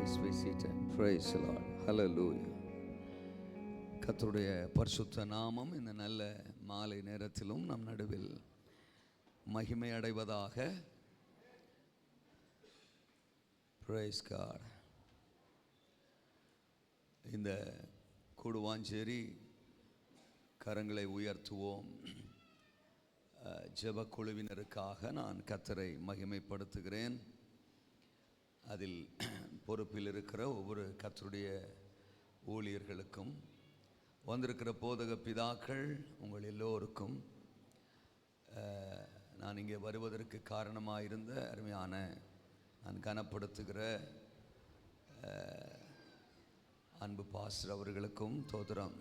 Please be seated. Praise the Lord. Hallelujah. கர்த்தருடைய பரிசுத்த நாமம் இந்த நல்ல மாலை நேரத்திலும் நம் நடுவில் மகிமை அடைவதாக. Praise God. இந்த கூடுவாஞ்சேரி கரங்களை உயர்த்துவோம் ஜெப குழுவினருக்காக நான் கர்த்தரை மகிமைப்படுத்துகிறேன். அதில் பொறுப்பில் இருக்கிற ஒவ்வொரு கர்த்தருடைய ஊழியர்களுக்கும், வந்திருக்கிற போதக பிதாக்கள், உங்கள் எல்லோருக்கும், நான் இங்கே வருவதற்கு காரணமாக இருந்த அருமையான நான் கனப்படுத்துகிற அன்பு பாஸ்டர் அவர்களுக்கும் தோத்திரம்.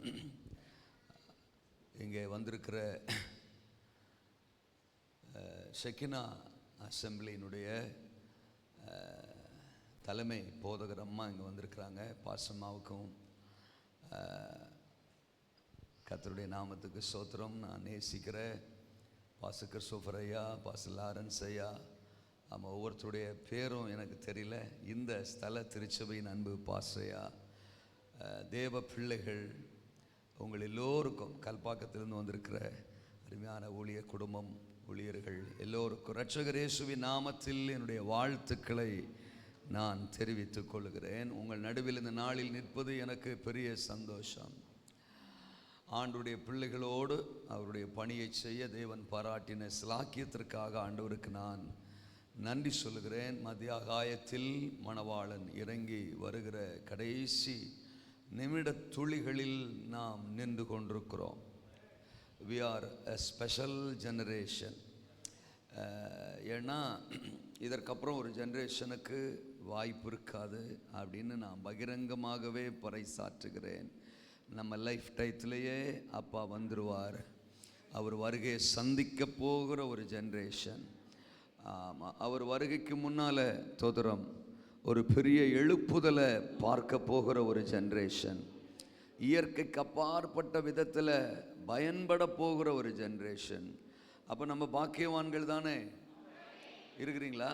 இங்கே வந்திருக்கிற ஷெக்கினா அசம்பிளியினுடைய தலைமை போதகர் அம்மா இங்கே வந்திருக்கிறாங்க. பாசம்மாவுக்கும் கர்த்தருடைய நாமத்துக்கு ஸ்தோத்திரம். நான் நேசிக்கிற பாஸ்டர் கிறிஸ்டோபர் ஐயா, பாஸ்டர் லாரன்ஸ் ஐயா, ஆமாம், ஒவ்வொருத்தருடைய பேரும் எனக்கு தெரியல. இந்த ஸ்தல திருச்சபையின் அன்பு பாஸ்டர் ஐயா, தேவ பிள்ளைகள், உங்கள் எல்லோருக்கும், கல்பாக்கத்திலிருந்து வந்திருக்கிற அருமையான ஊழிய குடும்பம், ஊழியர்கள் எல்லோருக்கும் இரட்சகர் இயேசுவின் நாமத்தில் என்னுடைய வாழ்த்துக்களை நான் தெரிவித்துக் கொள்கிறேன். உங்கள் நடுவில் இந்த நாளில் நிற்பது எனக்கு பெரிய சந்தோஷம். ஆண்டவருடைய பிள்ளைகளோடு அவருடைய பணியை செய்ய தேவன் பாராட்டின சிலாக்கியத்திற்காக ஆண்டவருக்கு நான் நன்றி சொல்கிறேன். மத்தியாகாயத்தில் மணவாளன் இறங்கி வருகிற கடைசி நிமிட துளிகளில் நாம் நின்று கொண்டிருக்கிறோம். We are a special generation. ஏன்னா இதற்கப்புறம் ஒரு ஜென்ரேஷனுக்கு வாய்ப்பு இருக்காது அப்படின்னு நான் பகிரங்கமாகவே பறைசாற்றுகிறேன். நம்ம லைஃப் டைத்திலேயே அப்பா வந்துடுவார். அவர் வருகையை சந்திக்க போகிற ஒரு ஜென்ரேஷன். ஆமாம், அவர் வருகைக்கு முன்னால் தோதரம் ஒரு பெரிய எழுப்புதலை பார்க்க போகிற ஒரு ஜென்ரேஷன். இயற்கைக்கு அப்பாற்பட்ட விதத்தில் பயன்பட போகிற ஒரு ஜென்ரேஷன். அப்போ நம்ம பாக்கியவான்கள் தானே இருக்கிறீங்களா?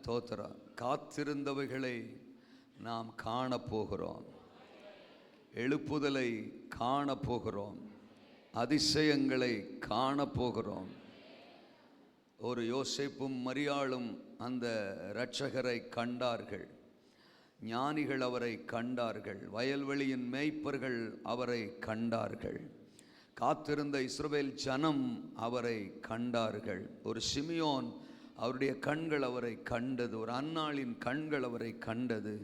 தோத்திரம். காத்திருந்தவைகளை நாம் காணப்போகிறோம், எழுப்புதலை காணப்போகிறோம், அதிசயங்களை காணப்போகிறோம். ஒரு யோசேப்பும் மரியாளும் அந்த இரட்சகரை கண்டார்கள். ஞானிகள் அவரை கண்டார்கள். வயல்வெளியின் மேய்ப்பர்கள் அவரை கண்டார்கள். காத்திருந்த இஸ்ரவேல் ஜனம் அவரை கண்டார்கள். ஒரு சிமியோன், அவருடைய கண்கள் அவரை கண்டது. ஒரு அன்னாளின் கண்கள் அவரை கண்டது.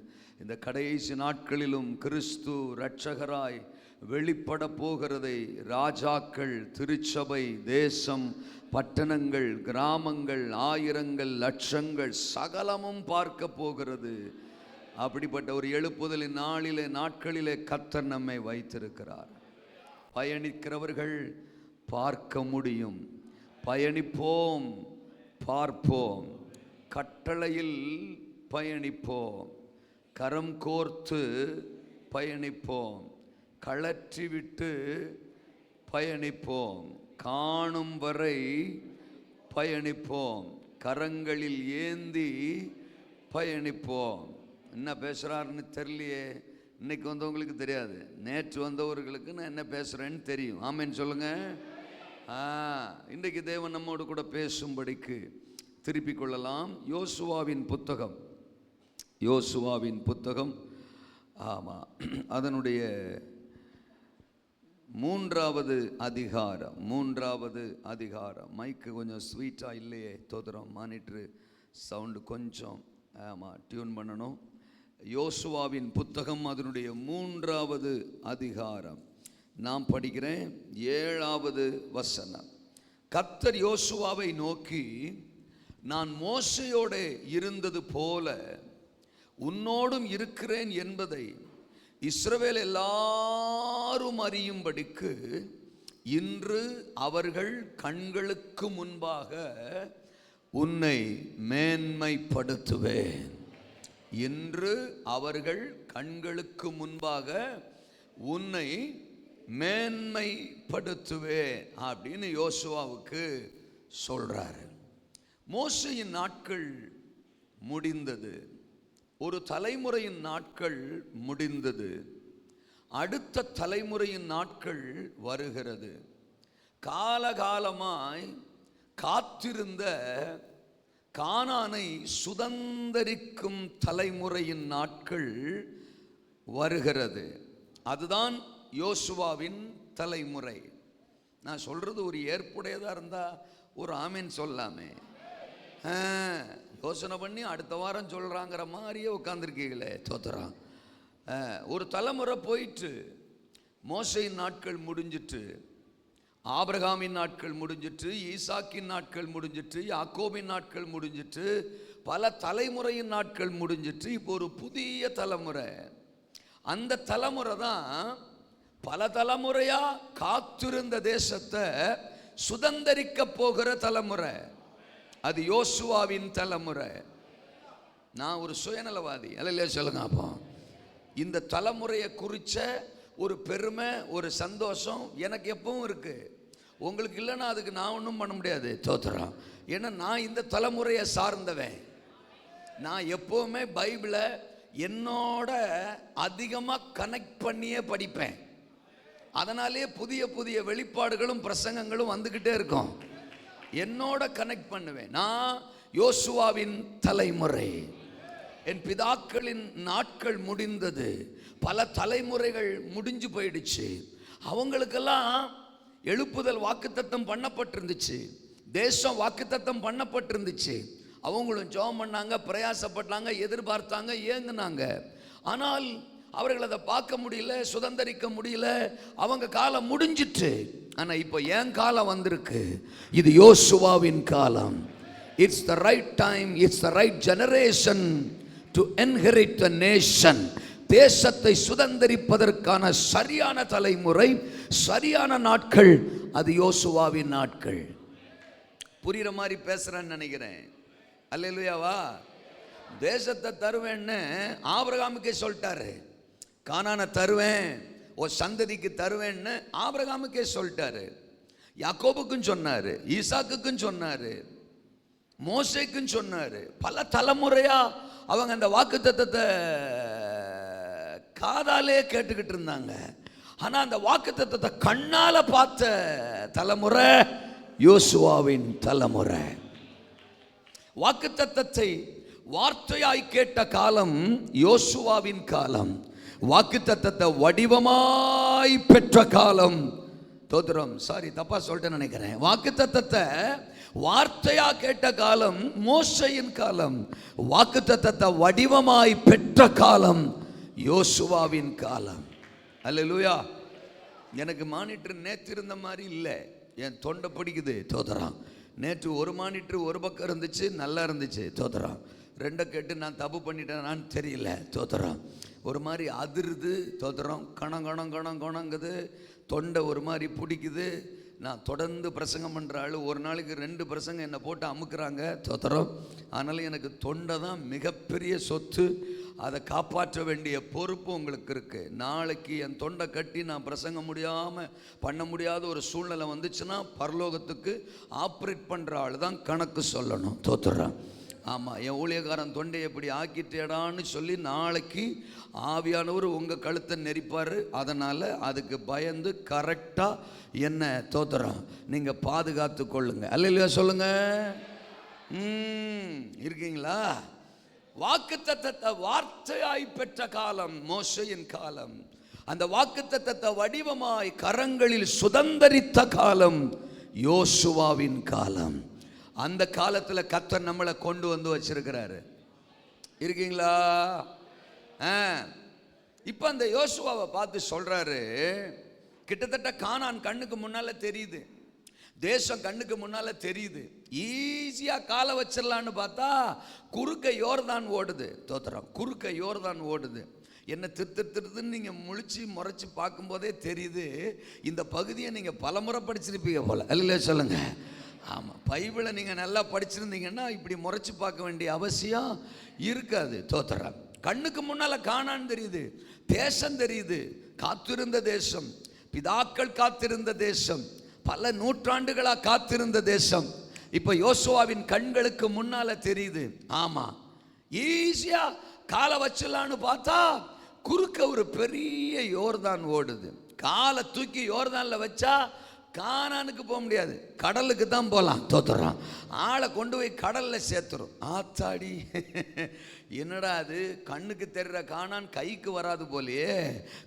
இந்த கடைசி நாட்களிலும் கிறிஸ்து இரட்சகராய் வெளிப்பட போகிறதை ராஜாக்கள், திருச்சபை, தேசம், பட்டணங்கள், கிராமங்கள், ஆயிரங்கள், லட்சங்கள் சகலமும் பார்க்க போகிறது. அப்படிப்பட்ட ஒரு எழுப்புதலின் நாட்களிலே கர்த்தர் நம்மை வைத்திருக்கிறார். பயணிக்கிறவர்கள் பார்க்க முடியும். பயணிப்போம், பார்ப்போம். கட்டளையில் பயணிப்போம், கரம் கோர்த்து பயணிப்போம், கழற்றிவிட்டு பயணிப்போம், காணும் வரை பயணிப்போம், கரங்களில் ஏந்தி பயணிப்போம். என்ன பேசுகிறாருன்னு தெரியலையே. இன்னைக்கு வந்தவங்களுக்கு தெரியாது, நேற்று வந்தவர்களுக்கு நான் என்ன பேசுகிறேன்னு தெரியும். ஆமேன்னு சொல்லுங்கள். இன்றைக்கு தேவன் நம்மோடு கூட பேசும்படிக்கு திருப்பிக் கொள்ளலாம். யோசுவாவின் புத்தகம், ஆமாம், அதனுடைய 3வது அதிகாரம். மைக்கு கொஞ்சம் ஸ்வீட்டாக இல்லையே தோத்திரம், மானிட்ரு சவுண்டு கொஞ்சம் டியூன் பண்ணணும். யோசுவாவின் புத்தகம் அதனுடைய 3வது அதிகாரம் நான் படிக்கிறேன். 7வது வசனம். கர்த்தர் யோசுவாவை நோக்கி, நான் மோசேயோடு இருந்தது போல உன்னோடும் இருக்கிறேன் என்பதை இஸ்ரவேல் எல்லாரும் அறியும்படிக்கு இன்று அவர்கள் கண்களுக்கு முன்பாக உன்னை மேன்மைப்படுத்துவேன். இன்று அவர்கள் கண்களுக்கு முன்பாக உன்னை மேன்மைப்படுத்துவேன் அப்படின்னு யோசுவாவுக்கு சொல்றாரு. மோசேயின் நாட்கள் முடிந்தது. ஒரு தலைமுறையின் நாட்கள் முடிந்தது, அடுத்த தலைமுறையின் நாட்கள் வருகிறது. காலகாலமாய் காத்திருந்த கானானை சுதந்தரிக்கும் தலைமுறையின் நாட்கள் வருகிறது. அதுதான் யோசுவாவின் தலைமுறை. நான் சொல்றது ஒரு ஏற்புடையதாக இருந்தால் ஒரு ஆமீன் சொல்லாமே. யோசனை பண்ணி அடுத்த வாரம் சொல்கிறாங்கிற மாதிரியே உட்காந்துருக்கீங்களே, தோத்துறான். ஒரு தலைமுறை போயிட்டு, மோசையின் நாட்கள் முடிஞ்சிட்டு, ஆபிரகாமின் நாட்கள் முடிஞ்சிட்டு, ஈசாக்கின் நாட்கள் முடிஞ்சிட்டு, யாக்கோபின் நாட்கள் முடிஞ்சிட்டு, பல தலைமுறையின் நாட்கள் முடிஞ்சிட்டு, இப்போ ஒரு புதிய தலைமுறை. அந்த தலைமுறை தான் பல தலைமுறையா காத்திருந்த தேசத்தை சுதந்தரிக்க போகிற தலைமுறை. அது யோசுவாவின் தலைமுறை. நான் ஒரு சுயநலவாதி அல்ல, சொல்லுங்க. அப்போ இந்த தலைமுறையை குறித்த ஒரு பெருமை, ஒரு சந்தோஷம் எனக்கு எப்பவும் இருக்கு. உங்களுக்கு இல்லைன்னா அதுக்கு நான் ஒன்றும் பண்ண முடியாது, தோத்துறான். ஏன்னா நான் இந்த தலைமுறையை சார்ந்தவன். நான் எப்போவுமே பைபிளை என்னோட அதிகமாக கனெக்ட் பண்ணியே படிப்பேன். அதனாலே புதிய புதிய வெளிப்பாடுகளும் பிரசங்கங்களும் வந்துக்கிட்டே இருக்கும். என்னோட கனெக்ட் பண்ணுவேன். நான் யோசுவாவின் தலைமுறை. என் பிதாக்களின் நாட்கள் முடிந்தது, பல தலைமுறைகள் முடிஞ்சு போயிடுச்சு. அவங்களுக்கெல்லாம் எழுப்புதல் வாக்குத்தத்தம் பண்ணப்பட்டிருந்துச்சு, தேசம் வாக்குத்தத்தம் பண்ணப்பட்டிருந்துச்சு. அவங்களும் ஜெபம் பண்ணாங்க, பிரயாசப்பட்டாங்க, எதிர்பார்த்தாங்க, ஏங்குனாங்க. ஆனால் அவர்கள் அதை பார்க்க முடியல, சுதந்தரிக்க முடியல. அவங்க காலம் முடிஞ்சிட்டு. ஆனால் இப்போ என் காலம் வந்திருக்கு. இது யோசுவாவின் காலம். It's the right time, it's the right generation to inherit the nation. தேசத்தை சுதந்தரிப்பதற்கான சரியான தலைமுறை, சரியான நாட்கள். அது யோசுவாவின் நாட்கள். புரிகிற மாதிரி பேசுறேன்னு நினைக்கிறேன். அல்லேலூயாவா? தேசத்தை தருவேன்னு ஆபிரகாமுக்கே சொல்லிட்டாரு. கானானை தருவேன், ஓ சந்ததிக்கு தருவேன்னு ஆபிரகாமுக்கே சொல்லிட்டாரு. யாக்கோபுக்கும் சொன்னாரு, ஈசாக்குக்கும் சொன்னாரு, மோசேக்கும் சொன்னாரு. பல தலைமுறையா அவங்க அந்த வாக்குத்தத்தத்தை காதாலே கேட்டுக்கிட்டு இருந்தாங்க. ஆனா அந்த வாக்குத்தத்தத்தை கண்ணால பார்த்த தலைமுறை யோசுவாவின் தலைமுறை. வாக்குத்தத்தத்தை வார்த்தையாய் கேட்ட காலம் யோசுவாவின் காலம். வாக்குத்தத்தத்தை வடிவமாய் பெற்ற காலம், தோத்திரம், சாரி தப்பா சொல்லிட்டேன்னு நினைக்கிறேன். வாக்குத்தத்தத்தை வார்த்தையா கேட்ட காலம் மோசேயின் காலம். வாக்குத்தத்தத்தை வடிவமாய் பெற்ற காலம் யோசுவாவின் காலம். அல்லேலூயா. எனக்கு மானிட்டர் நேற்று இருந்த மாதிரி இல்லை, என் தொண்டை பிடிக்குது, தோத்துறான். நேற்று ஒரு மானிட்டர் ஒரு பக்கம் இருந்துச்சு, நல்லா இருந்துச்சு, தோத்துறான். ரெண்டை கேட்டு நான் தப்பு பண்ணிட்டேனான்னு தெரியல, தோத்துறான். ஒரு மாதிரி அதிருது, தோத்துறோம். கணங்குது, தொண்டை ஒரு மாதிரி பிடிக்குது. நான் தொடர்ந்து பிரசங்கம் பண்ணுற ஆள், ஒரு நாளைக்கு 2 பிரசங்கம் என்னை போட்டு அமுக்குறாங்க, தோத்துறோம். அதனால் எனக்கு தொண்டை தான் மிகப்பெரிய சொத்து. அதை காப்பாற்ற வேண்டிய பொறுப்பு உங்களுக்கு இருக்குது. நாளைக்கு என் தொண்டை கட்டி நான் பிரசங்க பண்ண முடியாத ஒரு சூழ்நிலை வந்துச்சுன்னா பரலோகத்துக்கு ஆப்ரேட் பண்ணுற ஆள் தான் கணக்கு சொல்லணும், தோத்துறான். ஆமாம், என் ஊழியக்காரன் தொண்டையை எப்படி ஆக்கிட்டேடான்னு சொல்லி நாளைக்கு ஆவியானவர் உங்கள் கழுத்தை நெரிப்பார். அதனால் அதுக்கு பயந்து கரெக்டாக என்ன, தோத்துறான், நீங்கள் பாதுகாத்து கொள்ளுங்க. அல்லேலூயா சொல்லுங்க. இருக்கீங்களா? வாக்குத்தத்தத்தை வார்த்தையாய் பெற்ற காலம் மோசேயின் காலம். அந்த வாக்குத்தத்தத்தை வடிவமாய் கரங்களில் சுதந்தரித்த காலம் யோசுவாவின் காலம். அந்த காலத்தில் கர்த்தர் நம்மளை கொண்டு வந்து வச்சிருக்கிறாரு. இருக்கீங்களா? இப்போ அந்த யோசுவாவை பார்த்து சொல்றாரு, கிட்டத்தட்ட கானான் கண்ணுக்கு முன்னால தெரியுது, தேசம் கண்ணுக்கு முன்னால தெரியுது. ஈஸியா காலை வச்சிடலான்னு பார்த்தா குறுக்க யோர்தான் ஓடுது, தோத்திரம், குறுக்க யோர்தான் ஓடுது. என்ன திருத்துன்னு நீங்க முறைச்சு பார்க்கும்போதே தெரியுது, இந்த பகுதியை நீங்க பலமுறை படிச்சிருப்பீங்க போல. அல்ல சொல்லுங்க. ஆமாம், பைபிளை நீங்கள் நல்லா படிச்சிருந்தீங்கன்னா இப்படி முறைச்சு பார்க்க வேண்டிய அவசியம் இருக்காது, தோத்திரம். கண்ணுக்கு முன்னால் கானான் தெரியுது, தேசம் தெரியுது, காத்திருந்த தேசம், பிதாக்கள் காத்திருந்த தேசம், பல நூற்றாண்டுகளாக காத்திருந்த தேசம். இப்போ யோசுவாவின் கண்களுக்கு முன்னால் தெரியுது. ஆமாம், ஈஸியாக காலை வச்சலான்னு பார்த்தா குறுக்க ஒரு பெரிய யோர்தான் ஓடுது. காலை தூக்கி யோர்தான்ல வச்சா கானானுக்கு போக முடியாது, கடலுக்கு தான் போகலாம். தோத்துறான். ஆளை கொண்டு போய் கடலில் சேர்த்துரும். ஆத்தாடி, என்னடா அது, கண்ணுக்கு தெரிகிற கானான் கைக்கு வராது போலையே,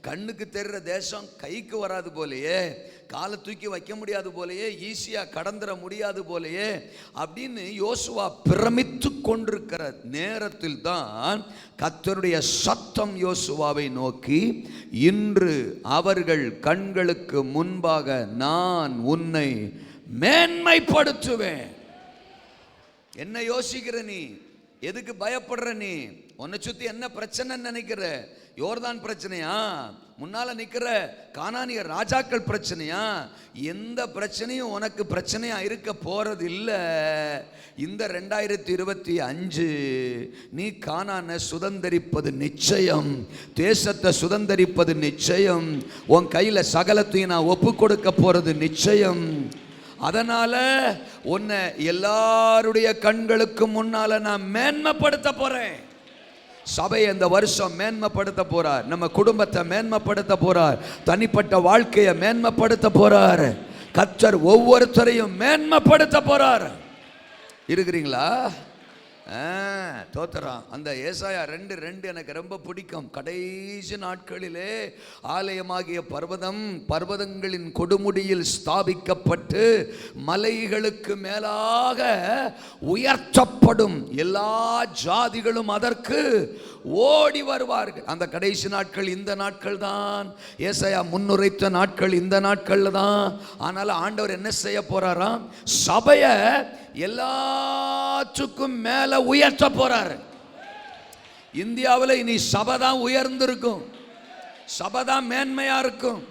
கண்ணுக்கு தெரிகிற தேசம் கைக்கு வராது போலையே, காலை தூக்கி வைக்க முடியாது போலையே, ஈஸியாக கடந்துட முடியாது போலையே அப்படின்னு யோசுவா பிரமித்து கொண்டிருக்கிற நேரத்தில் தான் கர்த்தருடைய சத்தம் யோசுவாவை நோக்கி, இன்று அவர்கள் கண்களுக்கு முன்பாக நான் உன்னை மேன்மைப்படுத்துவேன். என்ன யோசிக்கிற நீ? எதுக்கு பயப்படுற நீ? உன்னை சுத்தி என்ன பிரச்சனை நினைக்கிற? யோர்தான் பிரச்சனையா? முன்னால நிக்கிற கானானிய ராஜாக்கள் பிரச்சனையா? எந்த பிரச்சனையும் உனக்கு பிரச்சனையா இருக்க போறது இல்ல. இந்த 2025 நீ கானானை சுதந்தரிப்பது நிச்சயம், தேசத்தை சுதந்தரிப்பது நிச்சயம், உன் கையில சகலத்தையும் நான் ஒப்பு கொடுக்க போறது நிச்சயம். அதனால உன்னை எல்லாருடைய கண்களுக்கு முன்னால நான் மேன்மைப்படுத்த போறேன். சபையை இந்த வருஷம் மேன்மைப்படுத்த போறார், நம்ம குடும்பத்தை மேன்மைப்படுத்த போறார், தனிப்பட்ட வாழ்க்கையை மேன்மைப்படுத்த போறார். கர்த்தர் ஒவ்வொருத்தரையும் மேன்மைப்படுத்த போறார். இருக்கிறீங்களா? தோத்துறான். அந்த ஏசாயா 2:2 எனக்கு ரொம்ப பிடிக்கும். கடைசி நாட்களிலே ஆலயமாகிய பர்வதங்களின் கொடுமுடியில் ஸ்தாபிக்கப்பட்டு மலைகளுக்கு மேலாக உயர்த்தப்படும், எல்லா ஜாதிகளும் அதற்கு ஓடி வருவார்கள். அந்த கடைசி நாட்கள் இந்த நாட்கள் தான். ஏசாயா முன்னுரைத்த நாட்கள் இந்த நாட்கள்ல தான். ஆனால் ஆண்டவர் என்ன செய்ய போறாராம்? சபையை எல்லாத்துக்கும் மேல உயர்த்த போறாரு. இந்தியாவில் இனி சபை தான் உயர்ந்திருக்கும், சபை தான் மேன்மையா இருக்கும்,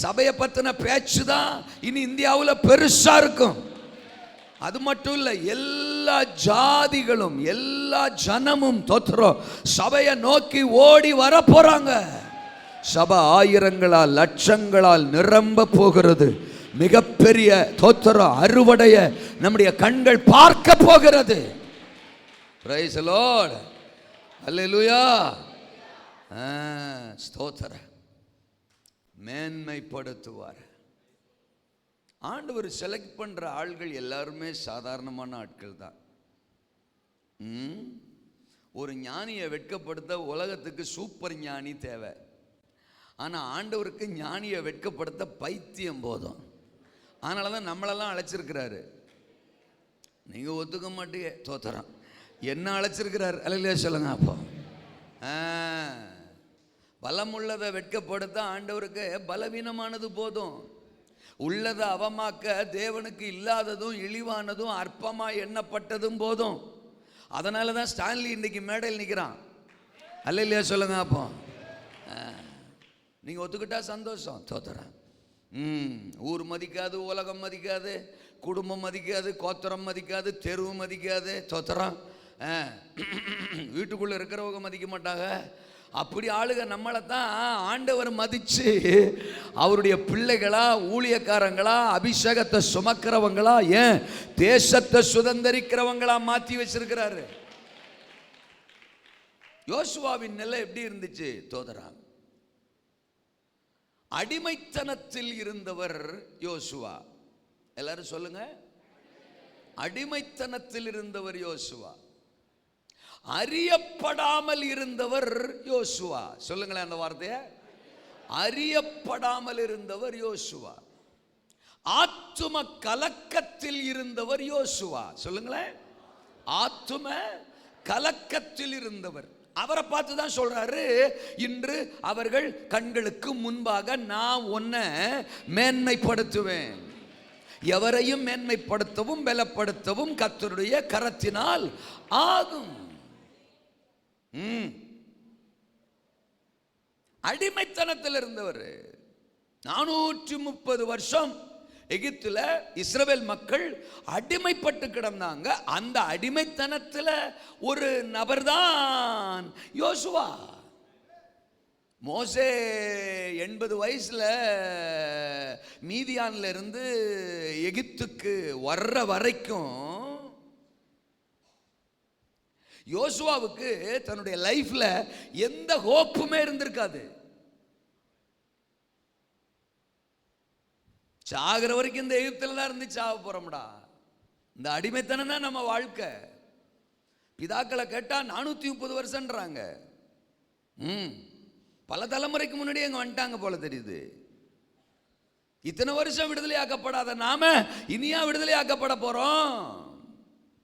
சபையை பத்தின பேச்சு தான் இனி இந்தியாவில் பெருசா இருக்கும். அது மட்டும் இல்லை, எல்லா ஜாதிகளும் எல்லா ஜனமும் தோத்துறோம் சபையை நோக்கி ஓடி வர போறாங்க. சபை ஆயிரங்களால் லட்சங்களால் நிரம்ப போகிறது. மிகப்பெரிய தோத்திரம் அறுவடைய நம்முடைய கண்கள் பார்க்க போகிறது. Praise the Lord. அல்லேலூயா. ஸ்தோத்திரம். மேன்மைப்படுத்துவார் ஆண்டவர். செலக்ட் பண்ற ஆட்கள் எல்லாருமே சாதாரணமான ஆட்கள் தான். ஒரு ஞானியை வெட்கப்படுத்த உலகத்துக்கு சூப்பர் ஞானி தேவை. ஆனா ஆண்டவருக்கு ஞானியை வெட்கப்படுத்த பைத்தியம் போதும். அதனால தான் நம்மளெல்லாம் அழைச்சிருக்கிறாரு. நீங்க ஒத்துக்க மாட்டீங்க, தோத்துறான். என்ன அழைச்சிருக்கிறார்? அல்லேலூயா சொல்லுங்க. அப்போ பலமுள்ளதை வெட்கப்படுத்த ஆண்டவருக்கு பலவீனமானது போதும். உள்ளதை அவமாக்க தேவனுக்கு இல்லாததும் இழிவானதும் அற்பமா எண்ணப்பட்டதும் போதும். அதனால தான் ஸ்டான்லி இன்னைக்கு மேடையில் நிற்கிறான். அல்லேலூயா சொல்லுங்க. அப்போ நீங்க ஒத்துக்கிட்டா சந்தோஷம். தோத்துறேன். ஊர் மதிக்காது, உலகம் மதிக்காது, குடும்பம் மதிக்காது, கோத்திரம் மதிக்காது, தெருவு மதிக்காது. தோத்துறான். வீட்டுக்குள்ள இருக்கிறவங்க மதிக்க மாட்டாங்க. அப்படி ஆளுக நம்மளை தான் ஆண்டவர் மதிச்சு அவருடைய பிள்ளைகளா, ஊழியக்காரங்களா, அபிஷேகத்தை சுமக்கிறவங்களா, ஏன் தேசத்தை சுதந்தரிக்கிறவங்களா மாற்றி வச்சிருக்கிறாரு. யோசுவாவின் நிலை எப்படி இருந்துச்சு? தோதரான். அடிமைத்தனத்தில் இருந்தவர் யோசுவா. எல்லாரும் சொல்லுங்க. அடிமைத்தனத்தில் இருந்தவர் யோசுவா. அறியப்படாமல் இருந்தவர் யோசுவா. சொல்லுங்களேன் அந்த வார்த்தையை. அறியப்படாமல் இருந்தவர் யோசுவா. ஆத்தும கலக்கத்தில் இருந்தவர் யோசுவா. சொல்லுங்களேன். ஆத்தும கலக்கத்தில் இருந்தவர். அவரை பார்த்து தான் சொல்றாரு, இன்று அவர்கள் கண்களுக்கு முன்பாக நான் உன்னை மேன்மைப்படுத்துவேன். எவரையும் மேன்மைப்படுத்தவும் பலப்படுத்தவும் கர்த்தருடைய கரத்தினால் ஆகும். அடிமைத்தனத்தில் இருந்தவர். 430 வருஷம் எகிப்துல இஸ்ரவேல் மக்கள் அடிமைப்பட்டு கிடந்தாங்க. அந்த அடிமைத்தனத்தில் ஒரு நபர்தான் யோசுவா. மோசே 80 வயசுல மீதியான்ல இருந்து எகிப்துக்கு வர்ற வரைக்கும் யோசுவாவுக்கு தன்னுடைய லைஃப்ல எந்த ஹோப்புமே இருந்திருக்காது. சாகிற வரைக்கும் இந்த எகிப்தில் தான் இருந்து சாக போறோம்டா. இந்த அடிமைத்தனம் தான் நம்ம வாழ்க்கை. பிதாக்களை கேட்டா 430 வருஷம்ன்றாங்க. பல தலைமுறைக்கு முன்னாடி அங்க வந்துட்டாங்க போல தெரியுது. இத்தனை வருஷம் விடுதலை ஆக்கப்படாத நாம இனியா விடுதலை ஆக்கப்பட போறோம்?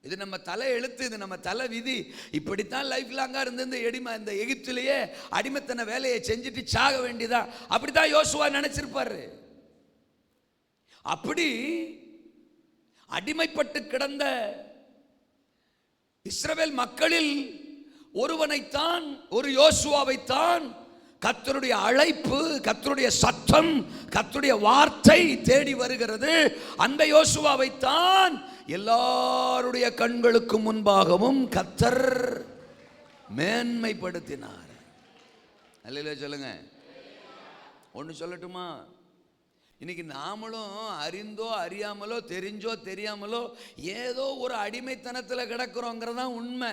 இது நம்ம தலை எழுத்து, இது நம்ம தலை விதி. இப்படித்தான் லைஃப் லாங்கா இருந்து இந்த எகிப்திலேயே அடிமைத்தன வேலையை செஞ்சுட்டு சாக வேண்டியதா, அப்படித்தான் யோசுவா நினைச்சிருப்பாரு. அப்படி அடிமைப்பட்டு கிடந்த இஸ்ரவேல் மக்களில் ஒருவனைத்தான், ஒரு யோசுவாவைத்தான் கர்த்தருடைய அழைப்பு, கர்த்தருடைய சத்தம், கர்த்தருடைய வார்த்தை தேடி வருகிறது. அந்த யோசுவாவைத்தான் எல்லாருடைய கண்களுக்கு முன்பாகவும் கர்த்தர் மேன்மைப்படுத்தினார். அல்லேலூயா சொல்லுங்க. ஒன்று சொல்லட்டுமா? இன்னைக்கு நாமளும் அறிந்தோ அறியாமலோ தெரிஞ்சோ தெரியாமலோ ஏதோ ஒரு அடிமைத்தனத்தில் கிடக்கிறோங்கிறதான் உண்மை.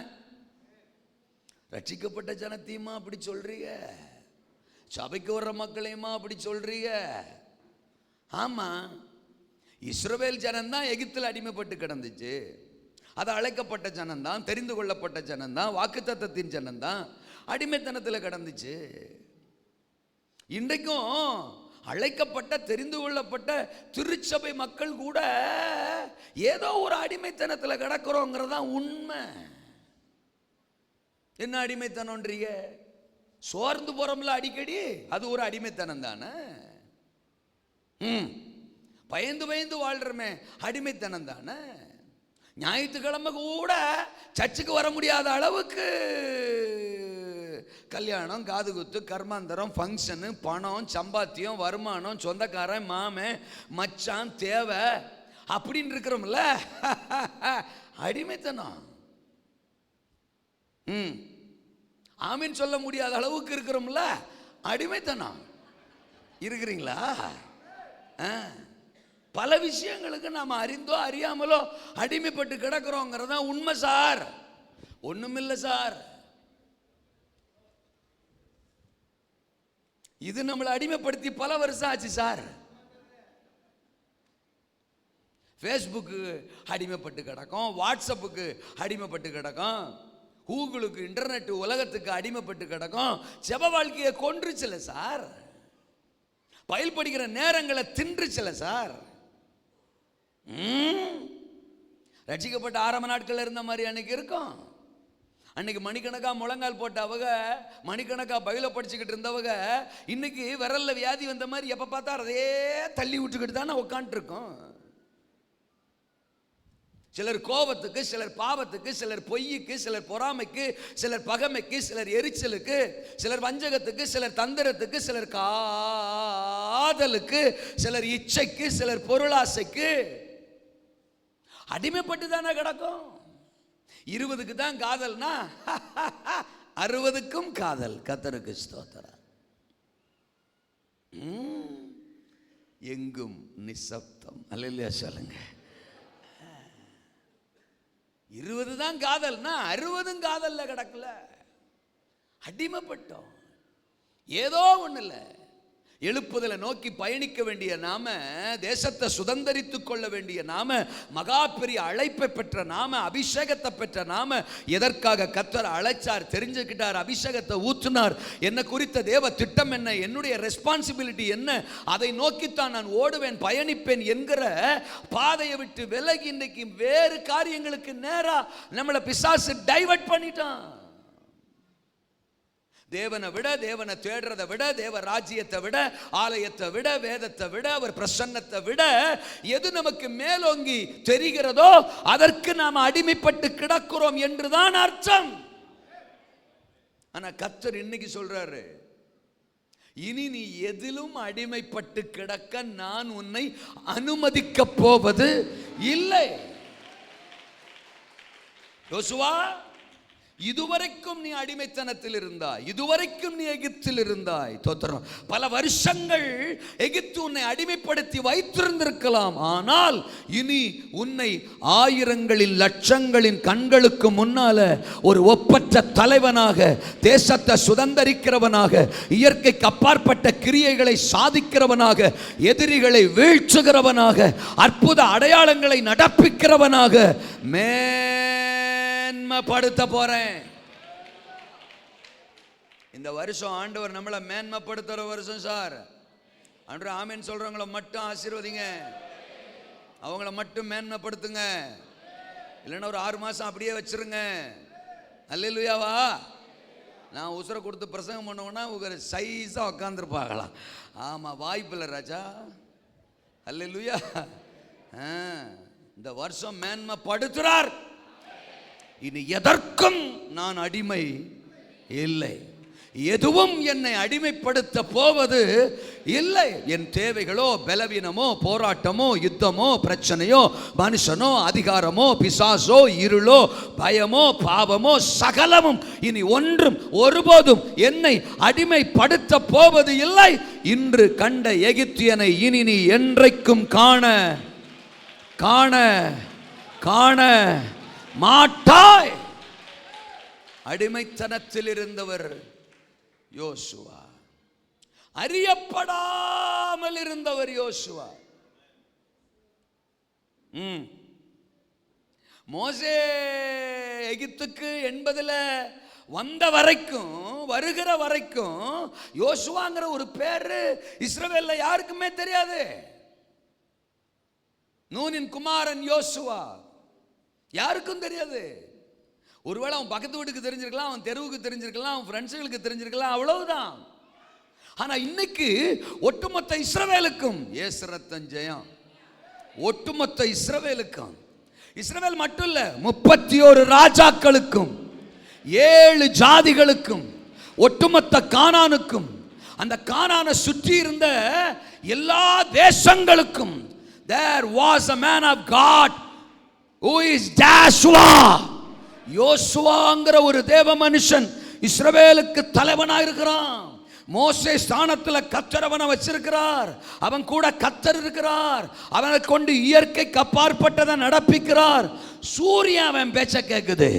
ரட்சிக்கப்பட்ட ஜனத்தையுமா அப்படி சொல்றீங்க? சபைக்கு வர்ற மக்களையுமா அப்படி சொல்றீங்க? ஆமா, இஸ்ரவேல் ஜனம்தான் எகிப்தில் அடிமைப்பட்டு கிடந்துச்சு. அது அழைக்கப்பட்ட ஜனம்தான், தெரிந்து கொள்ளப்பட்ட ஜனம்தான், வாக்குத்தத்தத்தின் ஜனம்தான் அடிமைத்தனத்தில் கிடந்துச்சு. இன்றைக்கும் அழைக்கப்பட்ட தெரிந்து கொள்ளப்பட்ட திருச்சபை மக்கள் கூட ஏதோ ஒரு அடிமைத்தனத்தில் கிடக்கிறோங்கிறதா உண்மை. என்ன அடிமைத்தனம்ன்றீங்க? சோர்ந்து போறோம்ல அடிக்கடி, அது ஒரு அடிமைத்தனம் தானே. பயந்து பயந்து வாழ்றமே, அடிமைத்தனம் தானே. ஞாயிற்றுக்கிழமை கூட சர்ச்சுக்கு வர முடியாத அளவுக்கு கல்யாணம், காதுகுத்து, கர்மாந்தரம், ஃபங்க்ஷனு, பணம், சம்பாத்தியம், வருமானம், சொந்தக்காரன், மாமன், மச்சான், தேவை அப்படின்னு இருக்கிறோம்ல, அடிமைத்தனம். ஆமீன் சொல்ல முடியாத அளவுக்கு இருக்கிறோம்ல, அடிமைத்தனம். இருக்கிறீங்களா? பல விஷயங்களுக்கு நாம் அறிந்தோ அறியாமலோ அடிமைப்பட்டு கிடக்கிறோங்கிறதா உண்மை சார். ஒண்ணுமில்லை சார், இது நம்மளை அடிமைப்படுத்தி பல வருஷம் ஆச்சு சார். ஃபேஸ்புக்கு அடிமைப்பட்டு கிடக்கும், வாட்ஸ்அப்புக்கு அடிமைப்பட்டு கிடக்கும், கூகுளுக்கு, இன்டர்நெட் உலகத்துக்கு அடிமைப்பட்டு கிடக்கும். ஜெப வாழ்க்கையை கொன்றுச்சுல சார். பயில் படிக்கிற நேரங்களை தின்றுச்சுல சார். ரட்சிக்கப்பட்ட ஆரம்ப நாட்கள் இருந்த மாதிரி அன்னைக்கு இருக்கும். அன்னைக்கு மணிக்கணக்கா முழங்கால் போட்டவங்க, மணிக்கணக்கா பயில படிச்சுக்கிட்டு இருந்தவங்க, இன்னைக்கு விரல்ல வியாதி வந்த மாதிரி எப்ப பார்த்தா அதே தள்ளி விட்டுக்கிட்டு தானே உட்காந்துருக்கோம். சிலர் கோபத்துக்கு, சிலர் பாவத்துக்கு, சிலர் பொய்யுக்கு, சிலர் பொறாமைக்கு, சிலர் பகைமைக்கு, சிலர் எரிச்சலுக்கு, சிலர் வஞ்சகத்துக்கு, சிலர் தந்திரத்துக்கு, சிலர் காதலுக்கு, சிலர் இச்சைக்கு, சிலர் பொருளாசைக்கு அடிமைப்பட்டு தானே கிடக்கும். 20க்கு தான் காதல்னா 60க்கும் காதல். கர்த்தருக்கு ஸ்தோத்திரம். எங்கும் நிசப்தம். அல்லேலூயா சொல்லுங்க. 20 தான் காதல்னா 60ம் காதல்ல கிடக்கல, அடிமைப்பட்டோம். ஏதோ ஒண்ணு இல்லை, எழுப்புதலை நோக்கி பயணிக்க வேண்டிய நாம, தேசத்தை சுதந்தரித்துக் கொள்ள வேண்டிய நாம, மகா பெரிய அழைப்பை பெற்ற நாம, அபிஷேகத்தை பெற்ற நாம, எதற்காக கர்த்தர் அழைச்சார் தெரிஞ்சுக்கிட்டார், அபிஷேகத்தை ஊற்றினார், என்ன குறித்த தேவ திட்டம் என்ன, என்னுடைய ரெஸ்பான்சிபிலிட்டி என்ன, அதை நோக்கித்தான் நான் ஓடுவேன், பயணிப்பேன் என்கிற பாதையை விட்டு விலகி இன்னைக்கு வேறு காரியங்களுக்கு நேரா நம்மளை பிசாசு டைவர்ட் பண்ணிட்டான். தேவனை விட, தேவனை தேடுறதை விட, தேவ ராஜ்யத்தை விட, ஆலயத்தை விட, வேதத்தை விட, அவர் பிரசன்னத்தை விட எது நமக்கு மேலோங்கி தெரிகிறதோ அதற்கு நாம் அடிமைப்பட்டு கிடக்கிறோம் என்றுதான் அர்த்தம். ஆனா கர்த்தர் இன்னைக்கு சொல்றாரு, இனி நீ எதிலும் அடிமைப்பட்டு கிடக்க நான் உன்னை அனுமதிக்க போவது இல்லை. யோசுவா, இதுவரைக்கும் நீ அடிமைத்தனத்தில் இருந்தாய், இதுவரைக்கும் நீ எகிப்தில் இருந்தாய். தோத்திரம். பல வருஷங்கள் எகிப்து உன்னை அடிமைப்படுத்தி வைத்திருந்திருக்கலாம். ஆனால் இனி உன்னை ஆயிரங்களின் லட்சங்களின் கண்களுக்கு முன்னால ஒரு ஒப்பற்ற தலைவனாக, தேசத்தை சுதந்தரிக்கிறவனாக, இயற்கைக்கு அப்பாற்பட்ட கிரியைகளை சாதிக்கிறவனாக, எதிரிகளை வீழ்ச்சுகிறவனாக, அற்புத அடையாளங்களை நடப்பிக்கிறவனாக மேன்மைப்படுத்த போறேன். இந்த வருஷம் ஆண்டவர் நம்மளை மேன்மைப்படுத்துற வருஷம் சார். ஆண்டவர் ஆமென் சொல்றவங்கள மட்டும் ஆசீர்வதிங்க, அவங்கள மட்டும் மேன்மைப்படுத்துங்க. இல்லைன்னா ஒரு 6 மாசம் அப்படியே வச்சிருங்க. அல்லேலூயாவா. நான் உசுரை கொடுத்து பிரசங்கம் பண்ணுவோன்னா ஒரு சைஸா உட்காந்துருப்பாங்களாம். ஆமா, வாய்ப்பில்லை ராஜா. அல்லேலூயா. இந்த வருஷம் மேன்மைப்படுத்துறார். இனி எதற்கும் நான் அடிமை இல்லை, எதுவும் என்னை அடிமைப்படுத்த போவது இல்லை. என் தேவைகளோ, பலவீனமோ, போராட்டமோ, யுத்தமோ, பிரச்சனையோ, மனுஷனோ, அதிகாரமோ, பிசாசோ, இருளோ, பயமோ, பாவமோ, சகலமும் இனி ஒன்றும் ஒருபோதும் என்னை அடிமைப்படுத்த போவது இல்லை. இன்று கண்ட எகிப்தியனை இனி நீ என்றைக்கும் காண காண காண மாட்டாய். அடிமைத்தனத்தில் இருந்தவர் யோசுவா, அறியப்படாமல் இருந்தவர் யோசுவா. மோசே எகிப்துக்கு 80 வந்த வரைக்கும், வருகிற வரைக்கும் யோசுவாங்கிற ஒரு பேரு இஸ்ரவேல்ல யாருக்குமே தெரியாது. நூனின் குமாரன் யோசுவா யாருக்கும் தெரியாது. ஒருவேளை அவன் பக்கத்து வீட்டுக்கு தெரிஞ்சிருக்கலாம், அவன் தெருவுக்கு தெரிஞ்சிருக்கலாம், அவன் ஃப்ரெண்ட்ஸுகளுக்கு தெரிஞ்சிருக்கலாம், அவ்வளவுதான். ஆனா இன்னைக்கு ஒட்டுமொத்த இஸ்ரவேலுக்கும் இயேசு ரத்தம் ஜெயம். ஒட்டுமொத்த இஸ்ரவேலுக்கும், இஸ்ரவேல் மட்டும் இல்ல, 31 ராஜாக்களுக்கும், 7 ஜாதிகளுக்கும், ஒட்டுமொத்த கானானுக்கும், அந்த கானானை சுற்றி இருந்த எல்லா தேசங்களுக்கும் there was a man of God who is Joshua. யோசுவாங்கிற ஒரு தேவ மனுஷன் இஸ்ரவேலுக்கு தலைவனாக இருக்கிறான். மோசே ஸ்தானத்தில் கர்த்தர் அவனை வச்சிருக்கிறார். அவன் கூட கர்த்தர் இருக்கிறார். அவனை கொண்டு இயற்கைக்கு அப்பாற்பட்டதை நடப்பிக்கிறார். சூரியன் அவன் பேச்ச கேட்குது,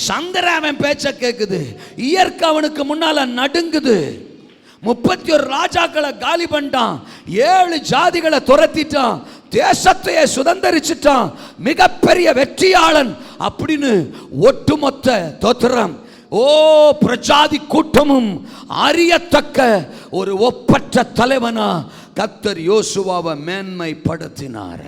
சந்திரன் அவன் பேச்ச கேட்குது, இயற்கை அவனுக்கு முன்னால நடுங்குது. 31 ராஜாக்களை காலி பண்ணிட்டான், 7 ஜாதிகளை துரத்திட்டான், தேசத்தையே சுதந்தரிச்சிட்டான், மிகப்பெரிய வெற்றியாளன் அப்படின்னு ஒட்டுமொத்த தோத்திரம் பிரஜாதி கூட்டமும் அறியத்தக்க ஒரு ஒப்பற்ற தலைவனா கர்த்தர் யோசுவாவை மேன்மைப்படுத்தினார்.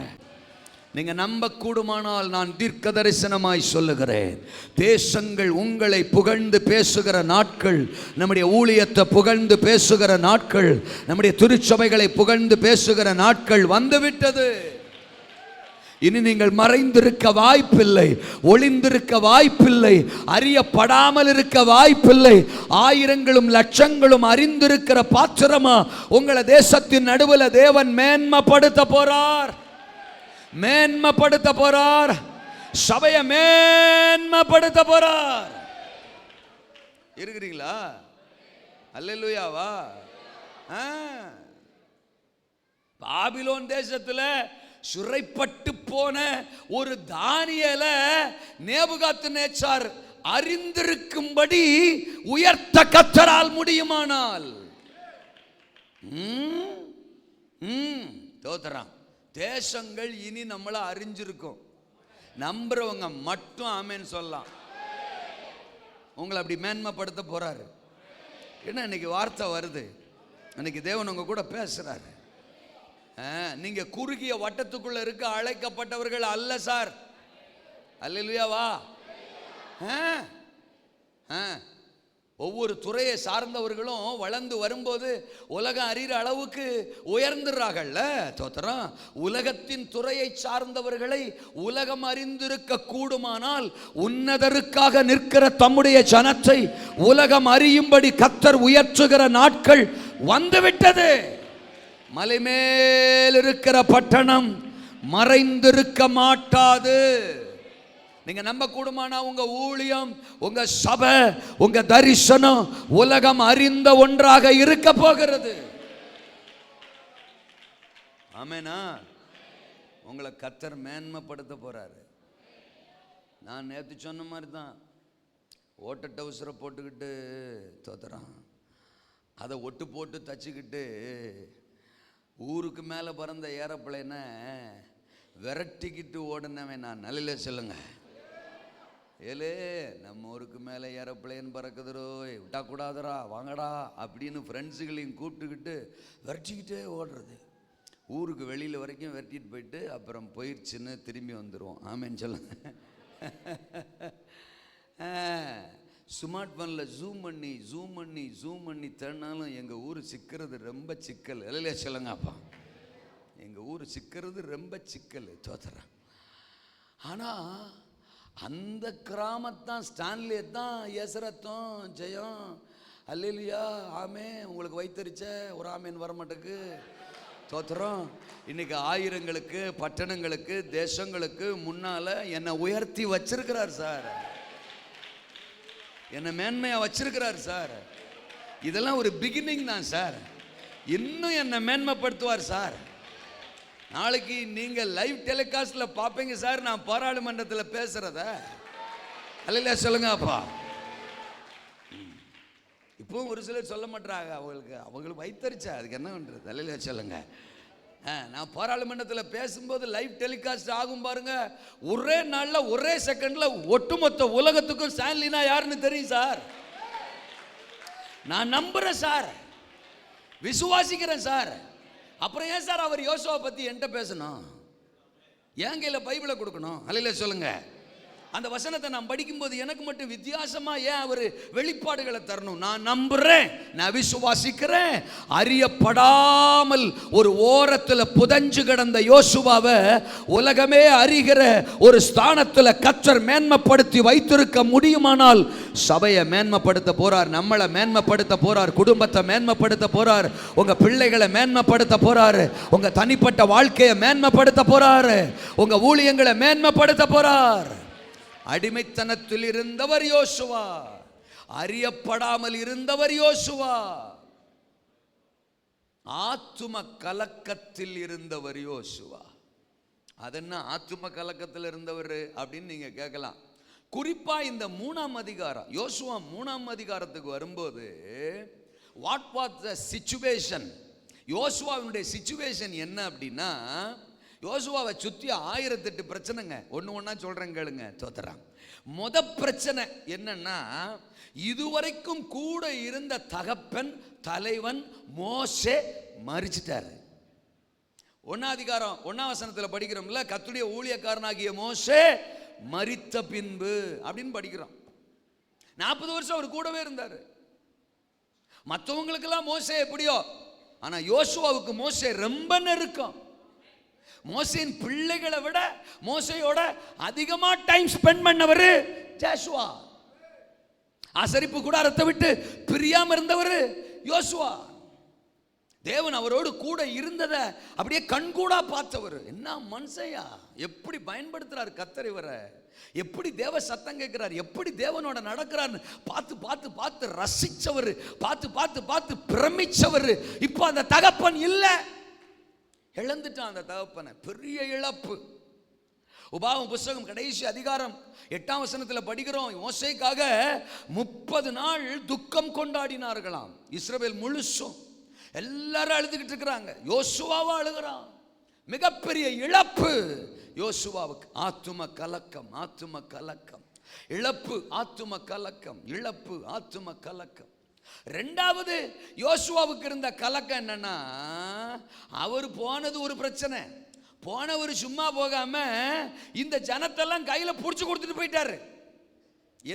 நீங்க நம்ப கூடுமானால் நான் தீர்க்க தரிசனமாய் சொல்லுகிறேன், தேசங்கள் உங்களை புகழ்ந்து பேசுகிற நாட்கள், நம்முடைய ஊழியத்தை புகழ்ந்து பேசுகிற நாட்கள், நம்முடைய திருச்சபைகளை புகழ்ந்து பேசுகிற நாட்கள் வந்துவிட்டது. இனி நீங்கள் மறைந்திருக்க வாய்ப்பில்லை, ஒளிந்திருக்க வாய்ப்பில்லை, அறியப்படாமல் இருக்க வாய்ப்பில்லை. ஆயிரங்களும் லட்சங்களும் அறிந்திருக்கிற பாத்திரமா உங்களை தேசத்தின் நடுவில் தேவன் மேன்மைப்படுத்த போறார். மேன்மைப்படுத்த போறார். சபையை மேன்மைப்படுத்த போறார். இருக்கிறீங்களா? அல்லேலூயாவா. பாபிலோன் தேசத்துல சிறைப்பட்டு போன ஒரு தானியேலை நேபுகாத்நேச்சார் அறிந்திருக்கும்படி உயர்த்த கர்த்தரால் முடியுமானால் தோத்தராம். தேசங்கள் இனி நம்மளை அறிஞ்சிருக்கும். நம்புறவங்க மட்டும் ஆமேன்னு சொல்லலாம். உங்களை அப்படி மேன்மைப்படுத்த போறாரு. ஏன்னா இன்னைக்கு வார்த்தை வருது, இன்னைக்கு தேவன் உங்க கூட பேசுறாரு. நீங்க குறுகிய வட்டத்துக்குள்ள இருக்க அழைக்கப்பட்டவர்கள் அல்ல சார். அல்லேலூயாவா. ஒவ்வொரு துறையை சார்ந்தவர்களும் வளர்ந்து வரும்போது உலகம் அறிகிற அளவுக்கு உயர்ந்துடுறாங்கல்ல. தோத்திரம். உலகத்தின் துறையை சார்ந்தவர்களை உலகம் அறிந்திருக்க கூடுமானால் உன்னதருக்காக நிற்கிற தம்முடைய ஜனத்தை உலகம் அறியும்படி கர்த்தர் உயர்த்துகிற நாட்கள் வந்துவிட்டது. மலை மேல் இருக்கிற பட்டணம் மறைந்திருக்க மாட்டாது. நீங்க நம்ப கூடுமானா உங்க ஊழியம், உங்க சபை, உங்க தரிசனம் உலகம் அறிந்த ஒன்றாக இருக்க போகிறது. ஆமெனா? உங்களை கர்த்தர் மேன்மைப்படுத்த போறாரு. நான் நேற்று சொன்ன மாதிரி தான், ஓட்ட டவுசரை போட்டுக்கிட்டு தோத்துறான், அதை ஒட்டு போட்டு தச்சுக்கிட்டு ஊருக்கு மேலே பறந்த ஏரோப்ளேனை விரட்டிக்கிட்டு ஓடுனவன் நான். நல்ல சொல்லுங்க. ஏலே நம்ம ஊருக்கு மேலே ஏரோப்ளேன் பறக்குதுரோ, விட்டக்கூடாதுரா, வாங்கடா அப்படின்னு ஃப்ரெண்ட்ஸுகளையும் கூப்பிட்டுக்கிட்டு விரட்டிக்கிட்டே ஓடுறது. ஊருக்கு வெளியில் வரைக்கும் விரட்டிட்டு போயிட்டு அப்புறம் போயிடுச்சுன்னு திரும்பி வந்துடுவோம். ஆமேன்னு சொல்லுங்க. ஸ்மார்ட் ஃபோனில் ஜூம் பண்ணி தேடினாலும் எங்கள் ஊர் சிக்கிறது ரொம்ப சிக்கல். இல்லையா சொல்லுங்க அப்பா, எங்கள் ஊர் சிக்கிறது ரொம்ப சிக்கல். தோத்துறேன். ஆனால் அந்த கிராமத்தான், ஸ்டான்லியே தான் ஏசரத்தம் ஜெயம். அல்லேலூயா, ஆமே. உங்களுக்கு வைத்தறிச்ச ஒரு ஆமேன் வரமாட்டேக்கு. தோத்துறோம். இன்னைக்கு ஆயிரங்களுக்கு, பட்டணங்களுக்கு, தேசங்களுக்கு முன்னால என்னை உயர்த்தி வச்சிருக்கிறார் சார். என்னை மேன்மையா வச்சிருக்கிறார் சார். இதெல்லாம் ஒரு பிகினிங் தான் சார். இன்னும் என்னை மேன்மைப்படுத்துவார் சார். நாளைக்கு நீங்க லைவ் டெலிகாஸ்ட்ல பாப்பீங்க சார், நான் பாராளுமன்றத்தில் பேசுறத. அல்லையா சொல்லுங்க அப்பா. இப்போ ஒரு சிலர் சொல்ல மாட்டாங்க, அவங்களுக்கு வைத்தறிச்சா, அதுக்கு என்ன பண்றது? அல்லையா சொல்லுங்க. நான் பாராளுமன்றத்தில் பேசும்போது லைவ் டெலிகாஸ்ட் ஆகும் பாருங்க, ஒரே நாள்ல ஒரே செகண்ட்ல ஒட்டுமொத்த உலகத்துக்கும் ஸ்டான்லினா யாருன்னு தெரியும் சார். நான் நம்புறேன் சார், விசுவாசிக்கிறேன் சார். அப்புறம் ஏன் சார் அவர் யோசுவா பத்தி என்கிட்ட பேசணும்? என் கையில பைபிளை கொடுக்கணும்? அல்லையா சொல்லுங்க. அந்த வசனத்தை நான் படிக்கும்போது எனக்கு மட்டும் வித்தியாசமா ஏன் அவர் வெளிப்பாடுகளை தரணும்? நான் நம்புறேன், நான் விசுவாசிக்கிறேன். அறியப்படாமல் ஒரு ஓரத்தில் புதஞ்சு கிடந்த யோசுவாவை உலகமே அறிகிற ஒரு ஸ்தானத்தில் கர்த்தர் மேன்மைப்படுத்தி வைத்திருக்க முடியுமானால் சபையை மேன்மைப்படுத்த போறார், நம்மளை மேன்மைப்படுத்த போறார், குடும்பத்தை மேன்மைப்படுத்த போறார், உங்க பிள்ளைகளை மேன்மைப்படுத்த போறாரு, உங்க தனிப்பட்ட வாழ்க்கையை மேன்மைப்படுத்த போறாரு, உங்க ஊழியங்களை மேன்மைப்படுத்த போறார். அடிமைத்தனத்தில் இருந்தவர் யோசுவா, அறியப்படாமல் இருந்தவர் யோசுவா, ஆத்தும கலக்கத்தில் இருந்தவர் யோசுவா. அதென்ன ஆத்தும கலக்கத்தில் இருந்தவர் அப்படின்னு நீங்க கேட்கலாம். குறிப்பா இந்த 3ஆம் அதிகாரம், யோசுவா 3ஆம் அதிகாரத்துக்கு வரும்போது, வாட் வாஸ் த சிச்சுவேஷன்? யோசுவாவுடைய சிச்சுவேஷன் என்ன அப்படின்னா, யோசுவாவை சுற்றி 1008 பிரச்சனைங்க. ஒண்ணா சொல்றேன் கேளுங்க. தோத்துறான். முத பிரச்சனை என்னன்னா, இதுவரைக்கும் கூட இருந்த தகப்பன் தலைவன் மோசே மரிச்சிட்டாரு. 1ஆம் அதிகாரம் 1ஆம் வசனத்தில் படிக்கிறோம்ல, கர்த்தருடைய ஊழியக்காரனாகிய மோசே மரித்த பின்பு அப்படின்னு படிக்கிறோம். 40 வருஷம் அவர் கூடவே இருந்தாரு. மற்றவங்களுக்கெல்லாம் மோசே எப்படியோ, ஆனா யோசுவாவுக்கு மோசே ரொம்ப நெருக்கம். மோசேயின் பிள்ளைகளை விட மோசேயோட அதிகமா டைம் ஸ்பெண்ட் பண்ணவர் ஜோசுவா. ஆசரிப்பு கூடாரத்தை விட்டு பிரியாம இருந்தவர் யோசுவா. தேவன் அவரோடு கூட இருந்ததை அப்படியே கண்கூடா பார்த்தவர். என்ன மனுஷையா, எப்படி பயன்படுத்துறாரு கர்த்தர் இவரை, எப்படி தேவ சத்தம் கேட்கிறார், எப்படி தேவனோட நடக்கிறார் பார்த்து பார்த்து பார்த்து ரசிச்சவர், பார்த்து பார்த்து பார்த்து பிரமிச்சவர். இப்போ அந்த தகப்பன் இல்லை, இழந்துட்டான் அந்த தகப்பனை. பெரிய இழப்பு. உபாகம புத்தகம் கடைசி அதிகாரம் 8ஆம் வசனத்தில் படிக்கிறோம், மோசேக்காக 30 நாள் துக்கம் கொண்டாடினார்களாம். இஸ்ரவேல் முழுசும் எல்லாரும் அழுதுகிட்டு இருக்கிறாங்க. யோசுவாவா அழுகிறான். மிகப்பெரிய இழப்பு யோசுவாவுக்கு. ஆத்தும கலக்கம், ஆத்தும கலக்கம், இழப்பு, ஆத்தும கலக்கம், இழப்பு, ஆத்தும கலக்கம். ரெண்டாவது யோசுவாவுக்கு இருந்த கலக்கம் என்னன்னா, அவர் போனது ஒரு பிரச்சனை. போனவர் சும்மா போகாம இந்த ஜனத்தெல்லாம் கையில புடிச்சு கொடுத்துட்டு போயிட்டாரு.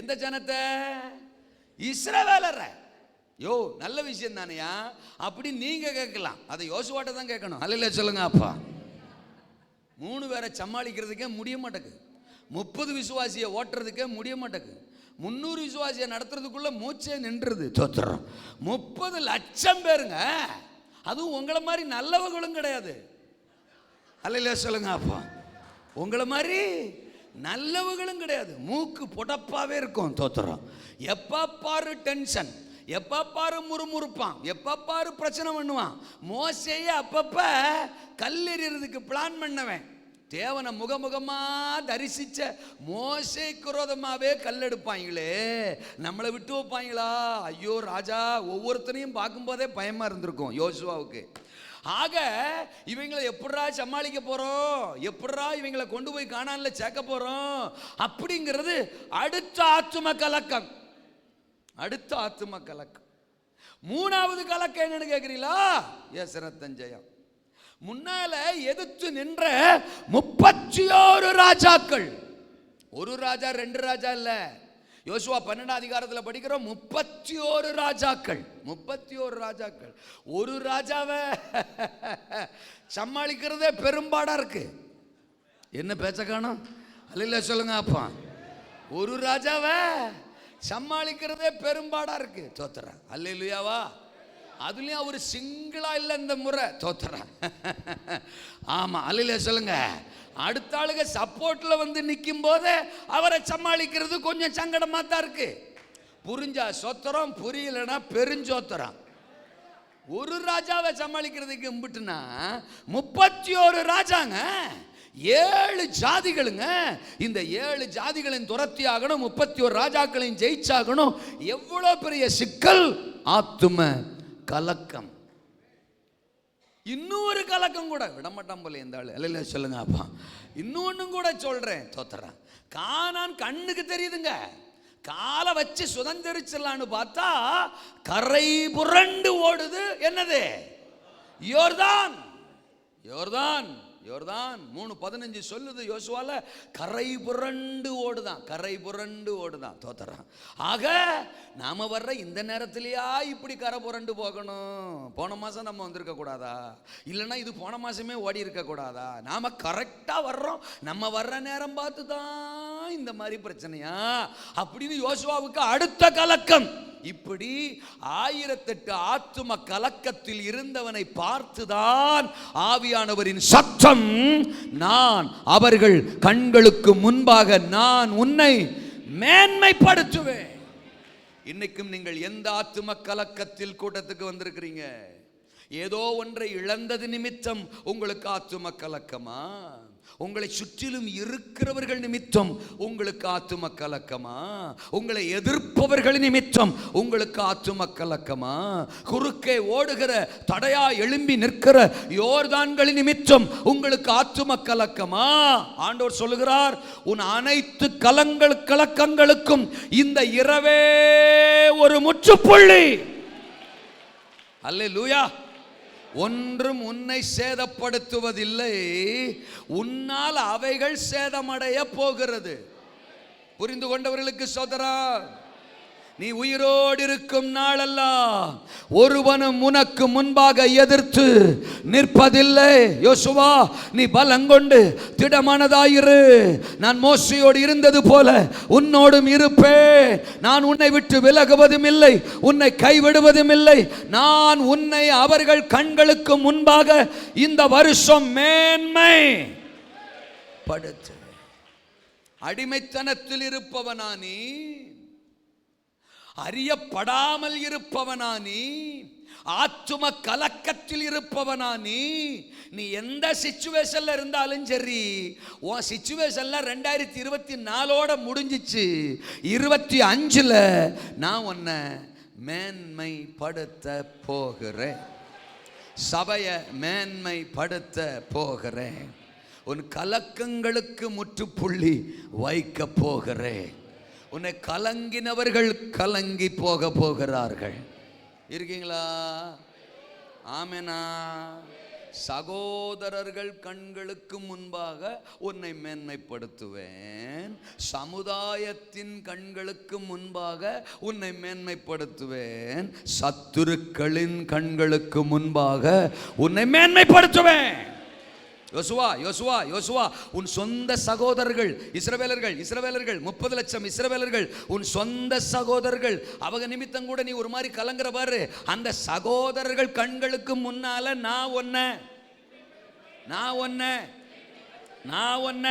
எந்த ஜனத்தை? இஸ்ரவேலரை. யோ, நல்ல விஷயம் தானையா அப்படி நீங்க கேட்கலாம், அதை யோசுவாட்ட தான் கேட்கணும். அல்ல சொல்லுங்க அப்பா. 3 பேரை சமாளிக்கிறதுக்கே முடிய மாட்டேங்குது. 30 விசுவாசியை ஓட்டுறதுக்கே முடிய மாட்டேங்குது. 300 விசுவாசியை நடத்துறதுக்குள்ள மூச்சே நின்றுது. தோத்துறோம். 30 லட்சம் பேருங்க. அதுவும் உங்களை மாதிரி நல்லவங்களும் கிடையாது. அல்ல சொல்லுங்க அப்பா. உங்களை மாதிரி நல்லவங்களும் கிடையாது. மூக்கு புடப்பாவே இருக்கும். தோத்துறோம். எப்ப பாரு டென்ஷன், எப்ப பாரு முறுமுறுப்பான், எப்ப பாரு பிரச்சனை பண்ணுவான். மோசேயே அப்பப்ப கல்லெறிறதுக்கு பிளான் பண்ணவன். தேவனை முகமுகமா தரிசிச்ச மோசேக்கு விரோதமாவே கல்லெடுப்பாங்களே, நம்மளை விட்டு வைப்பாங்களா? ஐயோ ராஜா, ஒவ்வொருத்தரையும் பார்க்கும்போதே பயமா இருந்திருக்கும் யோசுவாவுக்கு. ஆக இவங்களை எப்படா சமாளிக்க போறோம், எப்படா இவங்களை கொண்டு போய் கானான்ல சேர்க்க போறோம் அப்படிங்கிறது அடுத்த ஆத்தும கலக்கம். அடுத்த ஆத்தும கலக்கம். மூணாவது கலக்கம் என்னன்னு கேட்கிறீங்களா? ஏசரத்தஞ்சயம். முன்னால எதிர்த்து நின்ற 31 ராஜாக்கள். ஒரு ராஜா, 2 ராஜா இல்ல. யோசுவா 12 அதிகாரத்தில் படிக்கிறோம். 31 ராஜாக்கள். 31 ராஜாக்கள். ஒரு ராஜாவை சமாளிக்கிறதே பெரும்பாடா இருக்கு. என்ன பேச்ச காணோம்? அல்ல சொல்லுங்க அப்பா. ஒரு ராஜாவை சமாளிக்கிறதே பெரும்பாடா இருக்கு. தோத்துறேன். அல்லேலூயாவா. அதுலயும் அவர் சிங்கிளா இல்ல இந்த முறை. தோத்துறேன். ஆமா, அல்லேலூயா சொல்லுங்க. அடுத்த ஆளுங்க சப்போர்ட்ல வந்து நிற்கும் போது அவரை சமாளிக்கிறது கொஞ்சம் சங்கடமா தான் இருக்கு. புரிஞ்சா சொத்தரம், புரியலன்னா பெருஞ்சோத்தரம். ஒரு ராஜாவை சமாளிக்கிறதுக்கு கும்பிட்டுனா 31 ராஜாங்க, 7 ஜாதிகளுங்க. இந்த 7 ஜாதிகளின் துரத்தி ஆகணும், 31 ராஜாக்களையும் ஜெயிச்சாகணும். எவ்வளவு பெரிய சிக்கல்! ஆத்தும கலக்கம். இன்னொரு கலக்கம் கூட விடமாட்டான் போல இந்த ஆளு. இல்ல சொல்லுங்க அப்பா. இன்னொன்னும் கூட சொல்றேன். தோத்துறேன். கானான் கண்ணுக்கு தெரியுதுங்க. காலை வச்சு சுதந்திரிச்சிடலான்னு பார்த்தா கரை புரண்டு ஓடுது. என்னது? யோர்தான். யோர்தான். யோர்தான் 3:15 சொல்லுது. யோசுவால கரை புரண்டு ஓடுதான். கரை புரண்டு ஓடுதான். தோத்துறான். ஆக நாம வர்ற இந்த நேரத்திலேயா இப்படி கரை புரண்டு போகணும்? போன மாசம் நம்ம வந்திருக்க கூடாதா? இல்லைன்னா இது போன மாசமே ஓடி இருக்க கூடாதா? நாம கரெக்டா வர்றோம். நம்ம வர்ற நேரம் பார்த்து தான் இந்த மாதிரி பிரச்சனையா அப்படின்னு யோசுவாவுக்கு அடுத்த கலக்கம். இப்படி 1008 ஆத்தும கலக்கத்தில் இருந்தவனை பார்த்துதான் ஆவியானவரின் சத்தம், நான் அவர்கள் கண்களுக்கு முன்பாக நான் உன்னை மேன்மைப்படுத்துவேன். இன்னைக்கும் நீங்கள் எந்த ஆத்தும கலக்கத்தில் கூட்டத்துக்கு வந்திருக்கிறீங்க? ஏதோ ஒன்றை இழந்தது நிமித்தம் உங்களுக்கு ஆத்தும கலக்கமா? உங்களை சுற்றிலும் இருக்கிறவர்கள் நிமித்தம் உங்களுக்கு ஆத்தும கலக்கமா? உங்களை எதிர்ப்பவர்கள் நிமித்தம் உங்களுக்கு ஆத்தும கலக்கமா? குறுக்கே ஓடுகிற தடையா எழும்பி நிற்கிற யோர்தான்களின் நிமித்தம் உங்களுக்கு ஆத்தும கலக்கமா? ஆண்டவர் சொல்லுகிறார், உன் அனைத்து கலக்கங்களுக்கும் இந்த இரவே ஒரு முற்றுப்புள்ளி. அல்லேலூயா. ஒன்றும் உன்னை சேதப்படுத்துவதில்லை, உன்னால் அவைகள் சேதமடைய போகிறது. புரிந்து கொண்டவர்களுக்கு ஸ்தோத்திரம். நீ உயிரோடு இருக்கும் நாளெல்லாம் ஒருவனும் உனக்கு முன்பாக எதிர்த்து நிற்பதில்லை. யோசுவா, நீ பலங்கொண்டு திடமானதாயிரு. நான் மோசேயோடு இருந்தது போல உன்னோடும் இருப்பேன். நான் உன்னை விட்டு விலகுவதும் இல்லை, உன்னை கைவிடுவதும் இல்லை. நான் உன்னை அவர்கள் கண்களுக்கு முன்பாக இந்த வருஷம் மேன்மை படுத்து. அடிமைத்தனத்தில் இருப்பவனா நீ? அறியப்படாமல் இருப்பவனா நீ? ஆத்தும கலக்கத்தில் இருப்பவனா நீ? நீ எந்த சிச்சுவேஷன்ல இருந்தாலும் சரி, உன் சிச்சுவேஷன்ல 2024 முடிஞ்சிச்சு. 25ல நான் உன்னை மேன்மைப்படுத்த போகிறேன். சபையை மேன்மைப்படுத்த போகிறேன். உன் கலக்கங்களுக்கு முற்றுப்புள்ளி வைக்க போகிறேன். உன்னை கலங்கினவர்கள் கலங்கி போக போகிறார்கள். இருக்கீங்களா? ஆமெனா? சகோதரர்கள் கண்களுக்கு முன்பாக உன்னை மேன்மைப்படுத்துவேன். சமுதாயத்தின் கண்களுக்கு முன்பாக உன்னை மேன்மைப்படுத்துவேன். சத்துருக்களின் கண்களுக்கு முன்பாக உன்னை மேன்மைப்படுத்துவேன். யோசுவா, யோசுவா, யோசுவா, உன் சொந்த சகோதரர்கள் இஸ்ரவேலர்கள் 30 லட்சம் இஸ்ரவேலர்கள், உன் சொந்த சகோதரர்கள், அவங்க நிமித்தம் கூட நீ ஒரு மாதிரி கலங்குற பாரு. அந்த சகோதரர்கள் கண்களுக்கு முன்னால நான் ஒன்ன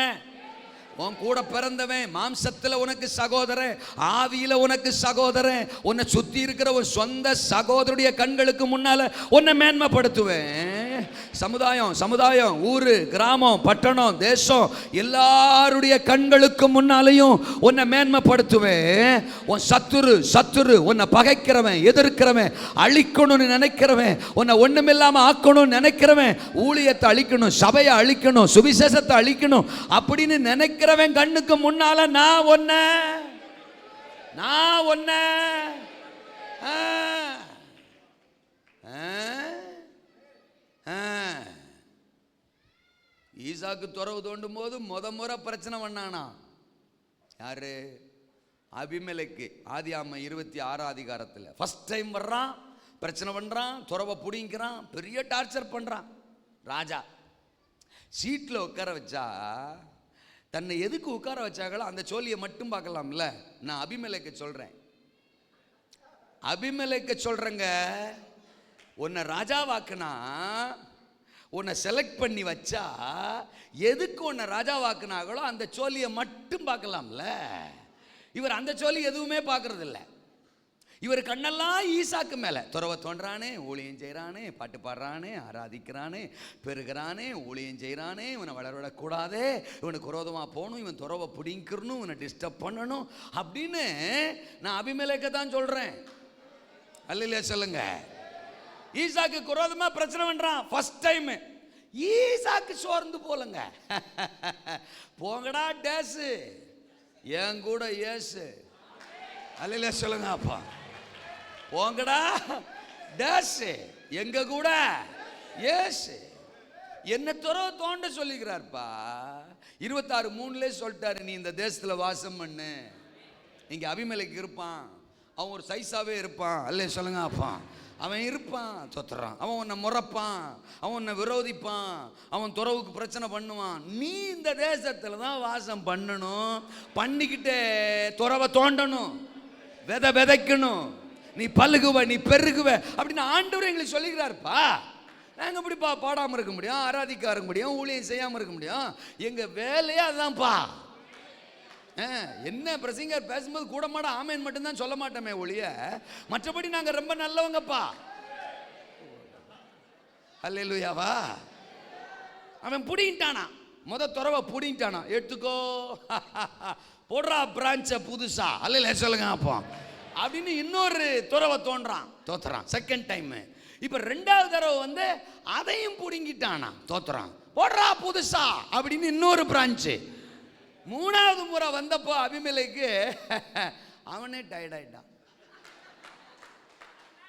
உன் கூட பிறந்தவன், மாம்சத்துல உனக்கு சகோதரன், ஆவியில உனக்கு சகோதரன், உன்னை சுத்தி இருக்கிற ஒரு சொந்த சகோதரனுடைய கண்களுக்கு முன்னால உன்னை மேன்மைப்படுத்துவேன். சமுதாயம், ஊரு, கிராமம், பட்டணம், தேசம் எல்லாருடைய கண்களுக்கு முன்னாலையும் உன்னை மேன்மைப்படுத்துவேன். உன் சத்துரு, உன்னை பகைக்கிறவன், எதிர்க்கிறவன், அழிக்கணும்னு நினைக்கிறவன், உன்னை ஒண்ணுமில்லாம ஆக்கணும்னு நினைக்கிறவன், ஊழியத்தை அழிக்கணும், சபையை அழிக்கணும், சுவிசேஷத்தை அழிக்கணும் அப்படின்னு நினைக்கிறவன் கண்ணுக்கு முன்னால நான் ஒன்ன ஈசாக்கு துறவு தோண்டும் போது முறை பிரச்சனை பண்ணானா யாரு? அபிமெலேக்கு. ஆதியாகமம் 26 அதிகாரத்தில் ஃபர்ஸ்ட் டைம் வர்றான், பிரச்சனை பண்றான், துறவை புடிங்கிறான், பெரிய டார்ச்சர் பண்றான். ராஜா சீட்டில் உட்கார வச்சா, தன்னை எதுக்கு உட்கார வச்சாங்களோ அந்த சோழியை மட்டும் பார்க்கலாம்ல. நான் அபிமெலேக்கு சொல்றேங்க, உன்னை ராஜாவாக்குனா, உன்னை செலக்ட் பண்ணி வச்சா, எதுக்கு உன்னை ராஜாவாக்குனாங்களோ அந்த சோழியை மட்டும் பார்க்கலாம்ல. இவர் அந்த சோழி எதுவுமே பார்க்கறது இல்லை. இவர் கண்ணெல்லாம் ஈசாக்கு மேலே. துறவை தோன்றானே, ஊழியம் செய்கிறானே, பாட்டு பாடுறானே, ஆராதிக்கிறானே, பெருகிறானே, ஊழியம் செய்கிறானே, இவனை வளரவிடக்கூடாதே, இவனுக்கு விரோதமாக போகணும், இவன் துறவை பிடிக்கணும், இவனை டிஸ்டர்ப் பண்ணணும் அப்படின்னு நான் அபிமெலேக்க தான் சொல்கிறேன். அல்லையா சொல்லுங்க. ஈசாக்கு விரோதமாக பிரச்சனை பண்ணுறான் ஃபர்ஸ்ட் டைம். ஈசாக்கு சோர்ந்து போலங்க. போங்கடா டேஸு, என் கூட ஏசு. அல்லையா சொல்லுங்க. அப்பா போங்கடா டேஸு, எங்க கூட ஏசு. என்ன துறவு தோண்ட சொல்லிக்கிறார்ப்பா. 26:3 சொல்லிட்டாரு, நீ இந்த தேசத்துல வாசம் பண்ணு. இங்க அபிமெலேக்கு இருப்பான், அவன் ஒரு சைஸாவே இருப்பான். அல்ல சொல்லுங்க. அப்பா அவன் இருப்பான், தொத்துறான், அவன் உன்னை முறைப்பான், அவன் உன்னை விரோதிப்பான், அவன் துறவுக்கு பிரச்சனை பண்ணுவான். நீ இந்த தேசத்துல தான் வாசம் பண்ணணும், பண்ணிக்கிட்டே துறவை தோண்டணும், விதைக்கணும், நீ பல்லுகுவ, நீ பெருகுவ அப்படின்னு ஆண்டவர் எங்களுக்கு சொல்லிக்கிறாருப்பா. நாங்கள் எப்படிப்பா பாடாமல் இருக்க முடியும், ஆராதிக்க இருக்க முடியும், ஊழியம் செய்யாமல் இருக்க முடியும்? எங்கள் வேலையே அதுதான்ப்பா. என்ன பிரசங்கர் பேசும்போது கூட மாட ஆமேன் மட்டும்தான் சொல்ல மாட்டோமே ஒழிய, மற்றபடி நாங்கள் ரொம்ப நல்லவங்கப்பா. அல்லேலூயாவா. அவன் புடிங்கிட்டானா, துறவை புடிங்கிட்டானா, எடுத்துக்கோ போடுறா பிரான்ச்சை புதுசா. அல்ல சொல்லுங்க அப்போ அப்படின்னு இன்னொரு துறவை தோத்துறான் செகண்ட் டைம். இப்ப 2வது தடவை அதையும் புடுங்கிட்டானா, தோத்துறான், போடுறா புதுசா அப்படின்னு இன்னொரு பிரான்ச்சு. 3வது முறை வந்தப்போ அபிமெலேக்கு அவனே டயர்ட் ஆயிட்டான்.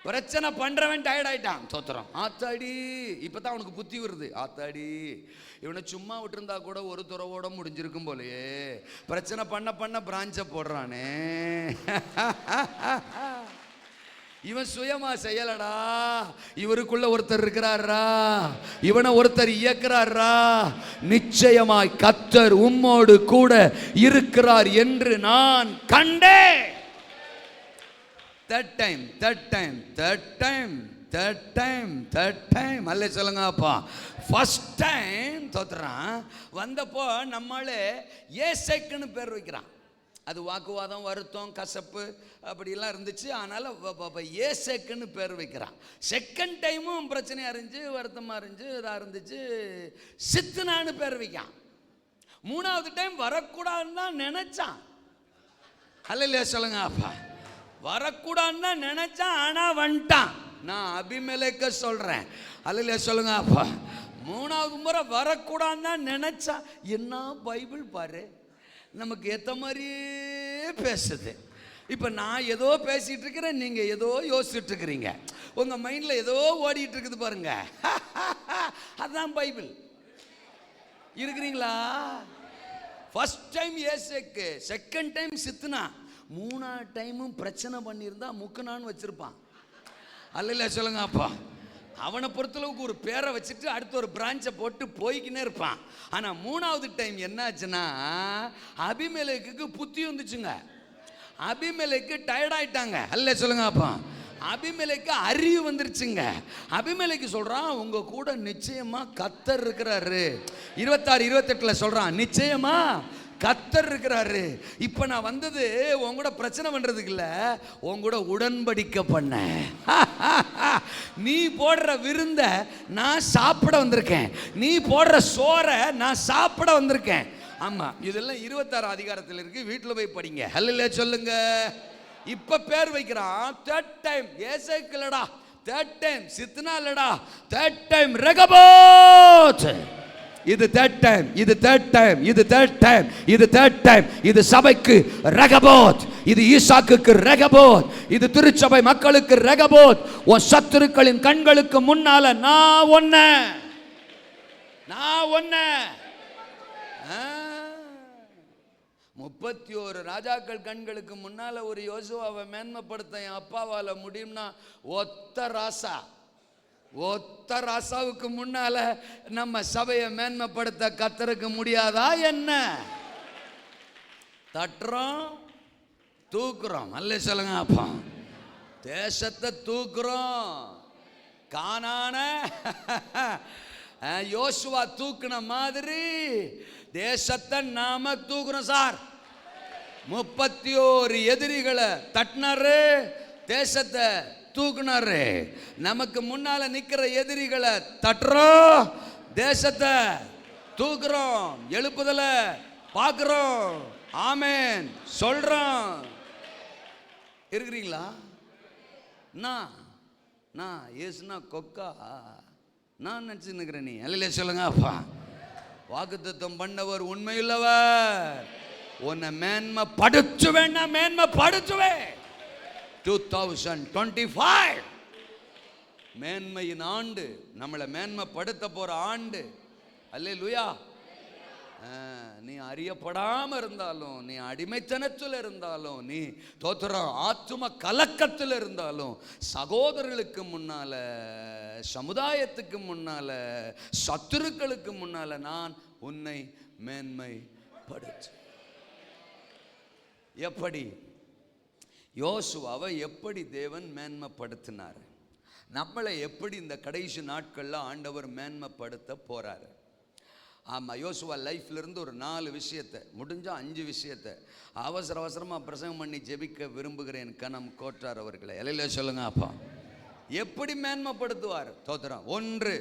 பிரச்சனை பண்றவன் டயர்ட் ஆயிட்டான், தோத்துறான். ஆத்தாடி, இப்பதான் அவனுக்கு புத்தி வருது. ஆத்தாடி, இவனை சும்மா விட்டுருந்தா கூட ஒரு துறவோட முடிஞ்சிருக்கும் போலயே, பிரச்சனை பண்ண பிரான்ச்சை போடுறானே. இவன் சுயமா செய்யலடா, இவருக்குள்ள ஒருத்தர் இருக்கிறாரா, இவனை ஒருத்தர் இயக்குறாரா. நிச்சயமாய் கர்த்தர் உம்மோடு கூட இருக்கிறார் என்று நான் கண்டேன். third time அல்ல சொல்லுங்க அப்பா. ஃபர்ஸ்ட் டைம் தோத்துறான். வந்தப்போ நம்மளே ஏசேக்குன்னு பேர் வைக்கிறான். அது வாக்குவாதம், வருத்தம், கசப்பு அப்படிலாம் இருந்துச்சு. அதனால ஏசேக்குன்னு பேர் வைக்கிறான். செகண்ட் டைமும் பிரச்சனையாக இருந்துச்சு, வருத்தமாக இருந்துச்சு, இதாக இருந்துச்சு, சித்துனான்னு பேர் வைக்கான். 3வது டைம் வரக்கூடாதுன்னு தான் நினைச்சான். அல்ல சொல்லுங்க அப்பா. வரக்கூடாதுன்னு தான் நினைச்சான், ஆனா வந்துட்டான். நான் அபிமெலேக்க சொல்றேன். அல்ல சொல்லுங்க அப்பா. 3வது முறை வரக்கூடாதுன்னு தான் நினைச்சா. என்ன பைபிள் பாரு, நமக்கு ஏற்ற மாதிரியே பேசுது. இப்போ நான் ஏதோ பேசிட்டு இருக்கிறேன், நீங்க ஏதோ யோசிச்சுட்டு இருக்கிறீங்க, உங்க மைண்ட்ல ஏதோ ஓடிட்டு இருக்குது பாருங்க. அதுதான் பைபிள். இருக்கிறீங்களா? ஃபர்ஸ்ட் டைம் ஏசேக்கு, செகண்ட் டைம் சித்துனா, 3வது டைமும் பிரச்சனை பண்ணியிருந்தா முக்குனான்னு வச்சிருப்பான். அல்ல சொல்லுங்க அப்பா. அவனை பொறுத்தளவுக்கு ஒரு பேரை வச்சுட்டு அடுத்த ஒரு பிரான்ச்சை போட்டு போய்க்கினே இருப்பான். ஆனால் 3வது டைம் என்னாச்சுன்னா, அபிமெலேக்குக்கு புத்தி வந்துச்சுங்க. அபிமெலேக்கு டயர்ட் ஆயிட்டாங்க. அல்ல சொல்லுங்க அப்பா. அபிமெலேக்கு அறிவு வந்துருச்சுங்க. அபிமெலேக்கு சொல்றான், உங்க கூட நிச்சயமா கர்த்தர் இருக்கிறாரு. 26-28 சொல்றான், நிச்சயமா கர்த்தர் இருக்கிறாரு. இப்ப நான் வந்தது உன் கூட பிரச்சனை பண்றதுக்கு இல்ல, உன் கூட உடன்படிக்கை பண்ண. நீ போடுற விருந்த நான் சாப்பிட வந்திருக்கேன், நீ போடுற சோறை நான் சாப்பிட வந்திருக்கேன். ஆமா, இதெல்லாம் 26 அதிகாரத்தில் இருக்கு, வீட்டுல போய் படிங்க. ஹல்லேலூயா சொல்லுங்க. இப்ப பேர் வைக்கிறான் தேர்ட் டைம். ஏசேக்கியேலடா தேர்ட் டைம், சித்னா இல்லடா தேர்ட் டைம் ரெகபோத். இது தேர்ட் டைம், இது தேர்ட் டைம், இது தேர்ட் டைம், இது தேர்ட் டைம். இது சபைக்கு ரெகபோத், இது ஈசாக்குக்கு ரெகபோத், இது திருச்சபை மக்களுக்கு ரெகபோத். உன் சத்துருக்களின் கண்களுக்கு முன்னால நான் ஒன்ன 31 ராஜாக்கள் கண்களுக்கு முன்னால ஒரு யோசுவாவை மேன்மைப்படுத்த என் அப்பாவால முடியும்னா ஒத்த ராசாவுக்கு முன்னால நம்ம சபையை மேன்மைப்படுத்த கர்த்தருக்கு முடியாதா என்ன? தட்டுறோம், தூக்குறோம். அல்ல சொல்லுங்க. அப்பா தேசத்தை தூக்குறோம். கானான யோசுவா தூக்குன மாதிரி தேசத்தை நாம தூக்குறோம் சார். 31 எதிரிகளை தட்டினாரு, தேசத்தை தூக்குனாரு. நமக்கு முன்னால நிக்கிற எதிரிகளை தட்டுறோம், தேசத்தை தூக்குறோம், எழுப்புதல பார்க்கிறோம். ஆமென் சொல்றோம். இருக்கிறீங்களா? நான் ஏசுனா கொக்கா நான் நினைச்சு நிக்கிறேன். நீ அல்லையே சொல்லுங்க. அப்பா வாக்குத்தத்தம் பண்ணவர் உண்மையுள்ளவர். உன்னை மேன்மைப்படுத்துவேன், நான் மேன்மைப்படுத்துவேன். 2025 மேன்மையின் ஆண்டு, நம்மளை மேன்மைப்படுத்த போற ஆண்டு. அல்லேலூயா. நீ அறியப்படாம இருந்தாலும், நீ அடிமைத்தனத்தில் இருந்தாலும், நீ தோத்திரம் ஆத்தும கலக்கத்தில் இருந்தாலும், சகோதரர்களுக்கு முன்னால, சமுதாயத்துக்கு முன்னால, சத்துருக்களுக்கு முன்னால நான் உன்னை மேன்மைப்படுத்து. எப்படி யோசுவாவை எப்படி தேவன் மேன்மைப்படுத்தினார், நம்மளை எப்படி இந்த கடைசி நாட்களில் ஆண்டவர் மேன்மைப்படுத்த போறாரு. ஆமாம், யோசுவா லைஃப்லேருந்து ஒரு 4 விஷயத்தை, முடிஞ்சால் 5 விஷயத்தை அவசரமாக பிரசங்கம் பண்ணி ஜெபிக்க விரும்புகிறேன். கனம் கோட்டார் அவர்களை இலையில சொல்லுங்க. அப்பா எப்படி மேன்மைப்படுத்துவார்? தோத்திரம். 1,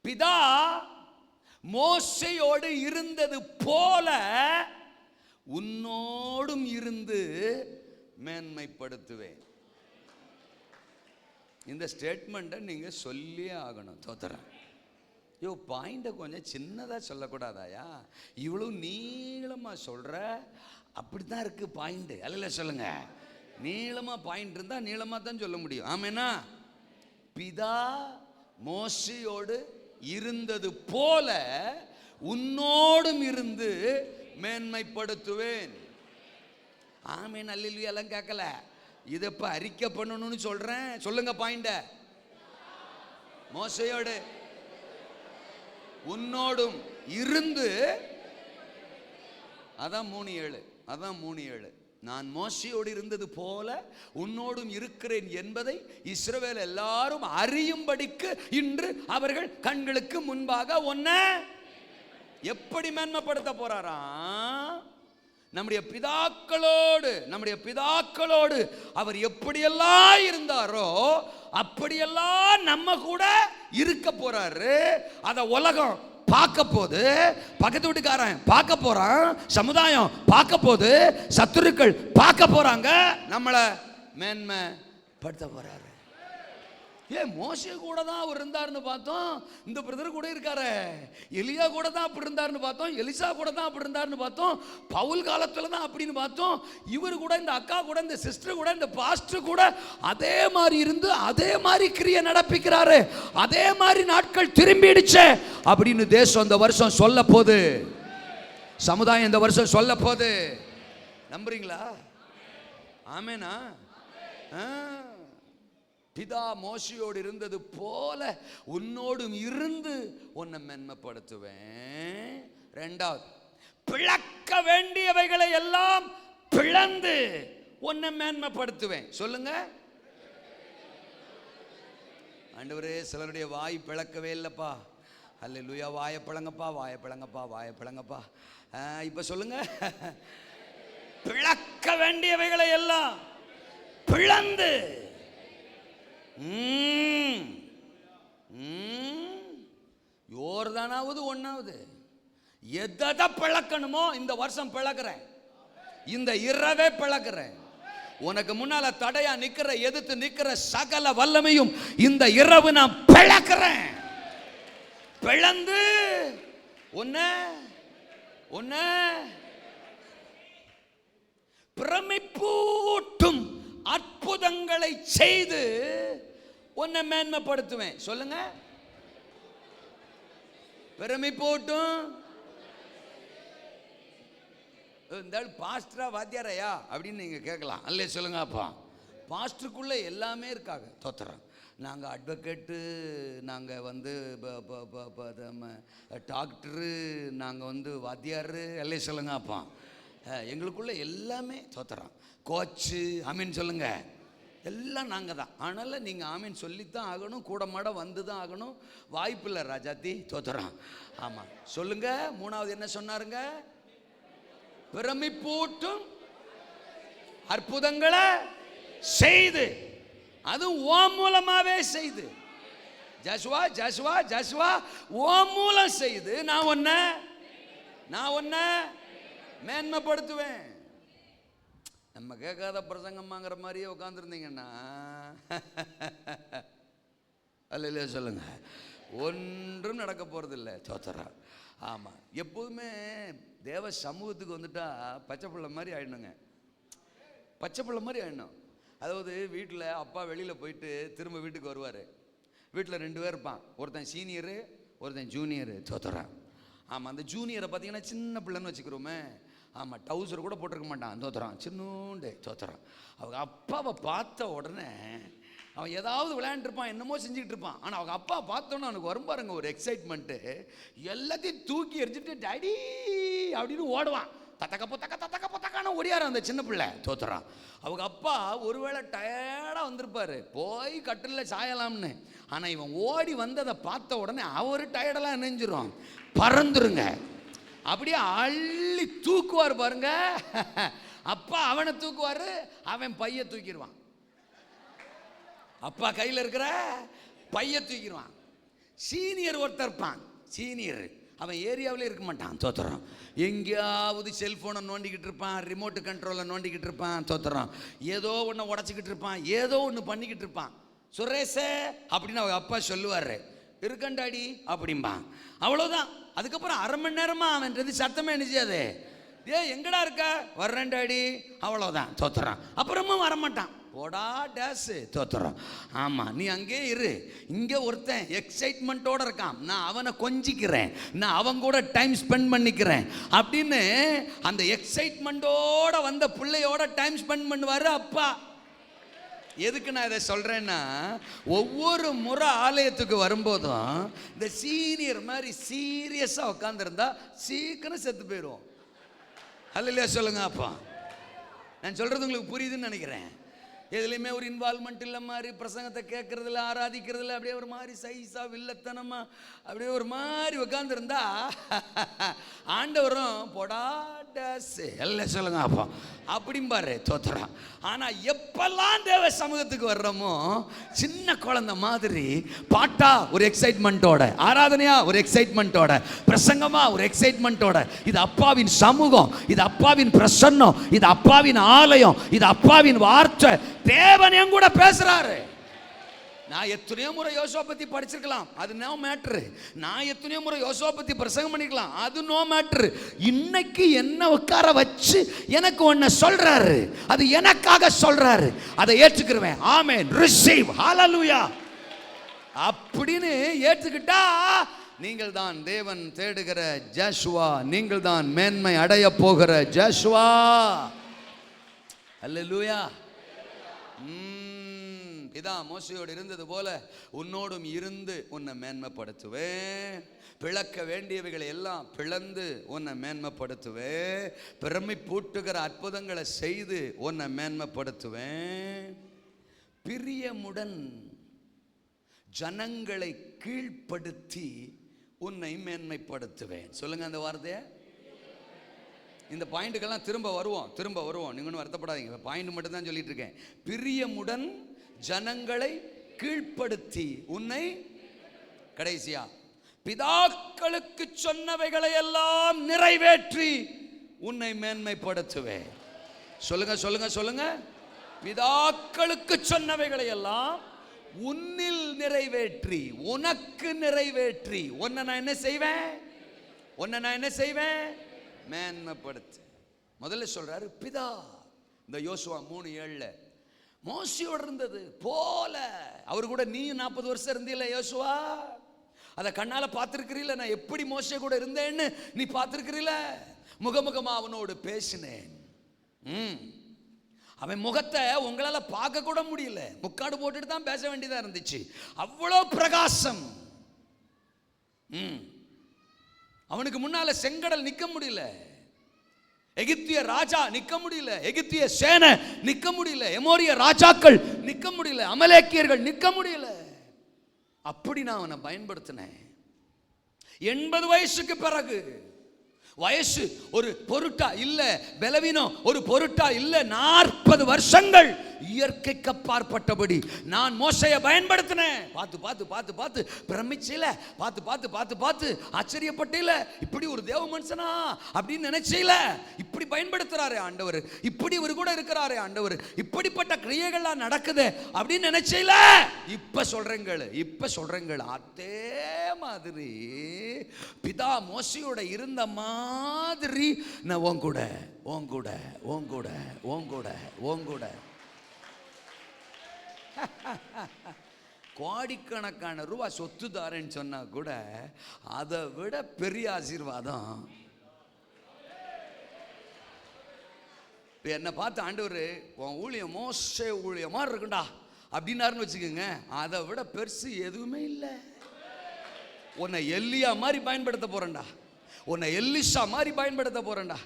பிதா மோசையோடு இருந்தது போல உன்னோடும் இருந்து மேன்மைப்படுத்துவேன். இந்த ஸ்டேட்மெண்ட்டை நீங்கள் சொல்லியே ஆகணும். தோத்திரம். பாயிண்ட்டை கொஞ்சம் சின்னதாக சொல்லக்கூடாதாயா? இவ்வளோ நீளமாக சொல்கிற, அப்படி தான் இருக்குது பாயிண்ட்டு. அல்ல சொல்லுங்க. நீளமாக பாயிண்ட் இருந்தால் நீளமாக தான் சொல்ல முடியும். ஆமேனா? பிதா மோசையோடு இருந்தது போல உன்னோடும் இருந்து மேன்மைப்படுத்துவேன். ஆமேன். அல்லேலூயா எல்லாம் கேட்கல, இதை இப்போ அறிக்கை பண்ணணும்னு சொல்கிறேன். சொல்லுங்க பாயிண்ட. மோசையோடு உன்னோடும் இருந்து, அதான் 3:7. நான் மோசையோடு இருந்தது போல உன்னோடும் இருக்கிறேன் என்பதை இஸ்ரவேல் எல்லாரும் அறியும்படிக்கு இன்று அவர்கள் கண்களுக்கு முன்பாக உன்னை எப்படி மேன்மைப்படுத்த போறாராம்? நம்முடைய பிதாக்களோடு அவர் எப்படியெல்லாம் இருந்தாரோ அப்படியெல்லாம் நம்ம கூட இருக்க போறாரு. அத உலகம் பார்க்க போது, பக்கத்து வீட்டுக்காரன் பார்க்க போறான், சமுதாயம் பார்க்க போது, சத்துருக்கள் பார்க்க போறாங்க, நம்மளை மேன்மைப்படுத்த போறாரு. மோசே கூட தான் அவர் இருந்தாருன்னு பார்த்தோம், இந்த பிரதர் கூட இருக்காரு. எலியா கூட தான் அப்படி இருந்தாருன்னு பார்த்தோம், எலிசா கூட தான் அப்படி இருந்தாருன்னு பார்த்தோம், பவுல் காலத்துல தான் அப்படின்னு பார்த்தோம். இவர் கூட, இந்த அக்கா கூட, இந்த சிஸ்டர் கூட, இந்த பாஸ்டர் கூட அதே மாதிரி இருந்து அதே மாதிரி கிரியை நடப்பிக்கிறாரு. அதே மாதிரி நாட்கள் திரும்பிடுச்சு அப்படின்னு தேசம் இந்த வருஷம் சொல்ல போது, சமுதாயம் இந்த வருஷம் சொல்ல போது. நம்புறீங்களா? ஆமேனா? பிதா மோசையோடு இருந்தது போல உன்னோடும் இருந்து உன்னை மேன்மைப்படுத்துவேன். 2வது, பிளக்க வேண்டியவைகளை எல்லாம் பிளந்து உன்னை மேன்மைப்படுத்துவேன். சொல்லுங்க. ஆண்டவரே, சிலருடைய வாய் பிளக்கவே இல்லப்பா, அல்லேலூயா. வாயை பிளங்கப்பா, வாயை பிளங்கப்பா, வாயை பிளங்கப்பா. இப்போ சொல்லுங்க. பிளக்க வேண்டியவைகளை எல்லாம் பிளந்து யோர்தானாவது ஒன்னாவது எதை பிளக்கணுமோ இந்த வருஷம் பிளக்கிறேன், இந்த இரவே பிளக்கிறேன். உனக்கு முன்னால தடையா நிக்கிற, எதிர்த்து நிக்கிற சகல வல்லமையும் இந்த இரவு நான் பிளக்கிறேன். பிளந்து உன்ன பிரமிப்பூட்டும் அற்புதங்களை செய்து உன்னை மேன்மைப்படுத்துவேன். சொல்லுங்க. பிரமிப்பூட்டும். இந்த பாஸ்டரா வாத்தியாரையா அப்படின்னு நீங்க கேட்கலாம். அல்ல சொல்லுங்க. அப்பா பாஸ்டருக்குள்ள எல்லாமே இருக்காங்க. தோத்துறோம். நாங்கள் அட்வொகேட்டு, நாங்கள் வந்து டாக்டரு, நாங்கள் வந்து வாத்தியாரு. அல்ல சொல்லுங்க. அப்பா எங்களுக்குள்ள எல்லாமே தோத்துறோம். கோச்சு ஆமீன் சொல்லுங்க. எல்லாம் நாங்கள் தான். அதனால் நீங்கள் ஆமீன் சொல்லித்தான் ஆகணும், கூட மாட வந்து தான் ஆகணும். வாய்ப்பு இல்லை ராஜாத்தி. தோத்துறோம். ஆமாம் சொல்லுங்க. மூணாவது என்ன சொன்னாருங்க? பிரமிப்பூட்டும் அற்புதங்களை செய்து, அது ஓம் மூலமாவே செய்து. ஜசுவா ஜசுவா ஜசுவா ஓம் மூலம் செய்து நான் உன்னை மேன்மைப்படுத்துவேன். நம்ம கேட்காத பிரசங்கம்மாங்கிற மாதிரியே உட்காந்துருந்தீங்கன்னா அல்ல சொல்லுங்க, ஒன்றும் நடக்க போறதில்லை. சோத்தரா. ஆமாம். எப்போதுமே தேவ சமூகத்துக்கு வந்துட்டா பச்சை பிள்ளை மாதிரி ஆயிடணுங்க. பச்சை பிள்ளை மாதிரி ஆயிடணும். அதாவது வீட்டில் அப்பா வெளியில் போயிட்டு திரும்ப வீட்டுக்கு வருவார். வீட்டில் 2 பேர் இருப்பான். ஒருத்தன் சீனியரு, ஒருத்தன் ஜூனியரு. சோத்தரா. ஆமாம். அந்த ஜூனியரை பார்த்தீங்கன்னா சின்ன பிள்ளைன்னு வச்சுக்கிறோமே. ஆமாம். டவுசர் கூட போட்டிருக்க மாட்டான். தோத்துறான். சின்னூண்டு. தோத்துறான். அவங்க அப்பாவை பார்த்த உடனே அவன் ஏதாவது விளையாண்டுருப்பான், என்னமோ செஞ்சுக்கிட்டு இருப்பான். ஆனால் அவங்க அப்பா பார்த்தோன்னே அவனுக்கு வரும் பாருங்க ஒரு எக்ஸைட்மெண்ட்டு. எல்லாத்தையும் தூக்கி எரிஞ்சுட்டு டாடி அப்படின்னு ஓடுவான். தத்தக்கான ஓடியாரு அந்த சின்ன பிள்ளை. தோத்துறான். அவங்க அப்பா ஒருவேளை டயர்டாக வந்திருப்பாரு, போய் கட்டில் சாயலாம்னு. ஆனால் இவன் ஓடி வந்ததை பார்த்த உடனே அவர் டயர்டெல்லாம் நினைஞ்சிரும், பறந்துருங்க. அப்படியே அள்ளி தூக்குவார் பாருங்க. அப்பா அவனை தூக்குவாரு, அவன் பைய தூக்கிடுவான். அப்பா கையில் இருக்கிற பைய தூக்கிடுவான். சீனியர் ஒருத்தர் இருப்பான். சீனியர் அவன் ஏரியாவிலே இருக்க மாட்டான். தோத்துறான். எங்கேயாவது செல்ஃபோனை நோண்டிக்கிட்டு இருப்பான், ரிமோட்டு கண்ட்ரோலை நோண்டிக்கிட்டு இருப்பான். தோத்துறான். ஏதோ ஒன்று உடச்சிக்கிட்டு இருப்பான், ஏதோ ஒன்று பண்ணிக்கிட்டு இருப்பான். சுரேஷே அப்படின்னு அவங்க அப்பா சொல்லுவார். இருக்கண்டாடி அப்படிம்பான். அவ்வளோதான். அதுக்கப்புறம் அரை மணி நேரமா அவன்றது சத்தமே நினைச்சாது. எங்கடா இருக்க? வர்றேன்டாடி. அவ்வளோதான். தோத்துறான். அப்புறமும் வரமாட்டான். போடா டேஸ். தோத்துறான். ஆமாம். நீ அங்கே இரு. இங்கே ஒருத்தன் எக்ஸைட்மெண்ட்டோடு இருக்கான், நான் அவனை கொஞ்சிக்கிறேன், நான் அவன் கூட டைம் ஸ்பெண்ட் பண்ணிக்கிறேன் அப்படின்னு அந்த எக்ஸைட்மெண்ட்டோட வந்த பிள்ளையோட டைம் ஸ்பெண்ட் பண்ணுவார் அப்பா. எதுக்கு நான் இதை சொல்கிறேன்னா, ஒவ்வொரு முறை ஆலயத்துக்கு வரும்போதும் இந்த சீனியர் மாதிரி சீரியஸாக உட்காந்துருந்தா சீக்கிரம் செத்து போயிடுவோம். அல்லையா சொல்லுங்க. அப்பா நான் சொல்கிறது உங்களுக்கு புரியுதுன்னு நினைக்கிறேன். எதுலையுமே ஒரு இன்வால்மெண்ட் இல்லை மாதிரி, பிரசங்கத்தை கேட்கறதுல ஆராதிக்கிறதுல அப்படியே ஒரு மாதிரி சைஸா வில்லத்தனமா அப்படியே ஒரு மாதிரி உட்காந்துருந்தா ஆண்டவரும் போடா டேஸ் எல்லாம் சொல்லுங்க அப்பா அப்படிம்பாரு. தோத்துறான். ஆனால் எப்பெல்லாம் தேவ சமூகத்துக்கு வர்றோமோ சின்ன குழந்தை மாதிரி பாட்டா ஒரு எக்ஸைட்மெண்ட்டோட, ஆராதனையா ஒரு எக்ஸைட்மெண்ட்டோட, பிரசங்கமா ஒரு எக்ஸைட்மெண்ட்டோட, இது அப்பாவின் சமூகம், இது அப்பாவின் பிரசன்னம், இது அப்பாவின் ஆலயம், இது அப்பாவின் வார்த்தை, தேவன் என் கூட பேசுறாரு. நான் எத்தனையோ முறை யோசுவா பத்தி படிச்சிருக்கலாம், அது நோ மேட்ரு. நான் எத்தனையோ முறை யோசுவா பத்தி பிரசங்கம் பண்ணிக்கலாம், அது நோ மேட்ரு. இன்னைக்கு என்ன உட்கார வச்சு எனக்கு ஒன்ன சொல்றாரு, அது எனக்காக சொல்றாரு, அதை ஏற்றுக்கிறேன். ஆமென். ரிசீவ். ஹalleluya. அப்படின்னு ஏற்றுக்கிட்டா நீங்கள் தான் தேவன் தேடுகிற ஜோஷுவா, நீங்கள் தான் மேன்மை அடைய போகிற ஜோஷுவா. ஹalleluya. இதான் மோசையோடு இருந்தது போல உன்னோடும் இருந்து உன்னை மேன்மைப்படுத்துவேன். பிளக்க வேண்டியவைகளை எல்லாம் பிளந்து உன்னை மேன்மைப்படுத்துவேன். பெருமை பூட்டுகிற அற்புதங்களை செய்து உன்னை மேன்மைப்படுத்துவேன். பிரியமுடன் ஜனங்களை கீழ்ப்படுத்தி உன்னை மேன்மைப்படுத்துவேன். சொல்லுங்க அந்த வார்த்தையை. இந்த பாயிண்ட்டுக்கெல்லாம் திரும்ப வருவோம். நீங்க ஒன்றும் வருத்தப்படாதீங்க, பாயிண்ட் மட்டும் தான் சொல்லிட்டு இருக்கேன். பிரியமுடன் ஜனங்களை கீழ்ப்படுத்தி உன்னை, கடைசியா பிதாக்களுக்கு சொன்னவைகளை எல்லாம் நிறைவேற்றி உன்னை மேன்மைப்படுத்துவேன். சொல்லுங்க சொல்லுங்க சொல்லுங்க. பிதாக்களுக்கு சொன்னவைகளை எல்லாம் உன்னில் நிறைவேற்றி, உனக்கு நிறைவேற்றி உன்னை நான் என்ன செய்வேன்? மேன்மைப்படுத்து. முதல்ல சொல்றாரு பிதா. இந்த யோசுவா 3:7 மோசையோடு இருந்தது போல அவர் கூட நீயும் 40 வருஷம் இருந்தீல்ல யோசுவா, அதை கண்ணால பார்த்திருக்கிறீல்ல. நான் எப்படி மோசே கூட இருந்தேன்னு நீ பார்த்திருக்கிறீல்ல. முகமுகமா அவனோடு பேசினேன். அவன் முகத்தை உங்களால பார்க்க கூட முடியல, முக்காடு போட்டுட்டு தான் பேச வேண்டியதா இருந்துச்சு. அவ்வளோ பிரகாசம். அவனுக்கு முன்னால செங்கடல் நிக்க முடியல, எகிப்திய ராஜா நிக்க முடியல, எகிப்திய சேனை நிக்க முடியல, எமோரிய ராஜாக்கள் நிக்க முடியல, அமலேக்கியர்கள் நிக்க முடியல. அப்படி நான் அவனை பயன்படுத்தினேன். 80 வயசுக்கு பிறகு, வயசு ஒரு பொருட்டா இல்ல, பலவீனம் ஒரு பொருட்டா இல்ல, 40 வருஷங்கள் இயற்கைக்கு அப்பாற்பட்டபடி நான் மோசையை பயன்படுத்தினேன். பார்த்து பிரமிச்சில, பார்த்து ஆச்சரியப்பட்டில, இப்படி ஒரு தேவ மனுஷனா அப்படின்னு நினைச்சில. இப்படி பயன்படுத்துறாரு ஆண்டவர், இப்படி இவர் கூட இருக்கிறாரு ஆண்டவர், இப்படிப்பட்ட கிரியைகள்லாம் நடக்குது அப்படின்னு நினைச்சில. இப்ப சொல்றேங்கள் அதே மாதிரி பிதா மோசையோட இருந்த மாதிரி நான் உன் கூட கோடிக்கணக்கான ரூபாய் சொத்து தாரேன்னு சொன்னா கூட அதை விட பெரிய ஆசீர்வாதம். என்னை பார்த்து ஆண்டவர் உன் ஊழியம் மோசே ஊழியம் மாதிரி இருக்குண்டா அப்படின்னாருன்னு வச்சுக்கோங்க, அதை விட பெருசு எதுவுமே இல்லை. உன்னை எலியா மாதிரி பயன்படுத்த போறேன்டா, உன்னை எலிசா மாதிரி பயன்படுத்த போறேன்டா.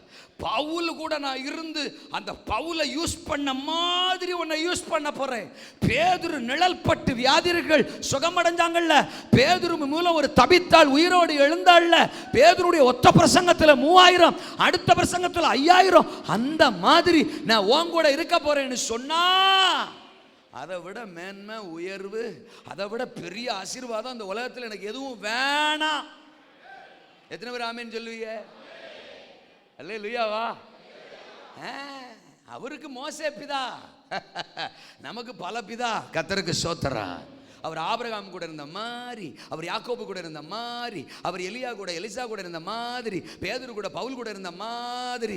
பவுல் கூட நான் இருந்து அந்த பவுலை யூஸ் பண்ண மாதிரி உன்னை யூஸ் பண்ண போறேன். பேதுரு நிழல் பட்டு வியாதிகள் சுகமடைஞ்சாங்கல்ல, பேதுரு மூலம் ஒரு தபித்தாள் உயிரோடு எழுந்தாள்ல, பேதுருடைய ஒத்த பிரசங்கத்தில் 3000, அடுத்த பிரசங்கத்தில் 5000, அந்த மாதிரி நான் உன் கூட இருக்க போறேன்னு சொன்னா அதை விட மேன்மை, உயர்வு, அதை விட பெரிய ஆசீர்வாதம் அந்த உலகத்தில் எனக்கு எதுவும் வேணாம். எத்தனை பேர் ஆமேன்னு சொல்லுவீங்க? அல்லேலூயாவா? அவருக்கு மோசே பிதா, நமக்கு பல பிதா. கர்த்தருக்கு ஸ்தோத்திரம். அவர் ஆபிரகாம் கூட இருந்த மாதிரி, அவர் யாக்கோபு கூட இருந்த மாதிரி, அவர் எலியா கூட எலிசா கூட இருந்த மாதிரி, பேதுரு கூட பவுல் கூட இருந்த மாதிரி,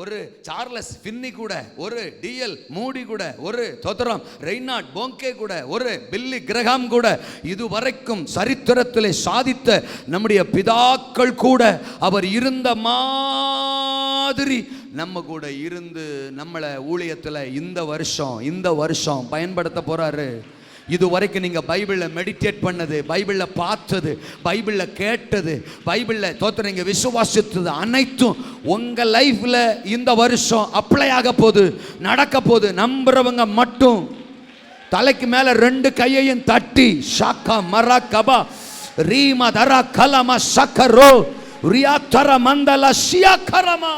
ஒரு சார்லஸ் ஃபின்னி கூட, ஒரு டிஎல் மூடி கூட, ஒரு தோத்திரம் ரெய்னார்ட் போங்கே கூட, ஒரு பில்லி கிரஹாம் கூட, இதுவரைக்கும் சரித்திரத்தில் சாதித்த நம்முடைய பிதாக்கள் கூட அவர் இருந்த மாதிரி நம்ம கூட இருந்து நம்மளை ஊழியத்தில் இந்த வருஷம் பயன்படுத்த போறாரு. இதுவரைக்கும் நீங்க பைபிள்ல மெடிடேட் பண்ணது, பைபிள்ல பார்த்தது, பைபிள்ல கேட்டது, பைபிள்ல தோத்திரம் நீங்க விசுவாசித்தது அனைத்தும் உங்க லைஃப்ல இந்த வருஷம் அப்ளை ஆக போகுது, நடக்க போகுது. நம்புறவங்க மட்டும் தலைக்கு மேல 2 கையையும் தட்டி ஷாக்கா மரா கபா ரீமா தரா கலமா சக்கரோ ரியாத்தர மந்தல சியாக்கரமா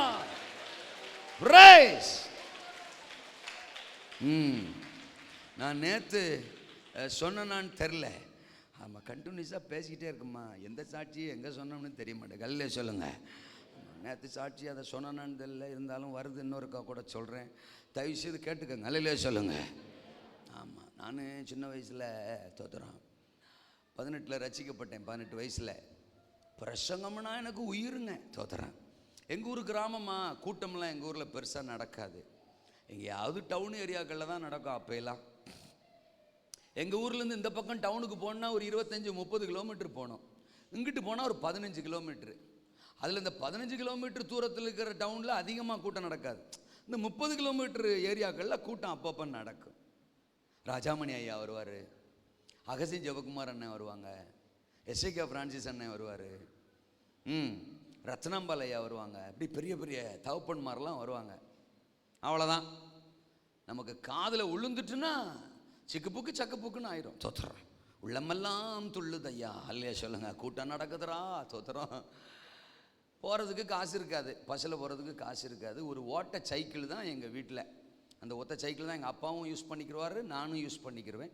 பிரைஸ். நான் நேத்து சொன்னான்னு தெரில, ஆமாம் கண்டினியூஸாக பேசிக்கிட்டே இருக்குமா, எந்த சாட்சி எங்கே சொன்னோம்னு தெரிய மாட்டேன். கல்லே சொல்லுங்க. நேற்று சாட்சி அதை சொன்னான்னு தெரியல, இருந்தாலும் வருது, இன்னொருக்கா கூட சொல்கிறேன், தயவுசெய்து கேட்டுக்கங்க. அல்லையிலே சொல்லுங்க. ஆமாம், நான் சின்ன வயசில் தோத்துறோம் 18 ரசிக்கப்பட்டேன். 18 வயசில் பிரசங்கம்னா எனக்கு உயிருங்க. தோத்துறேன். எங்கள் ஊர் கிராமமா, கூட்டம்லாம் எங்கள் ஊரில் பெருசாக நடக்காது, எங்கேயாவது டவுன் ஏரியாக்களில் தான் நடக்கும். அப்போலாம் எங்கள் ஊர்லேருந்து இந்த பக்கம் டவுனுக்கு போனால் ஒரு 25-30 கிலோமீட்டர் போனோம், இங்கிட்டு போனால் ஒரு 15 கிலோமீட்ரு. அதில் இந்த 15 கிலோமீட்டர் தூரத்தில் இருக்கிற டவுனில் அதிகமாக கூட்டம் நடக்காது. இந்த 30 கிலோமீட்டர் ஏரியாக்களில் கூட்டம் அப்பப்போ நடக்கும். ராஜாமணி ஐயா வருவார், அகசின் ஜெபகுமார் அண்ணன் வருவாங்க, எஸ்ஐகே பிரான்சிஸ் அண்ணன் வருவார், ரத்னாம்பால் ஐயா வருவாங்க, இப்படி பெரிய பெரிய தகப்பன்மாரெலாம் வருவாங்க. அவ்வளோதான். நமக்கு காதில் உளுந்துட்டுன்னா சிக்கு புக்கு சக்கு புக்குன்னு ஆயிரும். தோத்துறேன். உள்ளமெல்லாம் துள்ளுதையா. அல்லையா சொல்லுங்க. கூட்டம் நடக்குதுரா. தோத்திரம். போகிறதுக்கு காசு இருக்காது, பஸ்ஸில் போகிறதுக்கு காசு இருக்காது. ஒரு ஓட்ட சைக்கிள் தான் எங்கள் வீட்டில். அந்த ஒத்த சைக்கிள் தான் எங்கள் அப்பாவும் யூஸ் பண்ணிக்கிறவாரு, நானும் யூஸ் பண்ணிக்கிருவேன்.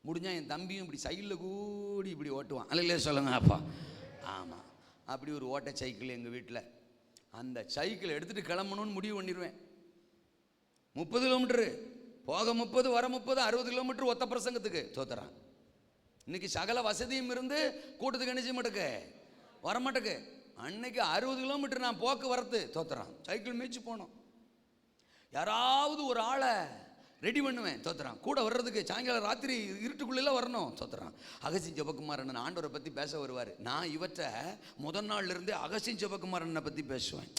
முடிஞ்சால் என் தம்பியும் இப்படி சைக்கிளில் கூடி இப்படி ஓட்டுவான். அல்லையா சொல்லுங்க அப்பா. ஆமாம், அப்படி ஒரு ஓட்ட சைக்கிள் எங்கள் வீட்டில். அந்த சைக்கிளை எடுத்துகிட்டு கிளம்பணும்னு முடிவு பண்ணிடுவேன். 30 கிலோமீட்டரு போக, 30 வர 30, 60 கிலோமீட்டர் ஒத்த பிரசங்கத்துக்கு. தோத்துறான். இன்னைக்கு சகல வசதியும் இருந்து கூட்டத்துக்கு என்ன செய்ய மாட்டேக்கு, வரமாட்டேக்கு. அன்னைக்கு 60 கிலோமீட்டர் நான் போக்குவரத்து. தோத்துறான். சைக்கிள் மேய்ச்சி போனோம். யாராவது ஒரு ஆளை ரெடி பண்ணுவேன். தோத்துறான். கூட வர்றதுக்கு. சாயங்காலம் ராத்திரி இருட்டுக்குள்ளே வரணும். தோத்துறான். அகசின் ஜெபக்குமாரன் ஆண்டவரை பற்றி பேச வருவார். நான் இவற்றை முதல் நாள்லேருந்தே அகசின் ஜெபக்குமாரனை பற்றி பேசுவேன்.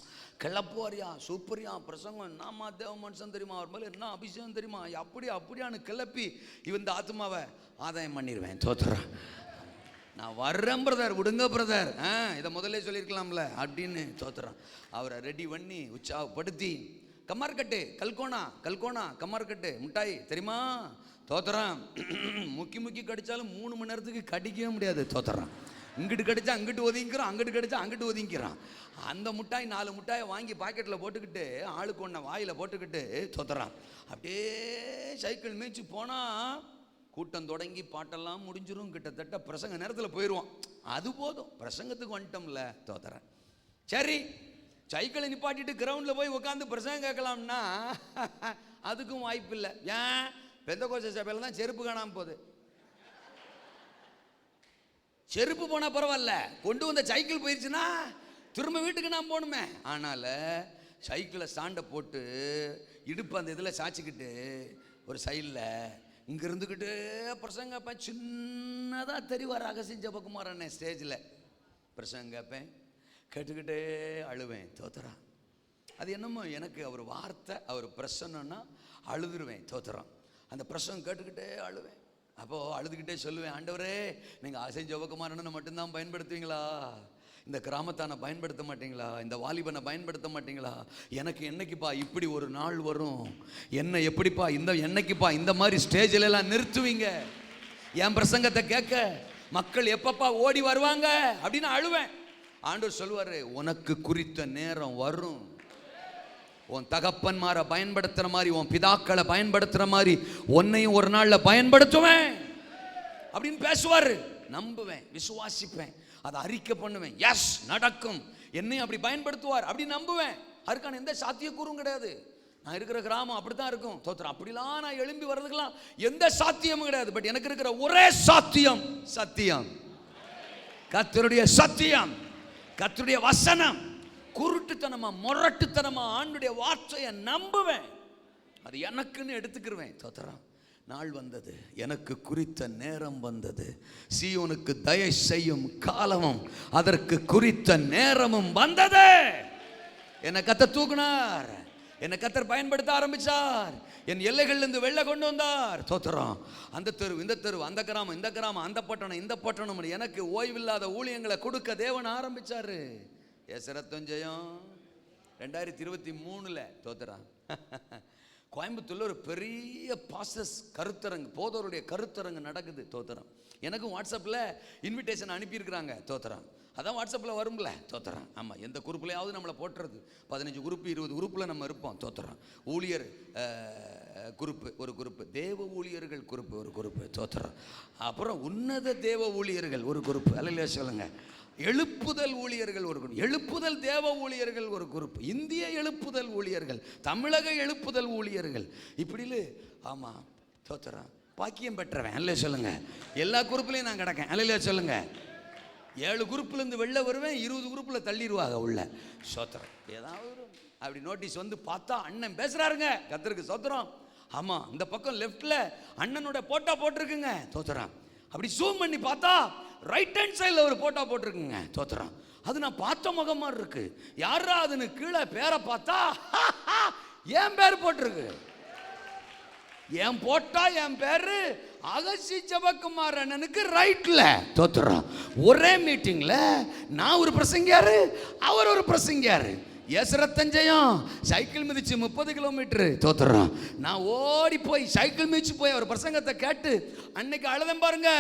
கிளப்புவாரியா, சூப்பரியா பிரசங்கம், என்னம்மா தேவ மனுஷன் தெரியுமா, அவர் மேலே என்ன அபிஷேகம் தெரியுமா, அப்படியான்னு கிளப்பி இந்த ஆத்மாவை ஆதாயம் பண்ணிடுவேன். தோத்துறான். நான் வர்றேன் பிரதர், விடுங்க பிரதர், இதை முதல்ல சொல்லியிருக்கலாம்ல அப்படின்னு. தோத்துறான். அவரை ரெடி பண்ணி உற்சாகப்படுத்தி, கம்மார்கட்டு கல்கோனா கம்மார்கட்டு மிட்டாய் தெரியுமா. தோத்துறான். முக்கி கடிச்சாலும் 3 மணி நேரத்துக்கு கடிக்கவே முடியாது. தோத்துறான். இங்கிட்டு கடிச்சா அங்கிட்டு ஒதுங்கிக்கிறான், அங்கிட்டு கடிச்சா அங்கிட்டு ஒதுங்கிக்கிறான். அந்த முட்டாய் 4 முட்டாயை வாங்கி பாக்கெட்டில் போட்டுக்கிட்டு, ஆளுக்கு ஒன்றை வாயில் போட்டுக்கிட்டு தோத்துறான். அப்படியே சைக்கிள் மேய்ச்சி போனால் கூட்டம் தொடங்கி பாட்டெல்லாம் முடிஞ்சிடும். கிட்டத்தட்ட பிரசங்க நேரத்தில் போயிடுவோம். அது போதும், பிரசங்கத்துக்கு வந்துட்டோம்ல. தோத்துறேன். சரி, சைக்கிளை நிப்பாட்டிட்டு கிரவுண்டில் போய் உட்காந்து பிரசங்கம் கேட்கலாம்னா அதுக்கும் வாய்ப்பு இல்லை. ஏன்? பெந்தகோஸ்தே சபையில் தான் செருப்பு காணாமல் போகுது. செருப்பு போனால் பரவாயில்ல, கொண்டு வந்த சைக்கிள் போயிடுச்சுன்னா திரும்ப வீட்டுக்கு நான் போகணுமே. ஆனால் சைக்கிளை ஸ்டாண்டை போட்டு இடுப்பு அந்த இதில் சாய்ச்சிக்கிட்டு ஒரு சைடில் இங்கே இருந்துக்கிட்டு பிரசங்க கேட்பேன். சின்னதாக தெரிவார் அகசின் ஜெபக்குமாரன் ஸ்டேஜில் பிரசங்க கேட்பேன். கேட்டுக்கிட்டே அழுவேன். தோத்துறான். அது என்னமோ எனக்கு அவர் வார்த்தை, அவர் பிரசன்னா அழுதுருவேன். தோத்துறான். அந்த பிரசங்கம் கேட்டுக்கிட்டே அழுவேன். அப்போது அழுதுகிட்டே சொல்லுவேன், ஆண்டவரே நீங்கள் அகசின் ஜெபக்குமாரனை மட்டும்தான் பயன்படுத்துவீங்களா? இந்த கிராமத்தானை பயன்படுத்த மாட்டீங்களா? இந்த வாலிபனை பயன்படுத்த மாட்டீங்களா? எனக்கு என்னைக்குப்பா இப்படி ஒரு நாள் வரும்? என்ன எப்படிப்பா என்னைக்குப்பா இந்த மாதிரி ஸ்டேஜில் எல்லாம் நிறுத்துவீங்க? என் பிரசங்கத்தை கேட்க மக்கள் எப்பப்பா ஓடி வருவாங்க அப்படின்னு அழுவேன். ஆண்டவர் சொல்லுவார், உனக்கு குறித்த நேரம் வரும். உன் தகப்பன்மாரை பயன்படுத்துற மாதிரி, உன் பிதாக்களை பயன்படுத்துற மாதிரி உன்னையும் ஒரு நாளில் பயன்படுத்துவேன் அப்படின்னு பேசுவார். நம்புவேன், விசுவாசிப்பேன், அதை அறிக்கை பண்ணுவேன். எஸ், நடக்கும், என்னையும் அப்படி பயன்படுத்துவார் அப்படின்னு நம்புவேன். அதுக்கான எந்த சாத்தியக்கூறும் கிடையாது. நான் இருக்கிற கிராமம் அப்படித்தான் இருக்கும். தோத்திரம். அப்படிலாம் நான் எழும்பி வர்றதுக்கெல்லாம் எந்த சாத்தியமும் கிடையாது. பட் எனக்கு இருக்கிற ஒரே சாத்தியம் சத்தியம், கர்த்தருடைய சத்தியம், கர்த்தருடைய வசனம். குருட்டுத்தனமா முரட்டுத்தனமா ஆண்டுடைய வார்த்தையை நம்புவேன். அது எனக்குன்னு எடுத்துக்கிருவேன். தோத்திரம். நாள் வந்தது, எனக்கு குறித்த நேரம் வந்தது. சீயோனுக்கு தயை செய்யும் காலமும் அதற்கு குறித்த நேரமும் வந்தது. என்னை கர்த்தர் தூக்குனார், என்னை கர்த்தர் பயன்படுத்த ஆரம்பிச்சார், என் எல்லைகள்லேருந்து வெளில கொண்டு வந்தார். தோத்திரம். அந்த தெரு இந்த தெரு, அந்த கிராமம் இந்த கிராமம், அந்த பட்டணம் இந்த பட்டணம், எனக்கு ஓய்வில்லாத ஊழியங்களை கொடுக்க தேவன் ஆரம்பிச்சாரு. ரத்தஞ்சயம் 2023 தோத்துறான். கோயம்புத்தூர்ல ஒரு பெரிய பாஸ்டர்ஸ் கருத்தரங்கு, போதோருடைய கருத்தரங்கு நடக்குது. தோத்துறான். எனக்கும் வாட்ஸ்அப்பில் இன்விடேஷன் அனுப்பியிருக்கிறாங்க. தோத்துறான். அதான் வாட்ஸ்அப்பில் வரும்ல. தோத்துறான். ஆமாம், எந்த குரூப்லையாவது நம்மளை போட்டுறது. 15 குரூப் 20 குரூப்பில் நம்ம இருப்போம். தோத்துறான். ஊழியர் குரூப்பு ஒரு குரூப்பு, தேவ ஊழியர்கள் குரூப்பு ஒரு குரூப்பு. தோத்துறான். அப்புறம் உன்னத தேவ ஊழியர்கள் ஒரு குரூப்பு. அல்லையா சொல்லுங்க. எழுப்புதல் ஊழியர்கள் ஒரு குரூப், எழுப்புதல் தேவ ஊழியர்கள் ஒரு குரூப், இந்திய எழுப்புதல் ஊழியர்கள், தமிழக எழுப்புதல் ஊழியர்கள், இப்படில. ஆமாம். தோத்துறான். பாக்கியம் பெற்றவன். அல்லையா சொல்லுங்க. எல்லா குரூப்லையும் நான் கிடக்கேன். அல்லையா சொல்லுங்க. 7 குரூப்லேருந்து வெளில வருவேன், 20 குரூப்பில் தள்ளிடுவாங்க உள்ள. சோத்திரம். ஏதாவது அப்படி நோட்டீஸ் வந்து பார்த்தா அண்ணன் பேசுகிறாருங்க, கர்த்தருக்கு சோத்திரம். ஆமாம், இந்த பக்கம் லெஃப்டில் அண்ணனோட போட்டோ போட்டிருக்குங்க. தோத்துறான். அப்படி ஜூம் பண்ணி பார்த்தா ரைட் ஹேண்ட் சைடில் ஒரு போட்டோ போட்டிருக்குங்க. தோத்துறான். அது நான் பார்த்த முகம் மாதிரி இருக்கு. யாரா அதுன்னு கீழே பேரை பார்த்தா என் பேர் போட்டிருக்கு. என் போட்டா என் பேரு அகசி ஜெபக்குமார் அண்ணனுக்கு ரைட்ல. தோத்துறான். ஒரே மீட்டிங்ல நான் ஒரு பிரசங்கியாரு, அவர் ஒரு பிரசங்கியாரு. ஏசரத்தன் ஜெயம் சைக்கிள் மிதிச்சு 30 கிலோமீட்டர் தோத்துறோம். நான் ஓடி போய் சைக்கிள் மிதிச்சு போய் அவர் பிரசங்கத்தை கேட்டு அன்னைக்கு அழுதம் பாருங்க.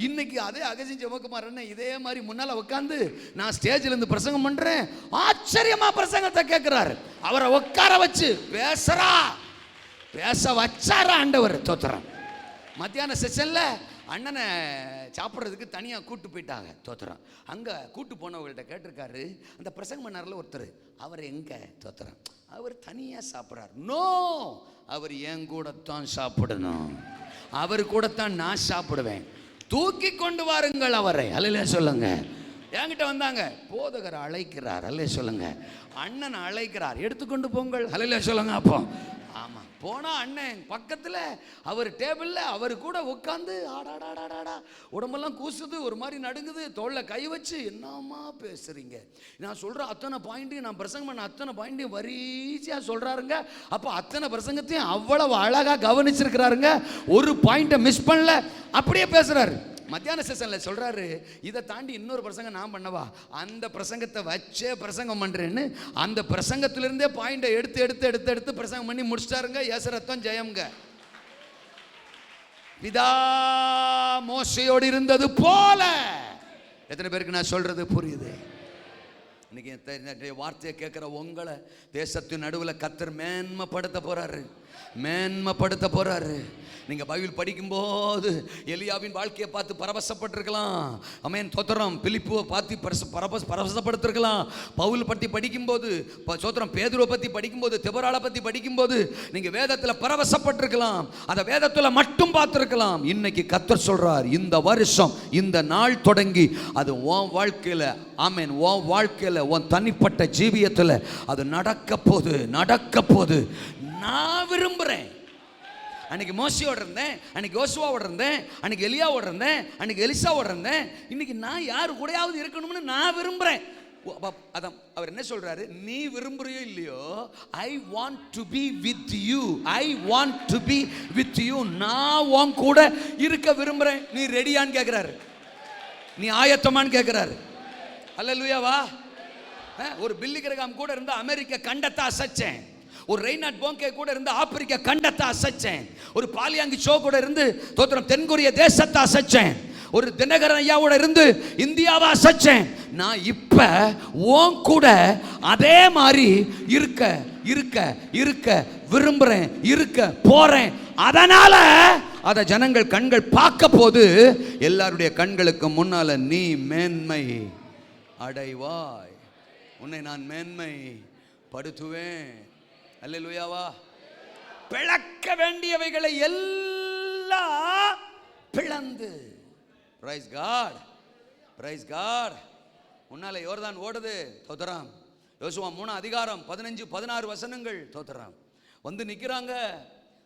இன்னைக்கு அதே அகசின் ஜெபக்குமார் அண்ணன் இதே மாதிரி முன்னால உட்காந்து நான் ஸ்டேஜ்ல இருந்து பிரசங்கம் பண்றேன். ஆச்சரியமா பிரசங்கத்தை கேட்கிறாரு. அவரை உட்கார வச்சு பேச வச்சாரா ஆண்டவர். தோத்துறோம். மத்தியான செஷன்ல அண்ணனை சாப்பிட்றதுக்கு தனியாக கூட்டு போயிட்டாங்க. தோத்துறோம். அங்கே கூட்டு போனவங்கள்ட்ட கேட்டிருக்காரு, அந்த பிரசங்கம் பண்ணார்ல ஒருத்தர், அவர் எங்கே? தோத்துறோம். அவர் தனியாக சாப்பிட்றாரு. நோ, அவர் என் கூடத்தான் சாப்பிடணும், அவர் கூடத்தான் நான் சாப்பிடுவேன். தூக்கி கொண்டு வாருங்கள் அவரை. அல்லையா சொல்லுங்க. என்கிட்ட வந்தாங்க, போதகர் அழைக்கிறார். அல்லையா சொல்லுங்க. அண்ணன் அழைக்கிறார், எடுத்துக்கொண்டு போங்கள். அல்லையா சொல்லுங்க. அப்போ ஆமாம், போனால் அண்ணன் பக்கத்தில் அவர் டேபிளில் அவர் கூட உட்காந்து ஆடாடாடாடா உடம்பெல்லாம் கூசுது, ஒரு மாதிரி நடுங்குது, தோளில் கை வச்சு என்னம்மா பேசுகிறீங்க, நான் சொல்கிற அத்தனை பாயிண்ட்டையும், நான் பிரசங்கம் பண்ண அத்தனை பாயிண்ட்டையும் வரிசையாக சொல்கிறாருங்க. அப்போ அத்தனை பிரசங்கத்தையும் அவ்வளவு அழகாக கவனிச்சிருக்கிறாருங்க, ஒரு பாயிண்ட்டை மிஸ் பண்ணல, அப்படியே பேசுகிறாரு. மத்தியான செஷனில் சொல்கிறாரு, இதை தாண்டி இன்னொரு பிரசங்கம் நான் பண்ணவா, அந்த பிரசங்கத்தை வச்சே பிரசங்கம் பண்ணுறேன்னு அந்த பிரசங்கத்திலிருந்தே பாயிண்டை எடுத்து பிரசங்கம் பண்ணி முடிச்சிட்டாருங்க. ஏசரத்தம் ஜெயம்ங்க. பிதா மோசையோடு இருந்தது போல. எத்தனை பேருக்கு நான் சொல்றது புரியுது? இன்னைக்கு வார்த்தையை கேட்குற உங்களை தேசத்தின் நடுவில் கர்த்தர் மேன்மைப்படுத்த போறாரு. நீங்கள் பைபிள் படிக்கும்போது எலியாவின் வாழ்க்கையை பார்த்து பரவசப்பட்டிருக்கலாம். ஆமென், தோத்திரம். பிலிப்புவை பார்த்து பரவசப்படுத்திருக்கலாம். பவுல் பற்றி படிக்கும்போது, சோத்திரம், பேதுருவை பற்றி படிக்கும்போது, தெபராளை பற்றி படிக்கும்போது நீங்கள் வேதத்தில் பரவசப்பட்டிருக்கலாம். அதை வேதத்தில் மட்டும் பார்த்துருக்கலாம். இன்னைக்கு கர்த்தர் சொல்றார், இந்த வருஷம் இந்த நாள் தொடங்கி அது உன் வாழ்க்கையில், ஆமென், உன் வாழ்க்கையில், உன் தனிப்பட்ட ஜீவியத்தில் அது நடக்க போது நான் விரும்புகிறேன். அன்னைக்கு மோசையோட இருந்தேன், அன்னைக்கு யோசுவாவோட இருந்தேன், அன்னைக்கு எலியாவோட இருந்தேன், அன்னைக்கு எலிசாவோட இருந்தேன். இன்னைக்கு நான் யாரு கூடயாவது இருக்கணும்னு நான் விரும்புகிறேன். அதான் அவர் என்ன சொல்றாரு, நீ விரும்புறியோ இல்லையோ, ஐ want to be with you, I want to be with you. நான் உன் கூட இருக்க விரும்புகிறேன். நீ ரெடியான்னு கேட்குறாரு, நீ ஆயத்தமான்னு கேட்குறாரு. அல்லேலூயாவா. ஒரு பில்லி கிரகாம் கூட இருந்த அமெரிக்க கண்டத்தை அசைச்சேன். ஒரு ரெய்னாட் போங்கே கூட இருந்து ஆப்பிரிக்கா கண்டத்தை அசைச்சேன். ஒரு பாலியாங்கி ஷோ கூட இருந்து தோத்திரம் தென்கொரிய தேசத்தை அசைச்சேன். ஒரு தினகரன் ஐயாவோட இருந்து இந்தியாவை அசைச்சேன். நான் இப்ப உன் கூட அதே மாதிரி இருக்க விரும்புறேன், இருக்க போறேன். அதனால அத ஜனங்கள் கண்கள் பார்க்க போது எல்லாருடைய கண்களுக்கு முன்னால நீ மேன்மை அடைவாய், உன்னை நான் மேன்மை படுத்துவேன். அல்லேலூயாவா. பிளக்க வேண்டியவைகளை எல்லாம் பிளந்து, பிரைஸ் காட், பிரைஸ் காட். முன்னால யோர்தான் ஓடுது. தோத்திரம். யோசுவா 3 அதிகாரம் 15-16 வசனங்கள். தோத்திரம். வந்து நிக்கிறாங்க.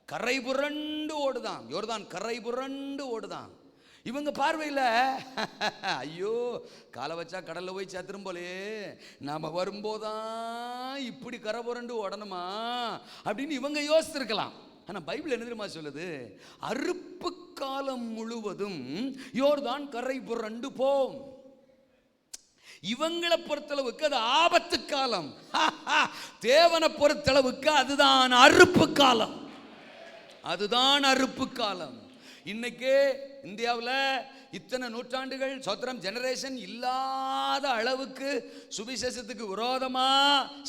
கரை புரண்டு ஓடுதான் யோர்தான், கரை புரண்டு ஓடுதான். இவங்க பார்வையில் ஐயோ, காலை வச்சா கடல்ல போய் சேர்த்துரும் போலே, நாம வரும்போதான் இப்படி கரை புரண்டு ஓடணுமா அப்படின்னு இவங்க யோசித்திருக்கலாம். ஆனா பைபிள் என்ன தெரியுமா சொல்லுது, அறுப்பு காலம் முழுவதும் யோர்தான் கரை புரண்டு போம். இவங்களை பொறுத்தளவுக்கு அது ஆபத்து காலம், தேவனை பொறுத்தளவுக்கு அதுதான் அறுப்பு காலம், அதுதான் அறுப்பு காலம். இன்னைக்கு இந்தியாவில் இத்தனை நூற்றாண்டுகள் சோத்திரம் ஜெனரேஷன் இல்லாத அளவுக்கு சுவிசேஷத்துக்கு விரோதமா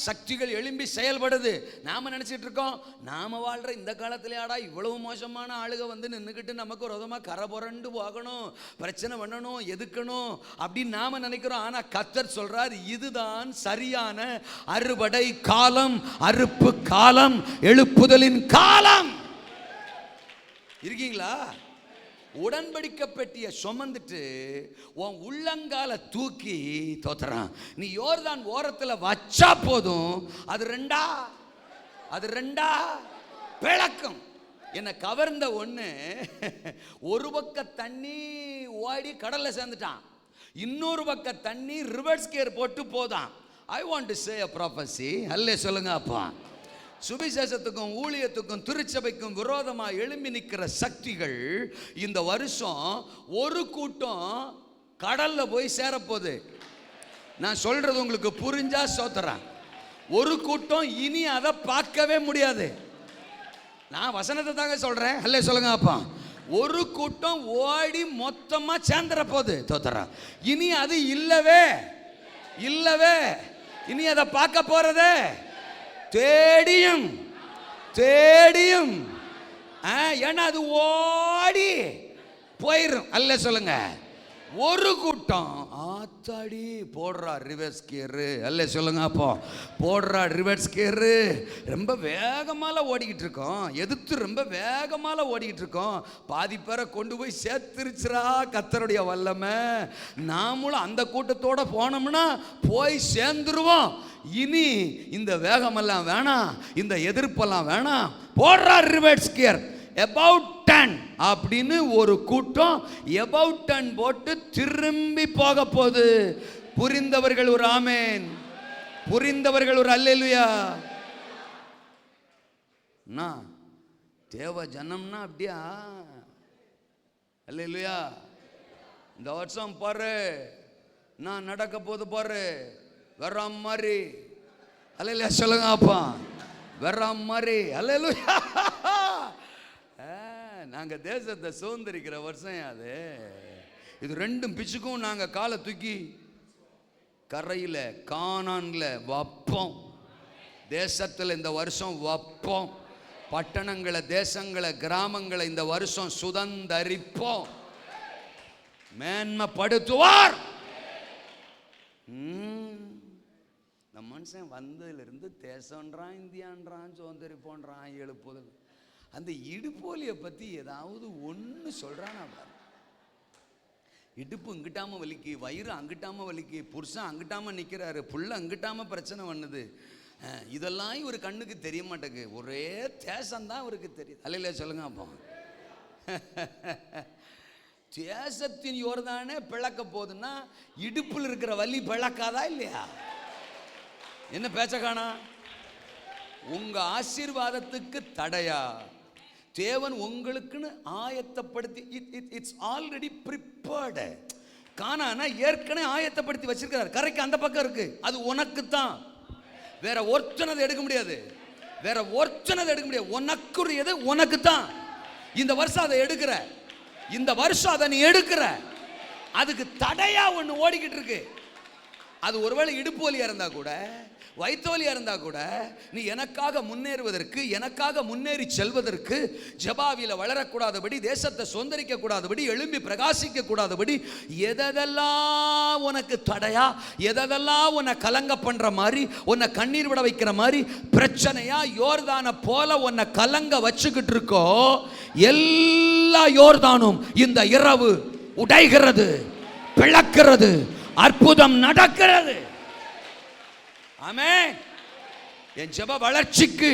சக்திகள் எழும்பி செயல்படுது. நாம நினைச்சிட்டு இருக்கோம், நாம வாழ்ற இந்த காலத்திலேயாடா இவ்வளவு மோசமான ஆளுக வந்து நின்றுக்கிட்டு நமக்கு விரோதமா கரை புரண்டு போகணும், பிரச்சனை பண்ணணும், எதுக்கணும் அப்படின்னு நாம நினைக்கிறோம். ஆனா கர்த்தர் சொல்றார், இதுதான் சரியான அறுவடை காலம், அறுப்பு காலம், எழுப்புதலின் காலம். இருக்கீங்களா? உடன்படிக்கை பெட்டியை சுமந்துட்டு உன் உள்ளங்கால தூக்கி தோத்துறான். நீ யோர்தான் ஓரத்தில் வச்சா போதும், அது ரெண்டா பிளக்கும். என்னை கவர்ந்த ஒன்று, ஒரு பக்க தண்ணி ஓடி கடல்ல சேர்ந்துட்டான், இன்னொரு பக்க தண்ணி ரிவர்ஸ் கியர் போட்டு போதான். I want to say a prophecy. அல்லே சொல்லுங்க அப்பா. சுவிசேஷத்துக்கும் ஊழியத்துக்கும் திருச்சபைக்கும் விரோதமாக எழும்பி நிற்கிற சக்திகள் இந்த வருஷம் ஒரு கூட்டம் கடல்ல போய் சேரப்போகுது. நான் சொல்றது உங்களுக்கு புரிஞ்சா சோத்துறேன். ஒரு கூட்டம் இனி அதை பார்க்கவே முடியாது. நான் வசனத்தை தாங்க சொல்றேன். அல்லே சொல்லுங்க அப்பா. ஒரு கூட்டம் ஓடி மொத்தமா சேர்ந்துற போகுது. தோத்தரா இனி அது இல்லவே இல்லவே. இனி அதை பார்க்க போறதே தேடியும் தேடியும். ஏன்னா அது ஓடி போயிரும். அல்ல சொல்லுங்க. ஒரு கூட்டம் ஆத்தாடி போடுறா ரிவர்ஸ் கியரு. அல்ல சொல்லுங்க அப்போ. போடுறா ரிவர்ஸ் கியரு. ரொம்ப வேகமால ஓடிக்கிட்டு இருக்கோம். எதிர்த்து ரொம்ப வேகமால ஓடிக்கிட்டு இருக்கோம். பாதி பேரை கொண்டு போய் சேர்த்துருச்சுரா கர்த்தருடைய வல்லமை. நாமளும் அந்த கூட்டத்தோட போனோம்னா போய் சேர்ந்துருவோம். இனி இந்த வேகமெல்லாம் வேணாம், இந்த எதிர்ப்பெல்லாம் வேணாம். போடுறா ரிவர்ஸ் கியர். about 10 அப்படின்னு ஒரு கூட்டம் about 10 போட்டு திரும்பி போக போகுது. புரிந்தவர்கள் ஒரு ஆமென், புரிந்தவர்கள் ஒரு அல்லேலூயா. தேவ ஜனம்னா அப்படியா? அல்லேலூயா. இந்த வருஷம் பாரு நான் நடக்க போது பாரு வர்ற மாதிரி. அல்லேலூயா சொல்லுங்க அப்பா. வர்ற மாதிரி. அல்லேலூயா. நாங்க தேசத்தை சுதந்திரிக்கிற வருஷம் அது. இது ரெண்டும் பிச்சுக்கும் நாங்க காலை தூக்கி கரையில கானான்ல வப்போம். தேசத்துல இந்த வருஷம் வப்போம். பட்டணங்களை, தேசங்களை, கிராமங்களை இந்த வருஷம் சுதந்தரிப்போம். மேன்மைப்படுத்துவார். இந்த மனுஷன் வந்ததுல இருந்து தேசம்ன்றான், இந்தியான்றான், சுதந்திரிப்போன்றான், எழுப்புதல். அந்த இடுப்போலியை பத்தி ஏதாவது ஒன்று சொல்றானா பாரு. இடுப்பு இங்கிட்டாம வலிக்கு, வயிறு அங்கிட்டாம வலிக்கு, புருஷன் அங்கிட்டாம நிற்கிறாரு, புள்ள அங்கிட்டாம பிரச்சனை பண்ணுது. இதெல்லாம் இவர் கண்ணுக்கு தெரிய மாட்டேங்குது. ஒரே தேசம்தான் இவருக்கு தெரியுது. அல்லையா சொல்லுங்க அப்போ. தேசத்தின் யோர்தானே பிளக்க போகுதுன்னா இடுப்பில் இருக்கிற வலி பிளக்காதா இல்லையா? என்ன பேச்ச காணா? உங்க ஆசீர்வாதத்துக்கு தடையா? தேவன் உங்களுக்குன்னு ஆயத்தப்படுத்தி, இட்ஸ் ஆல்ரெடி ப்ரிப்பேர்டு. கானானா ஏற்கனவே ஆயத்தப்படுத்தி வச்சிருக்கிறார். கரைக்கு அந்த பக்கம் இருக்கு. அது உனக்கு தான். வேற ஒருத்தனதை எடுக்க முடியாது. வேற ஒருத்தனதை எடுக்க முடியாது. உனக்குரியது உனக்கு தான். இந்த வருஷம் அதை எடுக்கிற, இந்த வருஷம் அதை நீ எடுக்கிற. அதுக்கு தடையா ஒன்று ஓடிக்கிட்டு இருக்கு. அது ஒருவேளை இடுப்பு வலியா இருந்தா கூட, வயிற்று வலியா இருந்தா கூட, நீ எனக்காக முன்னேறுவதற்கு, எனக்காக முன்னேறி செல்வதற்கு, ஜபாவில வளரக்கூடாதபடி, தேசத்தை சொந்தரிக்க கூடாதபடி, எழும்பி பிரகாசிக்க கூடாதபடி, எதெல்லாம் உனக்கு தடையா, எதெல்லாம் உன்னை கலங்க பண்ற மாதிரி, உன்னை கண்ணீர் விட வைக்கிற மாதிரி பிரச்சனையா, யோர்தான போல உன்னை கலங்க வச்சுக்கிட்டு இருக்கோ, எல்லா யோர்தானும் இந்த இரவு உடைகிறது, பிளக்கிறது, அற்புதம் நடக்கிறது. ஆமென். என் ஜெப வளர்ச்சிக்கு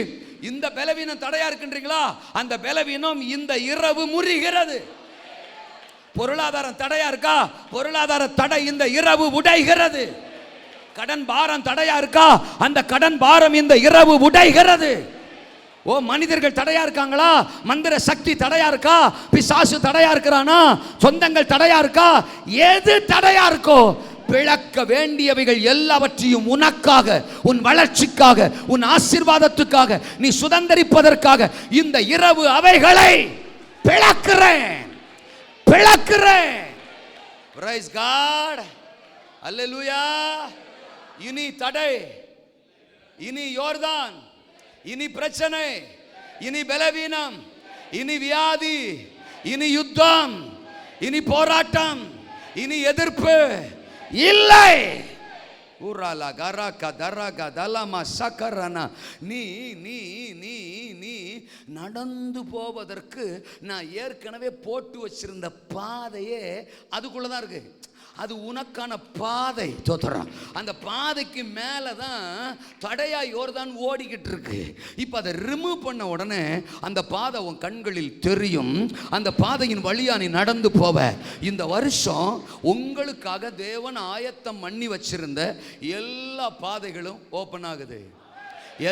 இந்த பலவீனம் தடையா இருக்கின்றீங்களா? அந்த பலவீனம் இந்த இரவு முறிகிறது. பொருளாதாரம் தடையா இருக்கா? பொருளாதார தடை இந்த இரவு உடைகிறது. கடன் பாரம் தடையா இருக்கா? அந்த கடன் பாரம் இந்த இரவு உடைகிறது. ஓ, மனிதர்கள் தடையா இருக்காங்களா? மந்திர சக்தி தடையா இருக்கா? பிசாசு தடையா இருக்கிறானா? சொந்தங்கள் தடையா இருக்கா? எது தடையா இருக்கோ, பிளக்க வேண்டியவைகள் எல்லாவற்றையும் உனக்காக, உன் வளர்ச்சிக்காக, உன் ஆசீர்வாதத்துக்காக, நீ சுதந்திரிப்பதற்காக இந்த இரவு அவைகளை பிளக்கிறேன், பிளக்கிறேன். Price God. அல்லேலூயா. இனி தடை, இனி யோர்தான், இனி பிரச்சனை, இனி பலவீனம், இனி வியாதி, இனி யுத்தம், இனி போராட்டம், இனி எதிர்ப்பு இல்லை. ஊராலா கராக்கா தராகா தலாமா சக்கரனா. நீ நீ நீ நீ நடந்து போவதற்கு நான் ஏற்கனவே போட்டு வச்சிருந்த பாதையே அதுக்குள்ளதான் இருக்கு. அது உனக்கான பாதை. தோத்துறான். அந்த பாதைக்கு மேலே தான் தடையா யோர்தான் ஓடிக்கிட்டு இருக்கு. இப்போ அதை ரிமூவ் பண்ண உடனே அந்த பாதை உன் கண்களில் தெரியும். அந்த பாதையின் வழியா நீ நடந்து போவ. இந்த வருஷம் உங்களுக்காக தேவன் ஆயத்தம் பண்ணி வச்சிருந்த எல்லா பாதைகளும் ஓப்பன் ஆகுது.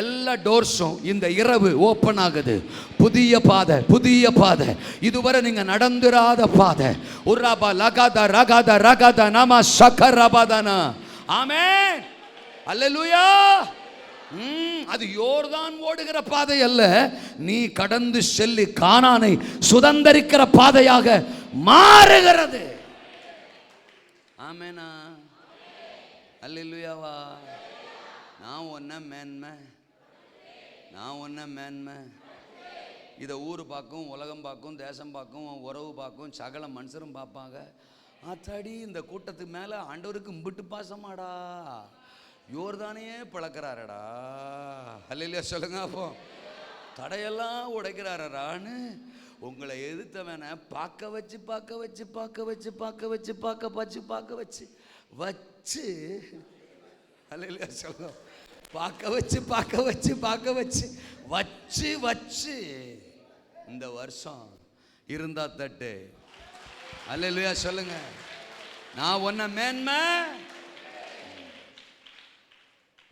எல்லா டோர்ஸும் இந்த இரவு ஓப்பன் ஆகுது. புதிய பாதை, புதிய பாதை, இதுவரை நீங்க நடந்துராத பாதை. உராபா லகாதா ரகாதா ரகாதா நாமா சக்கரபாதானா. ஆமென். அல்லேலூயா. அது யோர்தான் ஓடுகிற பாதை அல்ல, நீ கடந்து செல்லி கானானை சுதந்தரிக்கிற பாதையாக மாறுகிறது. ஆமெனா? அல்லேலூயாவா? நான் ஒன்ன மேன்மை. இதை ஊர் பார்க்கும், உலகம் பார்க்கும், தேசம் பார்க்கும், உறவு பார்க்கும், சகல மனுஷரும் பார்ப்பாங்க. ஆத்தாடி, இந்த கூட்டத்துக்கு மேலே ஆண்டவருக்கு இம்பிட்டு பாசமாடா, யோர்தானையே பழக்கிறாரடா. அல்லேலூயா சொல்லுங்க. அப்போ தடையெல்லாம் உடைக்கிறாரான்னு உங்களை எதிர்த்தவனை பார்க்க வச்சு அல்லேலூயா சொல்லுங்க. பார்க்க வச்சு இந்த வருஷம் இருந்தா தட்டு. அல்லேலூயா சொல்லுங்க. நான் ஒன்ன மேன்மை.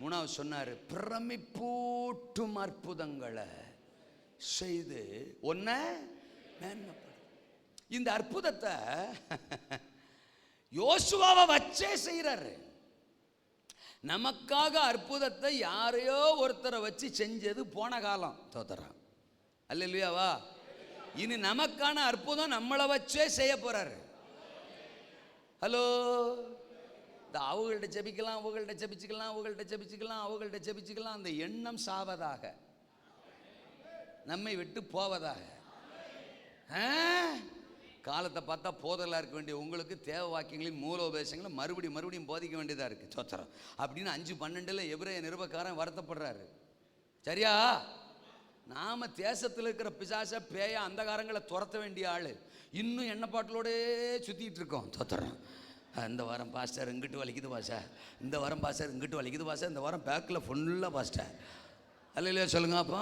மூணாவது சொன்னாரு, பிரமிப்பூட்டும் அற்புதங்களை செய்து ஒன்ன மேன்மைப்படு. இந்த அற்புதத்தை யோசுவாவை வச்சே செய்யறாரு. நமக்காக அற்புதத்தை யாரையோ ஒருத்தரை வச்சு செஞ்சது போன காலம். தோத்தரம். அல்லேலூயாவா? இனி நமக்கான அற்புதம் நம்மளை வச்சே செய்ய போறாரு. ஹலோ, அவங்கள்ட்ட ஜெபிக்கலாம், அந்த எண்ணம் சாவதாக, நம்மை விட்டு போவதாக. காலத்தை பார்த்தா போதலாக இருக்க வேண்டிய உங்களுக்கு தேவ வாக்கியங்களையும் மூலோபதேசங்களை மறுபடியும் போதிக்க வேண்டியதாக இருக்குது. சோத்திரம். அப்படின்னு 5:12 எபிரேய நிருபக்காரன் வருத்தப்படுறாரு. சரியா? நாம தேசத்தில் இருக்கிற பிசாச பேய அந்தகாரங்களை துரத்த வேண்டிய ஆள் இன்னும் எண்ணப்பாட்டிலோடே சுற்றிட்டு இருக்கோம். சோத்திரம். இந்த வாரம் பாஸ்டர் இங்கிட்டு வலிக்குது பாஸ்டர், இந்த வாரம் பாஸ்டர் இங்கிட்டு வலிக்குது பாஸ்டர், இந்த வாரம் பேக்கில் ஃபுல்லாக பாஸ்டர். அல்லையா சொல்லுங்க. அப்போ